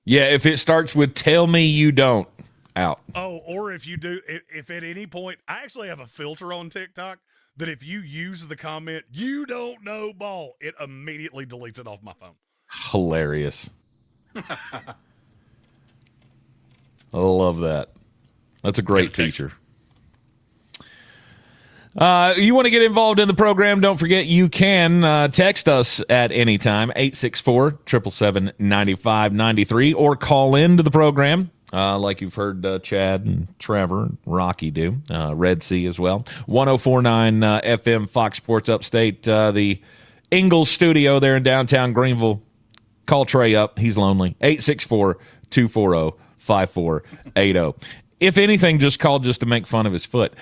Speaker 13: Yeah, if it starts with "tell me you don't," out.
Speaker 9: Oh, or if you do, if at any point, I actually have a filter on TikTok that if you use the comment, "you don't know ball," it immediately deletes it off my phone.
Speaker 13: Hilarious. I love that. That's a great teacher. You want to get involved in the program, don't forget you can text us at any time, 864-777-9593, or call into the program like you've heard Chad and Trevor and Rocky do, Red Sea as well. 104.9 FM Fox Sports Upstate, the Ingalls studio there in downtown Greenville. Call Trey up. He's lonely. 864-240-5480. If anything, just call just to make fun of his foot.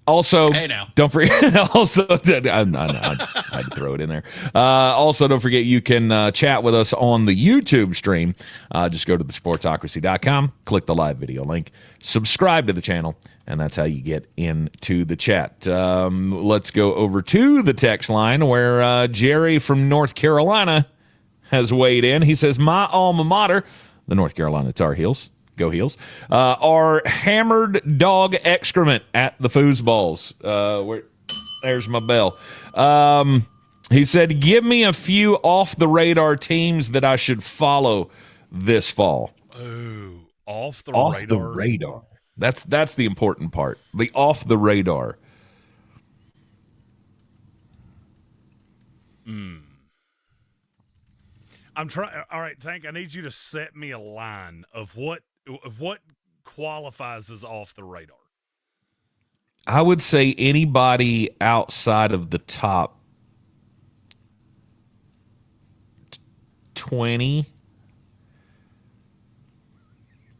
Speaker 13: Also,
Speaker 16: hey now.
Speaker 13: Don't forget. Also, I had to throw it in there. Also, don't forget you can chat with us on the YouTube stream. Just go to thesportsocracy.com, click the live video link, subscribe to the channel, and that's how you get into the chat. Let's go over to the text line where Jerry from North Carolina has weighed in. He says, "My alma mater, the North Carolina Tar Heels." Go Heels. Are hammered dog excrement at the foosballs. There's my bell. He said, "Give me a few off-the-radar teams that I should follow this fall."
Speaker 9: Ooh, off the
Speaker 13: radar. That's the important part. The off-the-radar.
Speaker 9: I'm trying. All right, Tank, I need you to set me a line of what qualifies as off the radar.
Speaker 13: I would say anybody outside of the top 20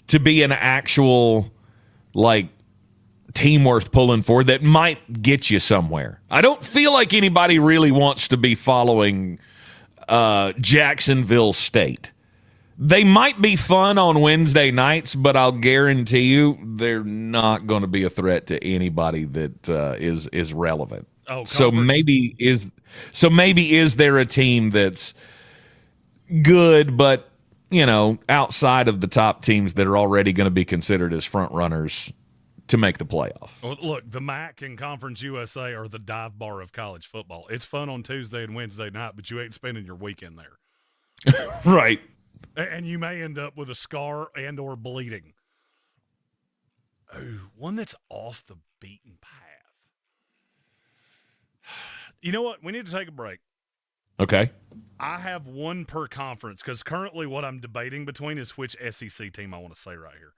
Speaker 13: to be an actual team worth pulling for that might get you somewhere. I don't feel like anybody really wants to be following Jacksonville State. They might be fun on Wednesday nights, but I'll guarantee you they're not going to be a threat to anybody that is relevant.
Speaker 9: Oh,
Speaker 13: so maybe is there a team that's good, but outside of the top teams that are already going to be considered as front runners to make the playoff?
Speaker 9: Well, look, the MAC and Conference USA are the dive bar of college football. It's fun on Tuesday and Wednesday night, but you ain't spending your weekend there.
Speaker 13: Right.
Speaker 9: And you may end up with a scar and or bleeding. Ooh, one that's off the beaten path. You know what? We need to take a break.
Speaker 13: Okay.
Speaker 9: I have one per conference because currently what I'm debating between is which SEC team I want to say right here.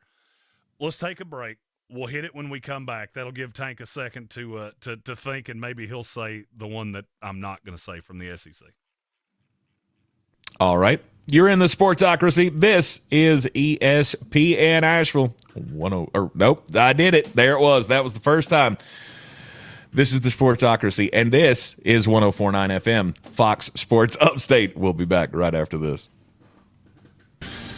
Speaker 9: Let's take a break. We'll hit it when we come back. That'll give Tank a second to think, and maybe he'll say the one that I'm not going to say from the SEC.
Speaker 13: All right. You're in the Sportsocracy. This is ESPN Asheville. Nope, I did it. There it was. That was the first time. This is the Sportsocracy, and this is 104.9 FM, Fox Sports Upstate. We'll be back right after this.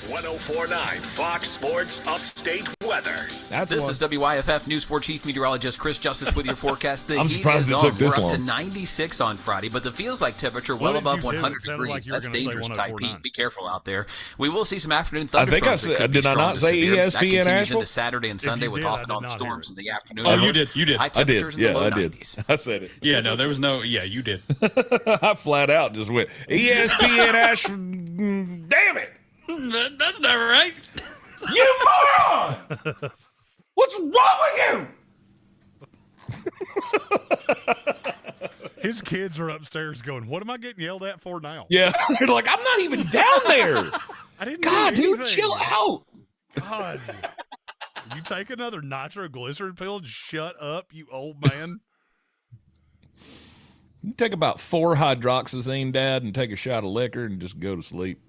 Speaker 19: 104.9 Fox Sports Upstate weather.
Speaker 27: This is WYFF News 4 Chief Meteorologist Chris Justice with your forecast. The
Speaker 13: I'm
Speaker 27: heat
Speaker 13: surprised
Speaker 27: is
Speaker 13: it
Speaker 27: on.
Speaker 13: took this
Speaker 27: We're up
Speaker 13: long.
Speaker 27: to 96 on Friday, but the feels-like temperature well above 100 degrees. That's dangerous type heat. Be careful out there. We will see some afternoon thunderstorms.
Speaker 13: Did I not say ESPN
Speaker 27: that continues
Speaker 13: Asheville?
Speaker 27: into Saturday and Sunday with off-and-on storms in the afternoon.
Speaker 16: Oh, you did.
Speaker 27: High temperatures in the low 90s.
Speaker 13: I said it.
Speaker 16: Yeah, no, there was no. Yeah, you did.
Speaker 13: I flat out just went ESPN Asheville. Damn it!
Speaker 16: That's not right.
Speaker 13: You moron! What's wrong with you?
Speaker 9: His kids are upstairs going, "What am I getting yelled at for now?"
Speaker 13: Yeah, they're like, "I'm not even down there."
Speaker 9: I didn't.
Speaker 13: God,
Speaker 9: do
Speaker 13: dude, chill out.
Speaker 9: God, you take another nitroglycerin pill and shut up, you old man.
Speaker 13: You take about 4 hydroxyzine, Dad, and take a shot of liquor and just go to sleep.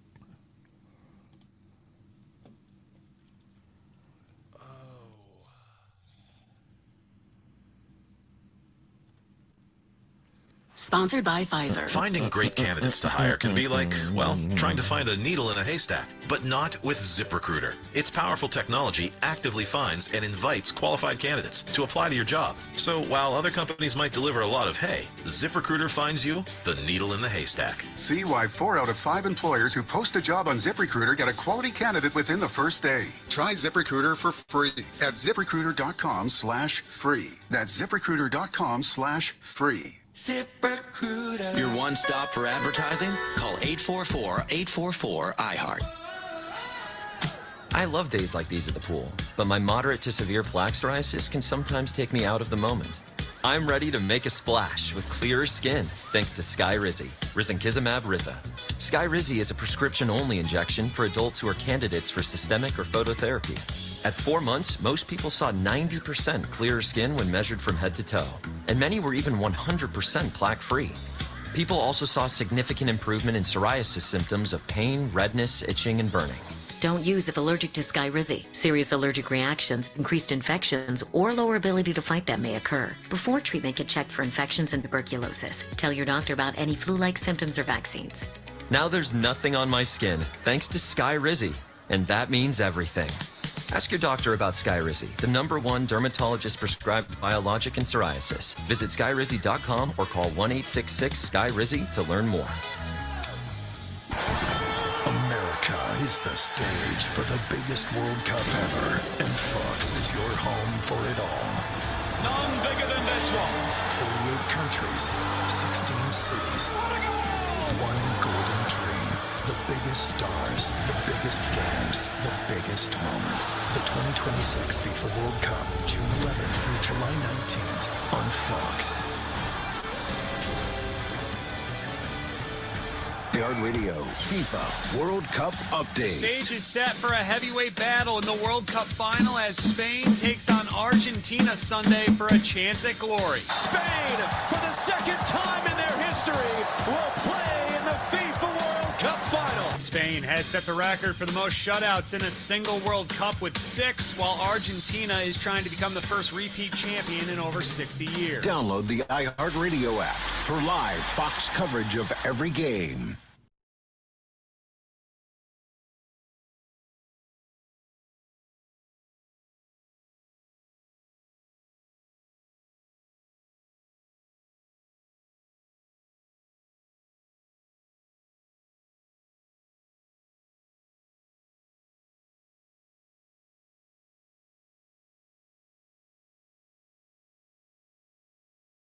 Speaker 10: Sponsored by Pfizer.
Speaker 3: Finding great candidates to hire can be like, well, trying to find a needle in a haystack, but not with ZipRecruiter. Its powerful technology actively finds and invites qualified candidates to apply to your job. So while other companies might deliver a lot of hay, ZipRecruiter finds you the needle in the haystack.
Speaker 4: See why 4 out of 5 employers who post a job on ZipRecruiter get a quality candidate within the first day. Try ZipRecruiter for free at ZipRecruiter.com/free. That's ZipRecruiter.com/free.
Speaker 10: ZipRecruiter.
Speaker 11: Your one stop for advertising? Call 844-844-iHeart.
Speaker 5: I love days like these at the pool, but my moderate to severe plaque psoriasis can sometimes take me out of the moment. I'm ready to make a splash with clearer skin thanks to Skyrizi, risankizumab Riza. Skyrizi is a prescription-only injection for adults who are candidates for systemic or phototherapy. At 4 months, most people saw 90% clearer skin when measured from head to toe, and many were even 100% plaque-free. People also saw significant improvement in psoriasis symptoms of pain, redness, itching, and burning.
Speaker 12: Don't use if allergic to Skyrizi. Serious allergic reactions, increased infections, or lower ability to fight them may occur. Before treatment, get checked for infections and tuberculosis. Tell your doctor about any flu-like symptoms or vaccines.
Speaker 5: Now there's nothing on my skin thanks to Skyrizi, and that means everything. Ask your doctor about Skyrizi, the #1 dermatologist-prescribed biologic in psoriasis. Visit Skyrizi.com or call 1-866-SKY-RIZI to learn more.
Speaker 6: America is the stage for the biggest World Cup ever, and Fox is your home for it all.
Speaker 7: None bigger than this one.
Speaker 6: 48 countries, 16 cities, one golden dream. The biggest stars, the biggest games, the biggest moments. The 2026 FIFA World Cup, June 11th through July 19th on Fox. iHeartRadio FIFA World Cup update.
Speaker 7: Stage is set for a heavyweight battle in the World Cup final as Spain takes on Argentina Sunday for a chance at glory.
Speaker 17: Spain, for the second time in their history, will play in the FIFA World Cup final.
Speaker 7: Spain has set the record for the most shutouts in a single World Cup with 6, while Argentina is trying to become the first repeat champion in over 60 years.
Speaker 6: Download the iHeartRadio app for live Fox coverage of every game.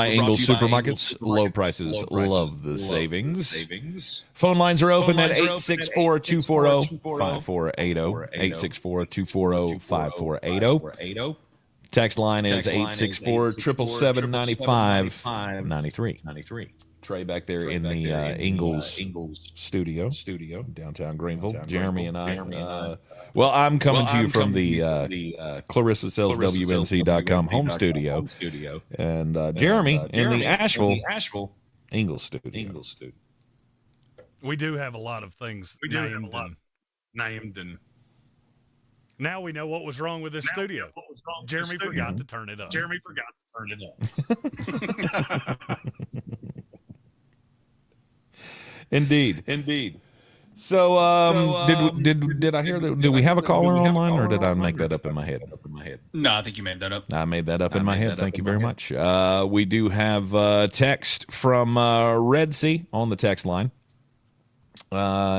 Speaker 1: Ingles Supermarkets, low prices, love the savings. Phone lines are open at 864-240-5480, 864-240-5480. Text line is 864-777-9593. Trey back there in the Ingles studio, downtown Greenville. Jeremy and I. Well, I'm coming to you from the Clarissa Sells WNC.com home studio. And Jeremy in the Asheville Ingles studio.
Speaker 9: We do have a lot of things named and now we know what was wrong with this studio. Jeremy forgot to turn it up.
Speaker 1: Indeed. So, did I hear that? Did we have a caller online, or did I make that up in my head?
Speaker 16: No, I think you made that up.
Speaker 1: I made that up in my head. Thank you very much. We do have text from Red Sea on the text line.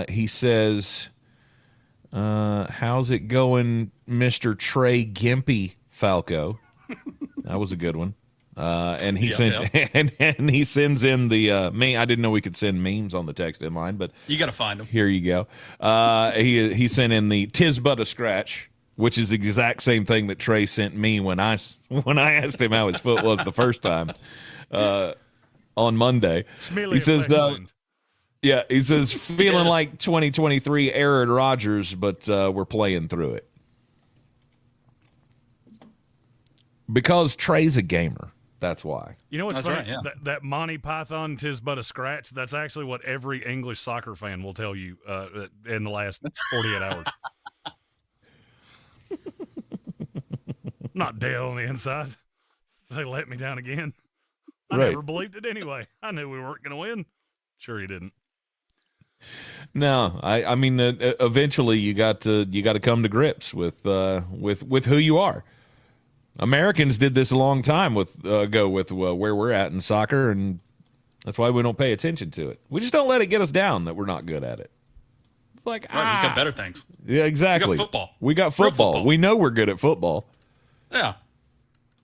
Speaker 1: He says, "How's it going, Mr. Trey Gimpy Falco?" That was a good one. And he and he sends in the me. I didn't know we could send memes on the text in line, but
Speaker 16: you got to find them.
Speaker 1: Here you go. He sent in the "'Tis but a scratch," which is the exact same thing that Trey sent me when I asked him how his foot was the first time on Monday. He says, he says feeling like 2023 Aaron Rodgers, but we're playing through it because Trey's a gamer. That's why.
Speaker 9: You know what's funny? Right, that Monty Python "'Tis but a scratch," that's actually what every English soccer fan will tell you in the last 48 hours. Not dead on the inside. They let me down again. I
Speaker 1: Right.
Speaker 9: never believed it anyway. I knew we weren't going to win. Sure, you didn't.
Speaker 1: No, I mean, eventually you got to come to grips with who you are. Americans did this a long time with where we're at in soccer, and that's why we don't pay attention to it. We just don't let it get us down that we're not good at it. It's like,
Speaker 16: Right, we got better things.
Speaker 1: Yeah, exactly.
Speaker 16: We got football.
Speaker 1: We got football. We know we're good at football.
Speaker 16: Yeah.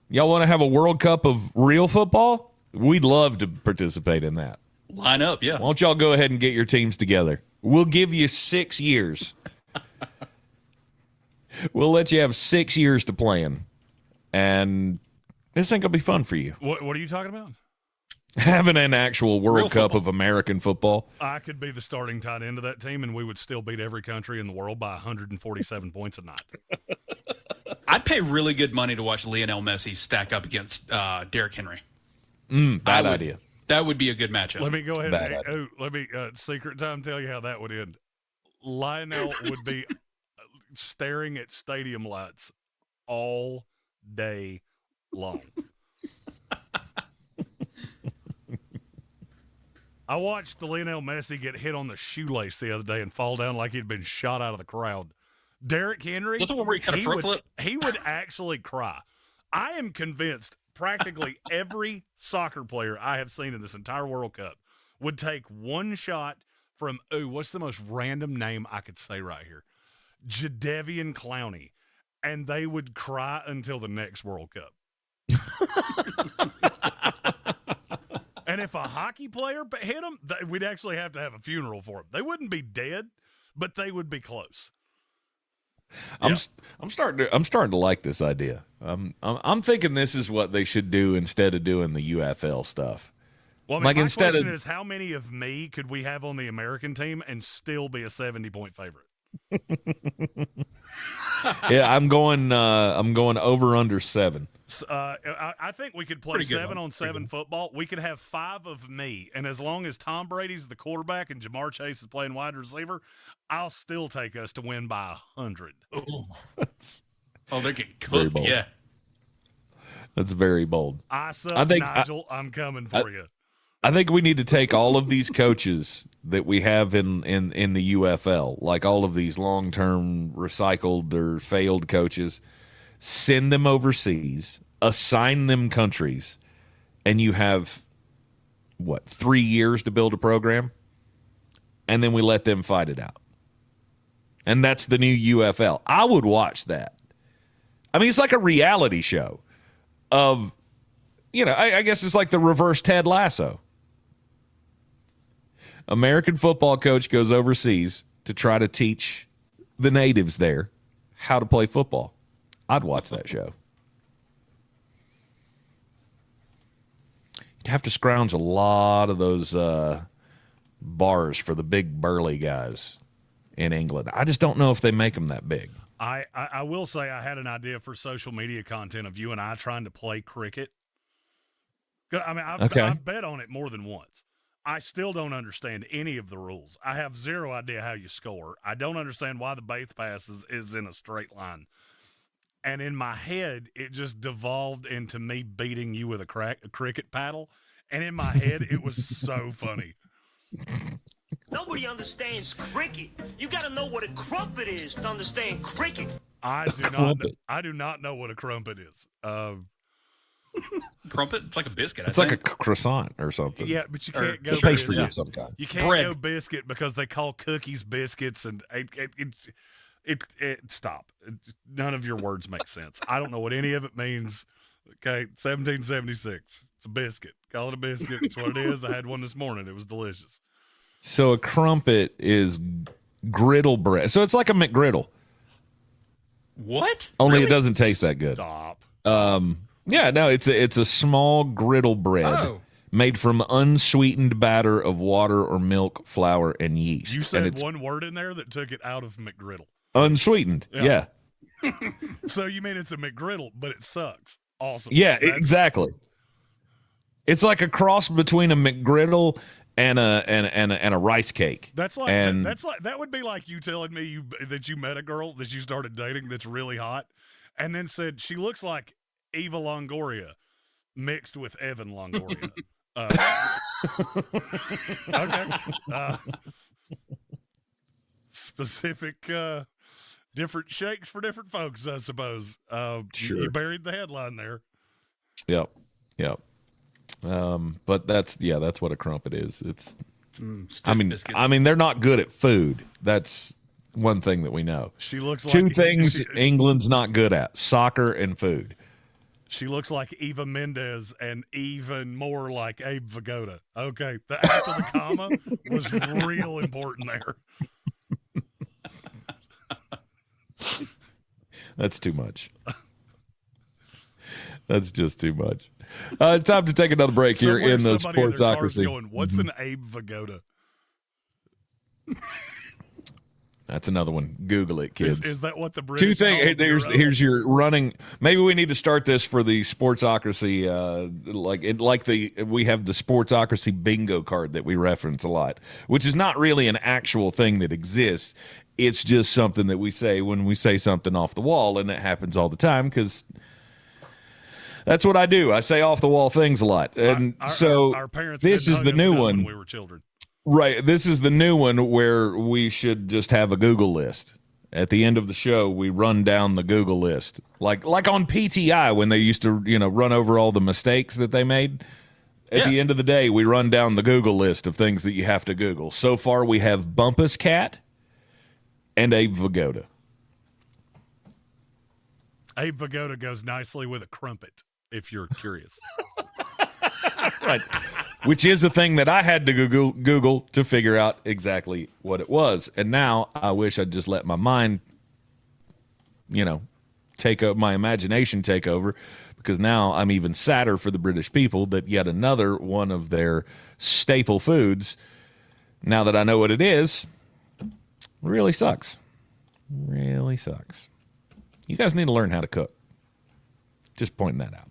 Speaker 1: Y'all want to have a World Cup of real football? We'd love to participate in that.
Speaker 16: Line up, yeah.
Speaker 1: Why don't y'all go ahead and get your teams together? We'll give you 6 years. We'll let you have 6 years to plan. And this ain't going to be fun for you.
Speaker 9: What are you talking about?
Speaker 1: Having an actual World Cup of American football.
Speaker 9: I could be the starting tight end of that team, and we would still beat every country in the world by 147 points a night.
Speaker 16: I'd pay really good money to watch Lionel Messi stack up against Derrick Henry.
Speaker 1: Bad idea.
Speaker 16: That would be a good matchup.
Speaker 9: Let me go ahead let me secret time tell you how that would end. Lionel would be staring at stadium lights all day long. I watched Lionel Messi get hit on the shoelace the other day and fall down like he'd been shot out of the crowd. Derrick Henry,
Speaker 16: is that the one where he kind of front flip?
Speaker 9: He would actually cry. I am convinced practically every soccer player I have seen in this entire World Cup would take one shot from, what's the most random name I could say right here? Jadeveon Clowney. And they would cry until the next World Cup. And if a hockey player hit them, we'd actually have to have a funeral for them. They wouldn't be dead, but they would be close.
Speaker 1: I'm starting to like this idea. I'm thinking this is what they should do instead of doing the UFL stuff.
Speaker 9: Well, I mean, my question is, how many of me could we have on the American team and still be a 70-point favorite?
Speaker 1: Yeah, I'm going over under 7.
Speaker 9: I think we could play 7-on-7 football. We could have 5 of me, and as long as Tom Brady's the quarterback and Jamar Chase is playing wide receiver, I'll still take us to win by 100.
Speaker 16: They're getting cooked. Yeah,
Speaker 1: that's very bold.
Speaker 9: Nigel, I'm coming for you.
Speaker 1: I think we need to take all of these coaches that we have in the UFL, like all of these long-term recycled or failed coaches, send them overseas, assign them countries, and you have, 3 years to build a program? And then we let them fight it out. And that's the new UFL. I would watch that. I mean, it's like a reality show of, I guess it's like the reverse Ted Lasso. American football coach goes overseas to try to teach the natives there how to play football. I'd watch that show. You'd have to scrounge a lot of those bars for the big burly guys in England. I just don't know if they make them that big.
Speaker 9: I will say I had an idea for social media content of you and I trying to play cricket. I mean, I've bet on it more than once. I still don't understand any of the rules. I have zero idea how you score. I don't understand why the base pass is in a straight line. And in my head, it just devolved into me beating you with a cricket paddle. And in my head, it was so funny.
Speaker 8: Nobody understands cricket. You got to know what a crumpet is to understand cricket.
Speaker 9: I do not know what a crumpet is.
Speaker 16: Crumpet? It's like a biscuit.
Speaker 1: It's like a croissant or something.
Speaker 9: Yeah, but you can't go
Speaker 1: pastry of some kind.
Speaker 9: You can't go biscuit because they call cookies biscuits, and stop. None of your words make sense. I don't know what any of it means. Okay, 1776. It's a biscuit. Call it a biscuit. It's what it is. I had one this morning. It was delicious.
Speaker 1: So a crumpet is griddle bread. So it's like a McGriddle.
Speaker 16: What?
Speaker 1: Only it doesn't taste that good.
Speaker 9: Stop.
Speaker 1: Yeah, no, it's a small griddle bread made from unsweetened batter of water or milk, flour, and yeast.
Speaker 9: You said one word in there that took it out of McGriddle.
Speaker 1: Unsweetened, yeah.
Speaker 9: So you mean it's a McGriddle, but it sucks. Awesome.
Speaker 1: Yeah, exactly. It's like a cross between a McGriddle and a rice cake.
Speaker 9: That would be like you telling me that you met a girl that you started dating that's really hot, and then said she looks like Eva Longoria mixed with Evan Longoria. Okay. Specific different shakes for different folks, I suppose.
Speaker 1: Sure.
Speaker 9: You buried the headline there.
Speaker 1: Yep. But that's what a crumpet is. It's
Speaker 16: biscuits.
Speaker 1: I mean they're not good at food. That's one thing that we know.
Speaker 9: She looks like
Speaker 1: two things England's not good at: soccer and food.
Speaker 9: She looks like Eva Mendes and even more like Abe Vigoda. Okay, the after the comma was real important there.
Speaker 1: That's too much. That's just too much. It's time to take another break here in the Sportsocracy.
Speaker 9: What's an Abe Vigoda?
Speaker 1: That's another one. Google it, kids.
Speaker 9: Is that what the British?
Speaker 1: Two things. Here's your running. Maybe we need to start this for the Sportsocracy. We have the Sportsocracy bingo card that we reference a lot, which is not really an actual thing that exists. It's just something that we say when we say something off the wall, and it happens all the time because that's what I do. I say off the wall things a lot, and
Speaker 9: our parents.
Speaker 1: This is the new one.
Speaker 9: When we were children.
Speaker 1: Right. This is the new one where we should just have a Google list. At the end of the show, we run down the Google list. Like on PTI when they used to, run over all the mistakes that they made. At the end of the day, we run down the Google list of things that you have to Google. So far, we have Bumpus Cat and Abe Vigoda.
Speaker 9: Abe Vigoda goes nicely with a crumpet, if you're curious.
Speaker 1: Right. Which is a thing that I had to Google to figure out exactly what it was. And now I wish I'd just let my mind, take up my imagination take over, because now I'm even sadder for the British people that yet another one of their staple foods, now that I know what it is, really sucks. Really sucks. You guys need to learn how to cook. Just pointing that out.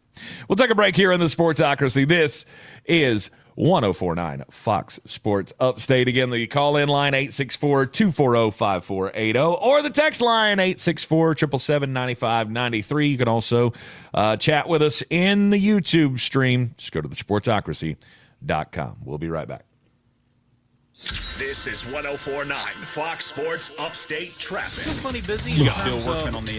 Speaker 1: We'll take a break here in the Sportsocracy. This is 104.9 Fox Sports Upstate. Again, the call-in line, 864-240-5480, or the text line, 864-777-9593. You can also chat with us in the YouTube stream. Just go to thesportsocracy.com. We'll be right back.
Speaker 19: This is 104.9 Fox Sports Upstate Traffic.
Speaker 16: Still plenty busy. You got Bill working on the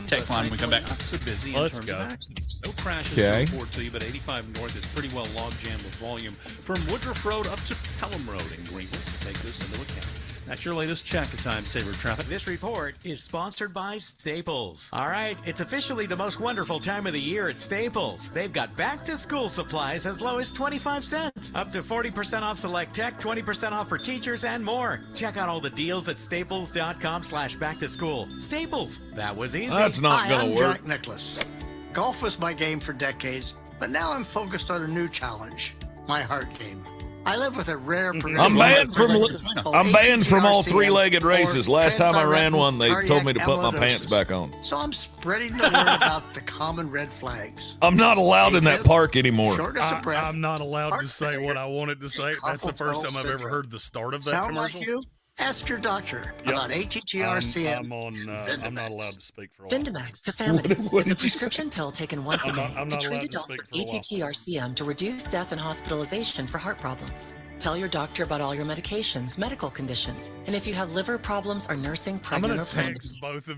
Speaker 16: text line when we come back.
Speaker 14: So busy in terms of accidents. No crashes to report to you, but 85 North is pretty well log jammed with volume from Woodruff Road up to Pelham Road in Greene. So take this into account. That's your latest check of time saver traffic.
Speaker 15: This report is sponsored by Staples. All right, it's officially the most wonderful time of the year at Staples. They've got back-to-school supplies as low as 25 cents, up to 40% off select tech, 20% off for teachers, and more. Check out all the deals at staples.com/back-to-school. Staples, that was easy.
Speaker 1: That's not going to work.
Speaker 18: I'm Jack Nicklaus. Golf was my game for decades, but now I'm focused on a new challenge, my heart game. I live with a rare
Speaker 1: I'm banned from all three-legged races. Last time I ran one, they told me to put my pants back on.
Speaker 18: So I'm spreading the word about the common red flags.
Speaker 1: I'm not allowed in that park anymore.
Speaker 18: Shortness of breath.
Speaker 9: I'm not allowed to say what I wanted to say. That's the first time I've ever heard the start of that
Speaker 18: Sound
Speaker 9: commercial.
Speaker 18: like you? Ask your doctor about ATTRCM.
Speaker 9: I'm not allowed to speak for a while.
Speaker 10: Vindamax tafamidis is a prescription pill taken once a day to treat adults with ATTRCM to reduce death and hospitalization for heart problems. Tell your doctor about all your medications, medical conditions, and if you have liver problems or nursing, pregnant, or planning.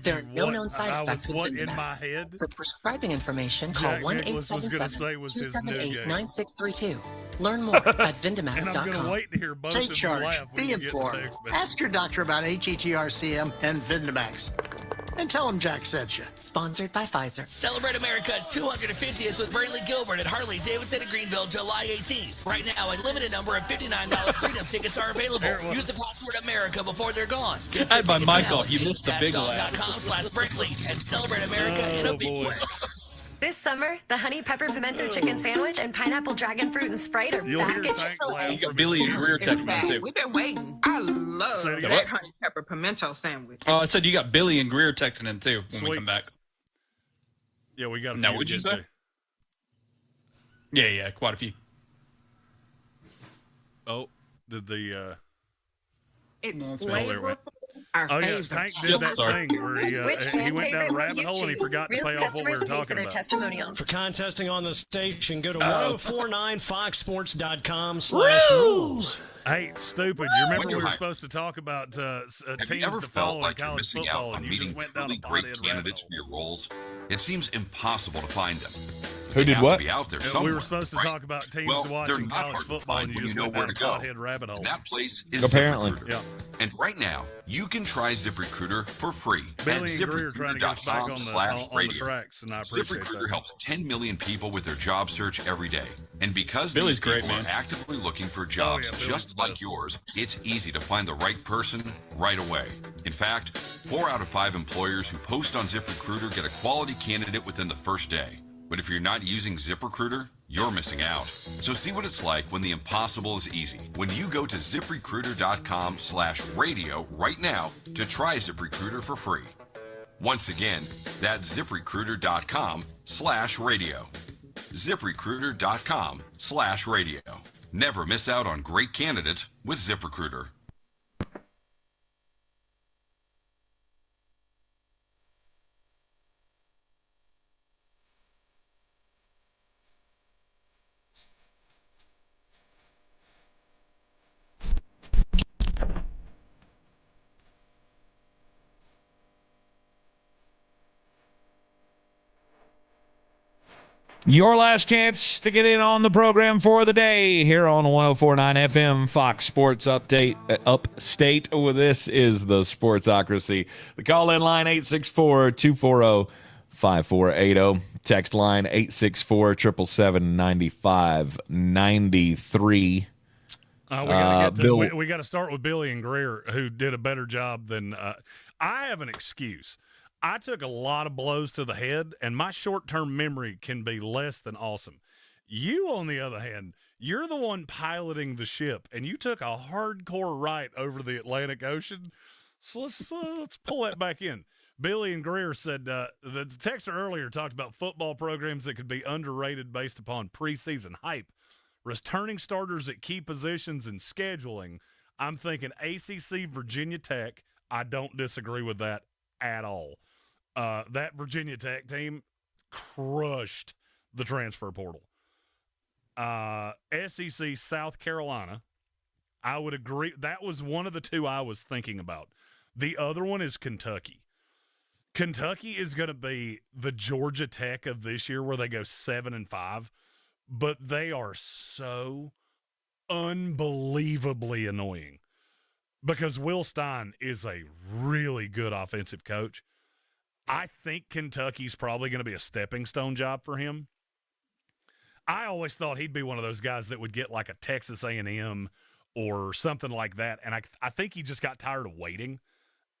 Speaker 10: There are no known side effects with Vindamax. For prescribing information, call 1-877-278-9632. Learn more at Vindamax.com.
Speaker 18: Take charge. Be informed. Ask your doctor about ATTRCM and Vindamax. And tell them Jack sent you.
Speaker 10: Sponsored by Pfizer.
Speaker 11: Celebrate America's 250th with Brantley Gilbert at Harley Davidson in Greenville, July 18th. Right now, a limited number of $59 Freedom tickets are available. Use the password America before they're gone.
Speaker 16: I had my mic off. You missed the big laugh.
Speaker 11: .com/Brantley and celebrate America in a big way.
Speaker 22: This summer, the honey pepper pimento chicken sandwich and pineapple dragon fruit and Sprite are back at Chick-fil-A.
Speaker 16: You got Billy and Greer texting in too.
Speaker 24: We've been waiting. I love that honey pepper pimento sandwich.
Speaker 16: Oh, I said you got Billy and Greer texting in too when we come back.
Speaker 9: Yeah, we got.
Speaker 16: Now, what'd you say? Yeah, quite a few.
Speaker 9: Oh, did the?
Speaker 24: It's
Speaker 9: flavorful.
Speaker 24: Our
Speaker 9: Oh, yeah,
Speaker 24: faves.
Speaker 9: Tank did that thing where he went down a rabbit hole and he forgot to pay off what we were talking about.
Speaker 22: Testimonials.
Speaker 2: For contesting on the station, go to 1049foxsports.com/rules.
Speaker 9: Hey, stupid. You remember we were supposed to talk about teams to follow in college football, and you just went down a
Speaker 20: great candidates for your roles? It seems impossible to find them.
Speaker 1: Who did what?
Speaker 20: To be out there
Speaker 9: we were supposed to talk about teams to watch in college football, and you just went down a pothead rabbit hole.
Speaker 20: That place is
Speaker 1: apparently.
Speaker 20: ZipRecruiter. And right now, you can try ZipRecruiter for free
Speaker 9: Billy
Speaker 20: at
Speaker 9: and Greer trying to get us back on the tracks, and I appreciate
Speaker 20: ZipRecruiter
Speaker 9: that.
Speaker 20: helps 10 million people with their job search every day. And because
Speaker 16: Billy's
Speaker 20: these people
Speaker 16: great, man.
Speaker 20: are actively looking for jobs just like yours, it's easy to find the right person right away. In fact, 4 out of 5 employers who post on ZipRecruiter get a quality candidate within the first day. But if you're not using ZipRecruiter, you're missing out. So see what it's like when the impossible is easy. When you go to ZipRecruiter.com/radio right now to try ZipRecruiter for free. Once again, that's ZipRecruiter.com/radio. ZipRecruiter.com/radio. Never miss out on great candidates with ZipRecruiter.
Speaker 13: Your last chance to get in on the program for the day here on 104.9 FM Fox Sports Upstate. This is the Sportsocracy. The call-in line 864-240-5480. Text line 864-777-9593.
Speaker 9: We got to start with Billy and Greer, who did a better job than I have an excuse. I took a lot of blows to the head, and my short-term memory can be less than awesome. You, on the other hand, you're the one piloting the ship, and you took a hardcore right over the Atlantic Ocean. So let's pull that back in. Billy and Greer said the texter earlier talked about football programs that could be underrated based upon preseason hype. Returning starters at key positions and scheduling. I'm thinking ACC Virginia Tech. I don't disagree with that at all. That Virginia Tech team crushed the transfer portal. SEC South Carolina, I would agree. That was one of the two I was thinking about. The other one is Kentucky. Kentucky is going to be the Georgia Tech of this year where they go 7-5, but they are so unbelievably annoying because Will Stein is a really good offensive coach. I think Kentucky's probably going to be a stepping stone job for him. I always thought he'd be one of those guys that would get like a Texas A&M or something like that, and I think he just got tired of waiting,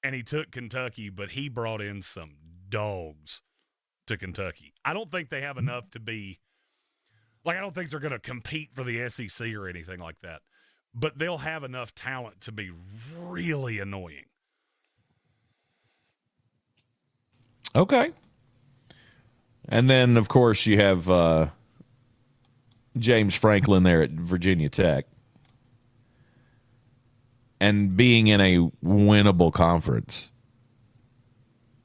Speaker 9: and he took Kentucky, but he brought in some dogs to Kentucky. I don't think they have enough to be – like I don't think they're going to compete for the SEC or anything like that, but they'll have enough talent to be really annoying.
Speaker 1: Okay. And then, of course, you have James Franklin there at Virginia Tech. And being in a winnable conference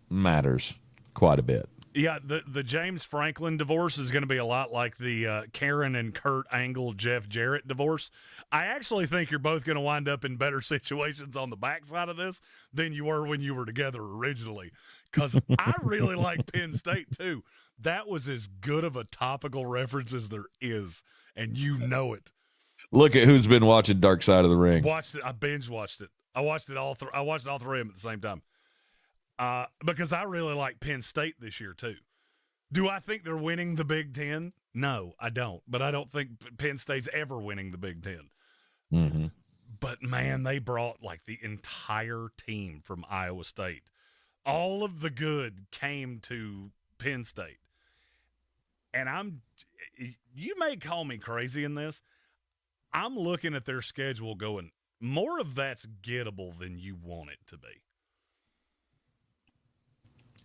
Speaker 1: matters quite a bit.
Speaker 9: Yeah, the James Franklin divorce is going to be a lot like the Karen and Kurt Angle, Jeff Jarrett divorce. I actually think you're both going to wind up in better situations on the backside of this than you were when you were together originally. Because I really like Penn State, too. That was as good of a topical reference as there is, and you know it.
Speaker 1: Look at who's been watching Dark Side of the Ring.
Speaker 9: Watched it. I binge watched it. I watched all three of them at the same time. Because I really like Penn State this year, too. Do I think they're winning the Big Ten? No, I don't. But I don't think Penn State's ever winning the Big Ten.
Speaker 1: Mm-hmm.
Speaker 9: But, man, they brought, like, the entire team from Iowa State. All of the good came to Penn State. And you may call me crazy in this. I'm looking at their schedule going, more of that's gettable than you want it to be.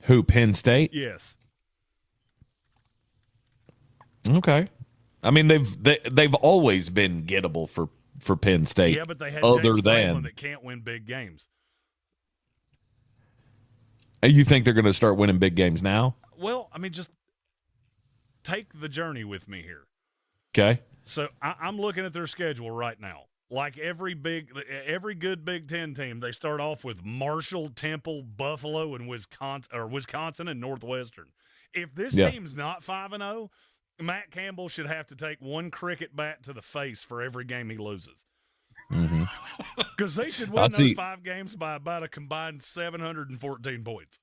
Speaker 1: Who, Penn State?
Speaker 9: Yes.
Speaker 1: Okay. I mean, they've always been gettable for Penn State.
Speaker 9: Yeah, but they had
Speaker 1: other
Speaker 9: James
Speaker 1: than
Speaker 9: Franklin that can't win big games.
Speaker 1: You think they're going to start winning big games now?
Speaker 9: Well, I mean, just take the journey with me here.
Speaker 1: Okay.
Speaker 9: So I'm looking at their schedule right now. Like every good Big Ten team, they start off with Marshall, Temple, Buffalo, and Wisconsin and Northwestern. If this team's not 5-0, Matt Campbell should have to take one cricket bat to the face for every game he loses. Because they should win those 5 games by about a combined 714 points.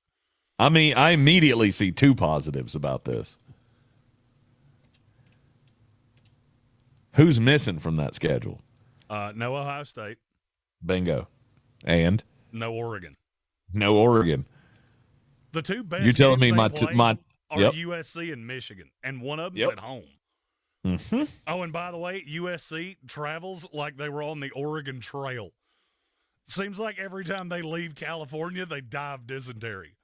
Speaker 1: I mean, I immediately see 2 positives about this. Who's missing from that schedule?
Speaker 9: No Ohio State.
Speaker 1: Bingo. And?
Speaker 9: No Oregon.
Speaker 1: No Oregon.
Speaker 9: The 2 best
Speaker 1: You're telling me
Speaker 9: games
Speaker 1: my
Speaker 9: are USC and Michigan, and one of them's at home.
Speaker 1: Mm-hmm.
Speaker 9: Oh, and by the way, USC travels like they were on the Oregon Trail. Seems like every time they leave California, they die of dysentery.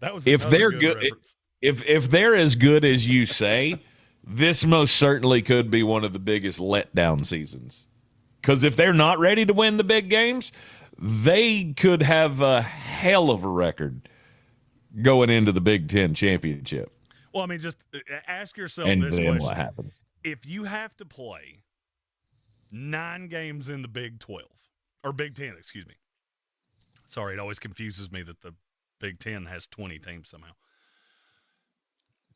Speaker 9: That was
Speaker 1: if they're good.
Speaker 9: Reference.
Speaker 1: If they're as good as you say, this most certainly could be one of the biggest letdown seasons. Because if they're not ready to win the big games, they could have a hell of a record going into the Big Ten championship.
Speaker 9: Well, I mean, just ask yourself
Speaker 1: and
Speaker 9: this
Speaker 1: then
Speaker 9: question.
Speaker 1: What happens?
Speaker 9: If you have to play 9 games in the Big 12, or Big 10, excuse me. Sorry, it always confuses me that the Big 10 has 20 teams somehow.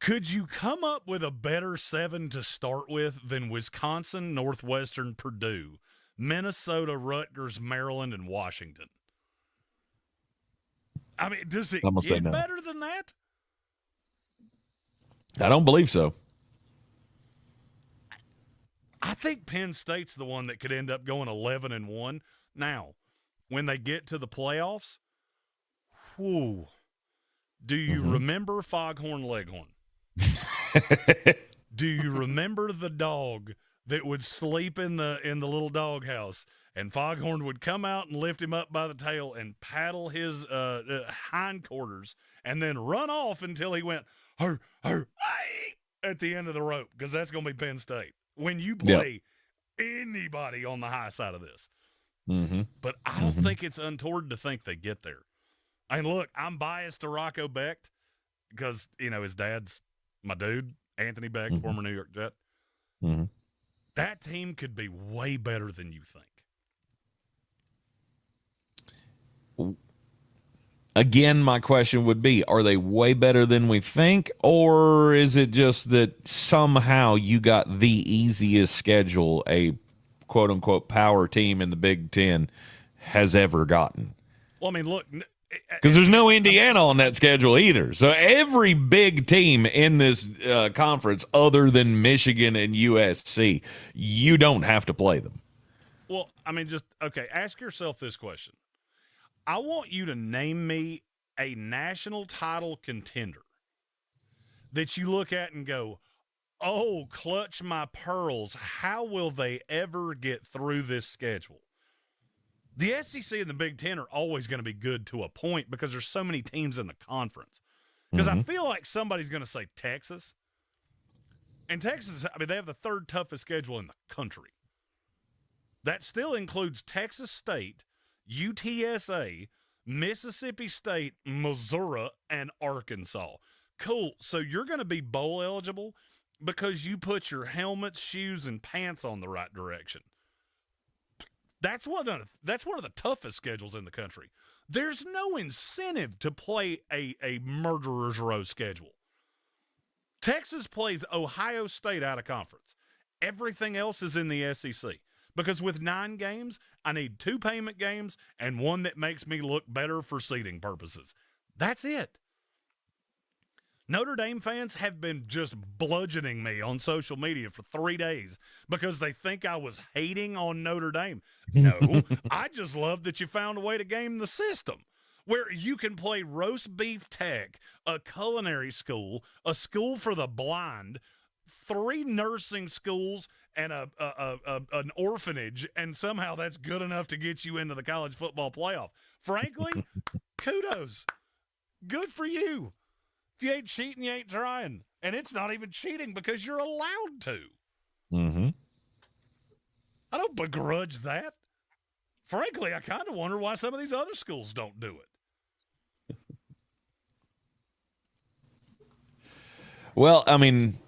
Speaker 9: Could you come up with a better 7 to start with than Wisconsin, Northwestern, Purdue, Minnesota, Rutgers, Maryland, and Washington? I mean, does it get better than that?
Speaker 1: I don't believe so.
Speaker 9: I think Penn State's the one that could end up going 11-1. Now, when they get to the playoffs, whoo, do you remember Foghorn Leghorn? Do you remember the dog that would sleep in the little doghouse, and Foghorn would come out and lift him up by the tail and paddle his hindquarters and then run off until he went at the end of the rope, because that's going to be Penn State when you play anybody on the high side of this. But I don't think it's untoward to think they get there. And look, I'm biased to Rocco Becht because, his dad's my dude, Anthony Becht, former New York Jet. That team could be way better than you think.
Speaker 1: Again, my question would be, are they way better than we think, or is it just that somehow you got the easiest schedule a quote-unquote power team in the Big Ten has ever gotten?
Speaker 9: Well, I mean, look,
Speaker 1: because there's no Indiana on that schedule either. So every big team in this conference other than Michigan and USC, you don't have to play them.
Speaker 9: Well, I mean, ask yourself this question. I want you to name me a national title contender that you look at and go, oh, clutch my pearls, how will they ever get through this schedule? The SEC and the Big Ten are always going to be good to a point because there's so many teams in the conference. Because I feel like somebody's going to say Texas. And Texas, I mean, they have the 3rd toughest schedule in the country. That still includes Texas State, UTSA, Mississippi State, Missouri, and Arkansas. Cool. So you're going to be bowl eligible because you put your helmets, shoes, and pants on the right direction. That's one of the toughest schedules in the country. There's no incentive to play a murderer's row schedule. Texas plays Ohio State out of conference. Everything else is in the SEC. Because with 9 games, I need 2 payment games and 1 that makes me look better for seeding purposes. That's it. Notre Dame fans have been just bludgeoning me on social media for 3 days because they think I was hating on Notre Dame. No, I just love that you found a way to game the system where you can play Roast Beef Tech, a culinary school, a school for the blind, 3 nursing schools, and an orphanage, and somehow that's good enough to get you into the college football playoff. Frankly, kudos. Good for you. If you ain't cheating, you ain't trying. And it's not even cheating because you're allowed to. I don't begrudge that. frankly, I kind of wonder why some of these other schools don't do it.
Speaker 1: Well, I mean,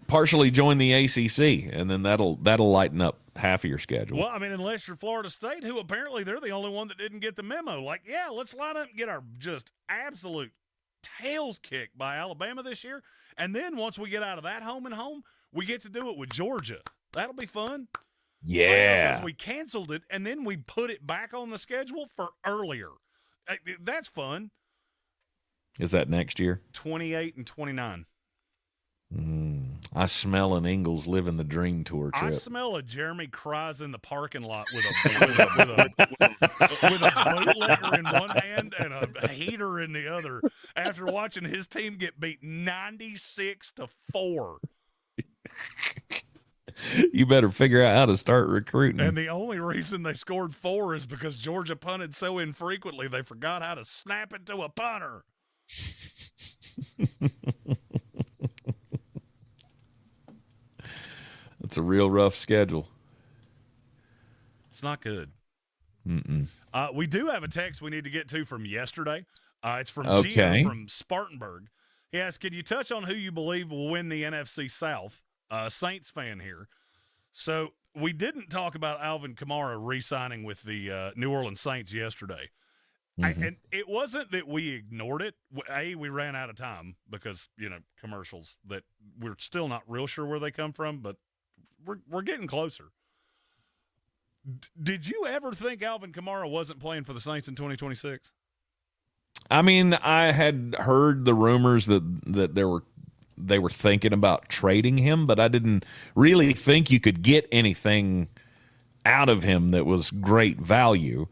Speaker 1: partially join the ACC, and then that'll lighten up half of your schedule.
Speaker 9: Well, I mean, unless you're Florida State, who apparently they're the only one that didn't get the memo. Like, yeah, let's line up and get our just absolute tails kicked by Alabama this year. And then once we get out of that home and home, we get to do it with Georgia. That'll be fun.
Speaker 1: Yeah.
Speaker 9: Because we canceled it, and then we put it back on the schedule for earlier. That's fun.
Speaker 1: Is that next year?
Speaker 9: 28 and 29.
Speaker 1: I smell an Ingles living the dream tour trip.
Speaker 9: I smell a Jeremy cries in the parking lot with a bootlegger in one hand and a heater in the other after watching his team get beat 96-4.
Speaker 1: You better figure out how to start recruiting.
Speaker 9: And the only reason they scored 4 is because Georgia punted so infrequently they forgot how to snap it to a punter.
Speaker 1: It's a real rough schedule.
Speaker 9: It's not good.
Speaker 1: Mm-mm.
Speaker 9: We do have a text we need to get to from yesterday. It's from
Speaker 1: Okay.
Speaker 9: Gio from Spartanburg. He asks, can you touch on who you believe will win the NFC South? Saints fan here. So we didn't talk about Alvin Kamara re-signing with the New Orleans Saints yesterday. And it wasn't that we ignored it. We ran out of time because, commercials that we're still not real sure where they come from, but we're getting closer. Did you ever think Alvin Kamara wasn't playing for the Saints in 2026?
Speaker 1: I mean, I had heard the rumors that they were thinking about trading him, but I didn't really think you could get anything out of him that was great value.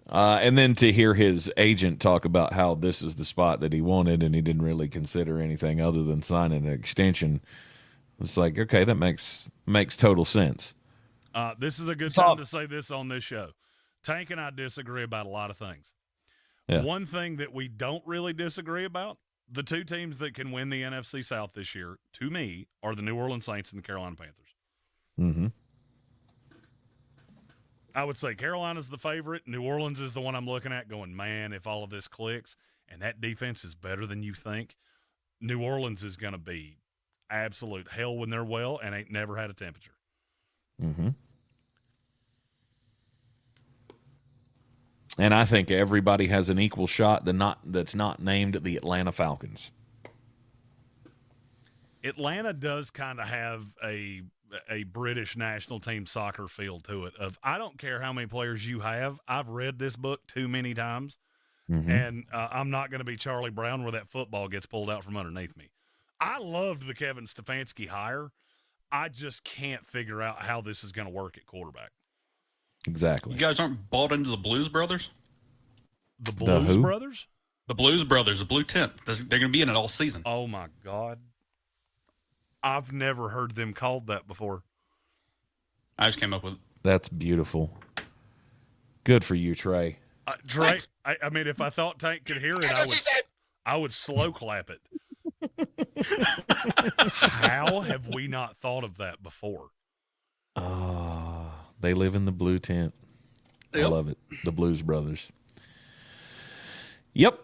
Speaker 1: And then to hear his agent talk about how this is the spot that he wanted and he didn't really consider anything other than signing an extension, it's like, okay, that makes total sense.
Speaker 9: This is a good time to say this on this show. Tank and I disagree about a lot of things.
Speaker 1: Yeah.
Speaker 9: One thing that we don't really disagree about, the two teams that can win the NFC South this year, to me, are the New Orleans Saints and the Carolina Panthers.
Speaker 1: Mm-hmm.
Speaker 9: I would say Carolina's the favorite. New Orleans is the one I'm looking at going, man, if all of this clicks and that defense is better than you think, New Orleans is going to be absolute hell when they're well and ain't never had a temperature.
Speaker 1: Mm-hmm. And I think everybody has an equal shot that's not named the Atlanta Falcons.
Speaker 9: Atlanta does kind of have a British national team soccer feel to it. I don't care how many players you have. I've read this book too many times, and I'm not going to be Charlie Brown where that football gets pulled out from underneath me. I loved the Kevin Stefanski hire. I just can't figure out how this is going to work at quarterback.
Speaker 1: Exactly.
Speaker 16: You guys aren't bought into the Blues Brothers?
Speaker 9: The Blues Brothers?
Speaker 16: The Blues Brothers, the Blue Tent. They're going to be in it all season.
Speaker 9: Oh, my God. I've never heard them called that before.
Speaker 16: I just came up with it.
Speaker 1: That's beautiful. Good for you, Trey.
Speaker 9: Trey, I mean, if I thought Tank could hear it, I would slow clap it. How have we not thought of that before?
Speaker 1: They live in the blue tent.
Speaker 16: Yep.
Speaker 1: I love it. The Blues Brothers. Yep.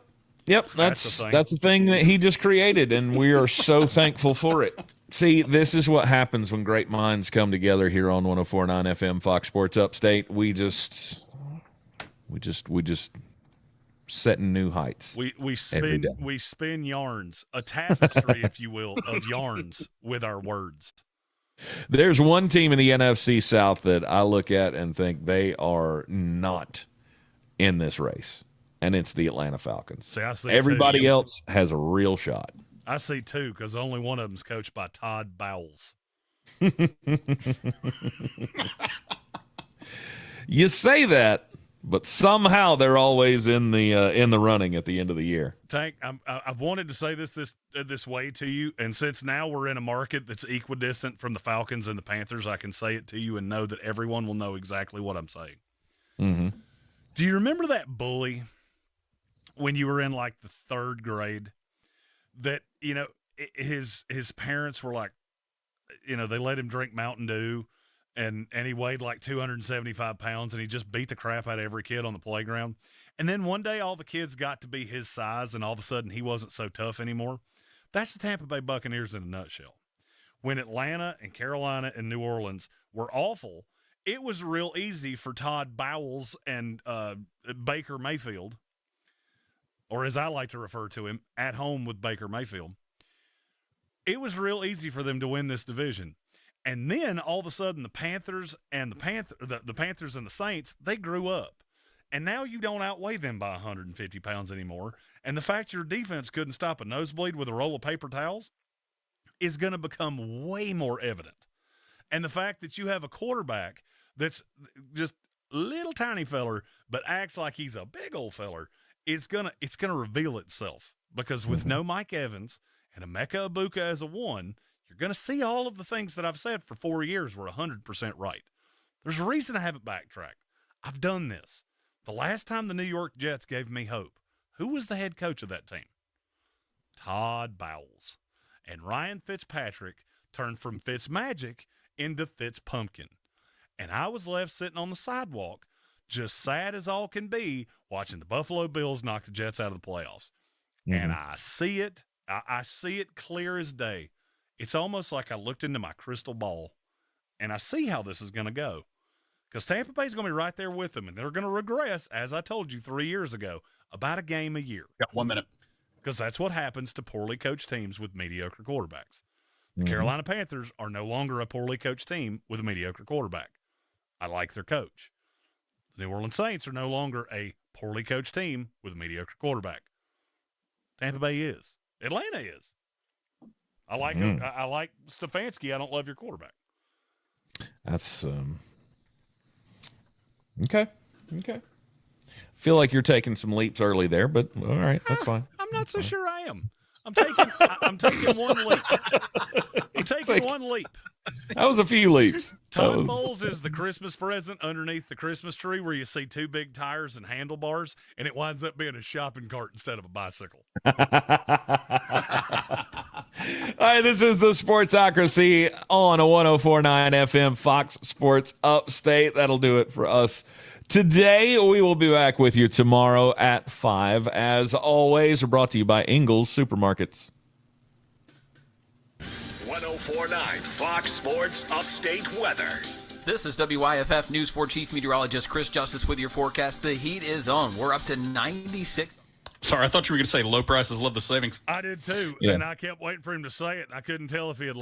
Speaker 1: That's the thing that he just created, and we are so thankful for it. See, this is what happens when great minds come together here on 104.9 FM Fox Sports Upstate. We just setting new heights.
Speaker 9: We spin yarns, a tapestry, if you will, of yarns with our words.
Speaker 1: There's one team in the NFC South that I look at and think they are not in this race, and it's the Atlanta Falcons.
Speaker 9: See, I see
Speaker 1: everybody
Speaker 9: two.
Speaker 1: else has a real shot.
Speaker 9: I see two because only one of them's coached by Todd Bowles.
Speaker 1: You say that, but somehow they're always in the running at the end of the year.
Speaker 9: Tank, I've wanted to say this way to you, and since now we're in a market that's equidistant from the Falcons and the Panthers, I can say it to you and know that everyone will know exactly what I'm saying.
Speaker 1: Mm-hmm.
Speaker 9: Do you remember that bully when you were in like the third grade that, his parents were like, they let him drink Mountain Dew and he weighed like 275 pounds, and he just beat the crap out of every kid on the playground. And then one day all the kids got to be his size, and all of a sudden he wasn't so tough anymore. That's the Tampa Bay Buccaneers in a nutshell. When Atlanta and Carolina and New Orleans were awful, it was real easy for Todd Bowles and Baker Mayfield, or as I like to refer to him, at home with Baker Mayfield. It was real easy for them to win this division. And then all of a sudden the Panthers and the Panthers and the Saints, they grew up. And now you don't outweigh them by 150 pounds anymore. And the fact your defense couldn't stop a nosebleed with a roll of paper towels is going to become way more evident. And the fact that you have a quarterback that's just little tiny feller but acts like he's a big old feller, it's gonna reveal itself. Because with no Mike Evans and Emeka Egbuka as a one, you're going to see all of the things that I've said for 4 years were 100% right. There's a reason I haven't backtracked. I've done this. The last time the New York Jets gave me hope, who was the head coach of that team? Todd Bowles. And Ryan Fitzpatrick turned from Fitzmagic into Fitzpumpkin. And I was left sitting on the sidewalk, just sad as all can be, watching the Buffalo Bills knock the Jets out of the playoffs. And I see it. I see it clear as day. It's almost like I looked into my crystal ball, and I see how this is going to go. Because Tampa Bay is going to be right there with them, and they're going to regress, as I told you 3 years ago, about a game a year.
Speaker 16: Got 1 minute.
Speaker 9: Because that's what happens to poorly coached teams with mediocre quarterbacks. The Carolina Panthers are no longer a poorly coached team with a mediocre quarterback. I like their coach. The New Orleans Saints are no longer a poorly coached team with a mediocre quarterback. Tampa Bay is. Atlanta is. I like I like Stefanski. I don't love your quarterback.
Speaker 13: That's okay. Feel like you're taking some leaps early there, but all right, that's fine.
Speaker 9: I'm not so sure I am. I'm taking one leap. I'm taking one leap.
Speaker 13: That was a few leaps.
Speaker 9: Todd Bowles is the Christmas present underneath the Christmas tree where you see two big tires and handlebars, and it winds up being a shopping cart instead of a bicycle.
Speaker 13: All right, this is the Sportsocracy on a 104.9 FM Fox Sports Upstate. That'll do it for us today. We will be back with you tomorrow at 5. As always, we're brought to you by Ingles Supermarkets.
Speaker 19: 104.9 Fox Sports Upstate weather.
Speaker 11: This is WYFF News 4 Chief Meteorologist Chris Justice with your forecast. The heat is on. We're up to 96.
Speaker 16: Sorry, I thought you were going to say low prices love the savings.
Speaker 9: I did too, and I kept waiting for him to say it, and I couldn't tell if he had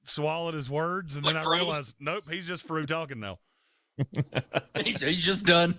Speaker 9: swallowed his words, and then I realized, nope, he's just through talking now.
Speaker 16: He's just done.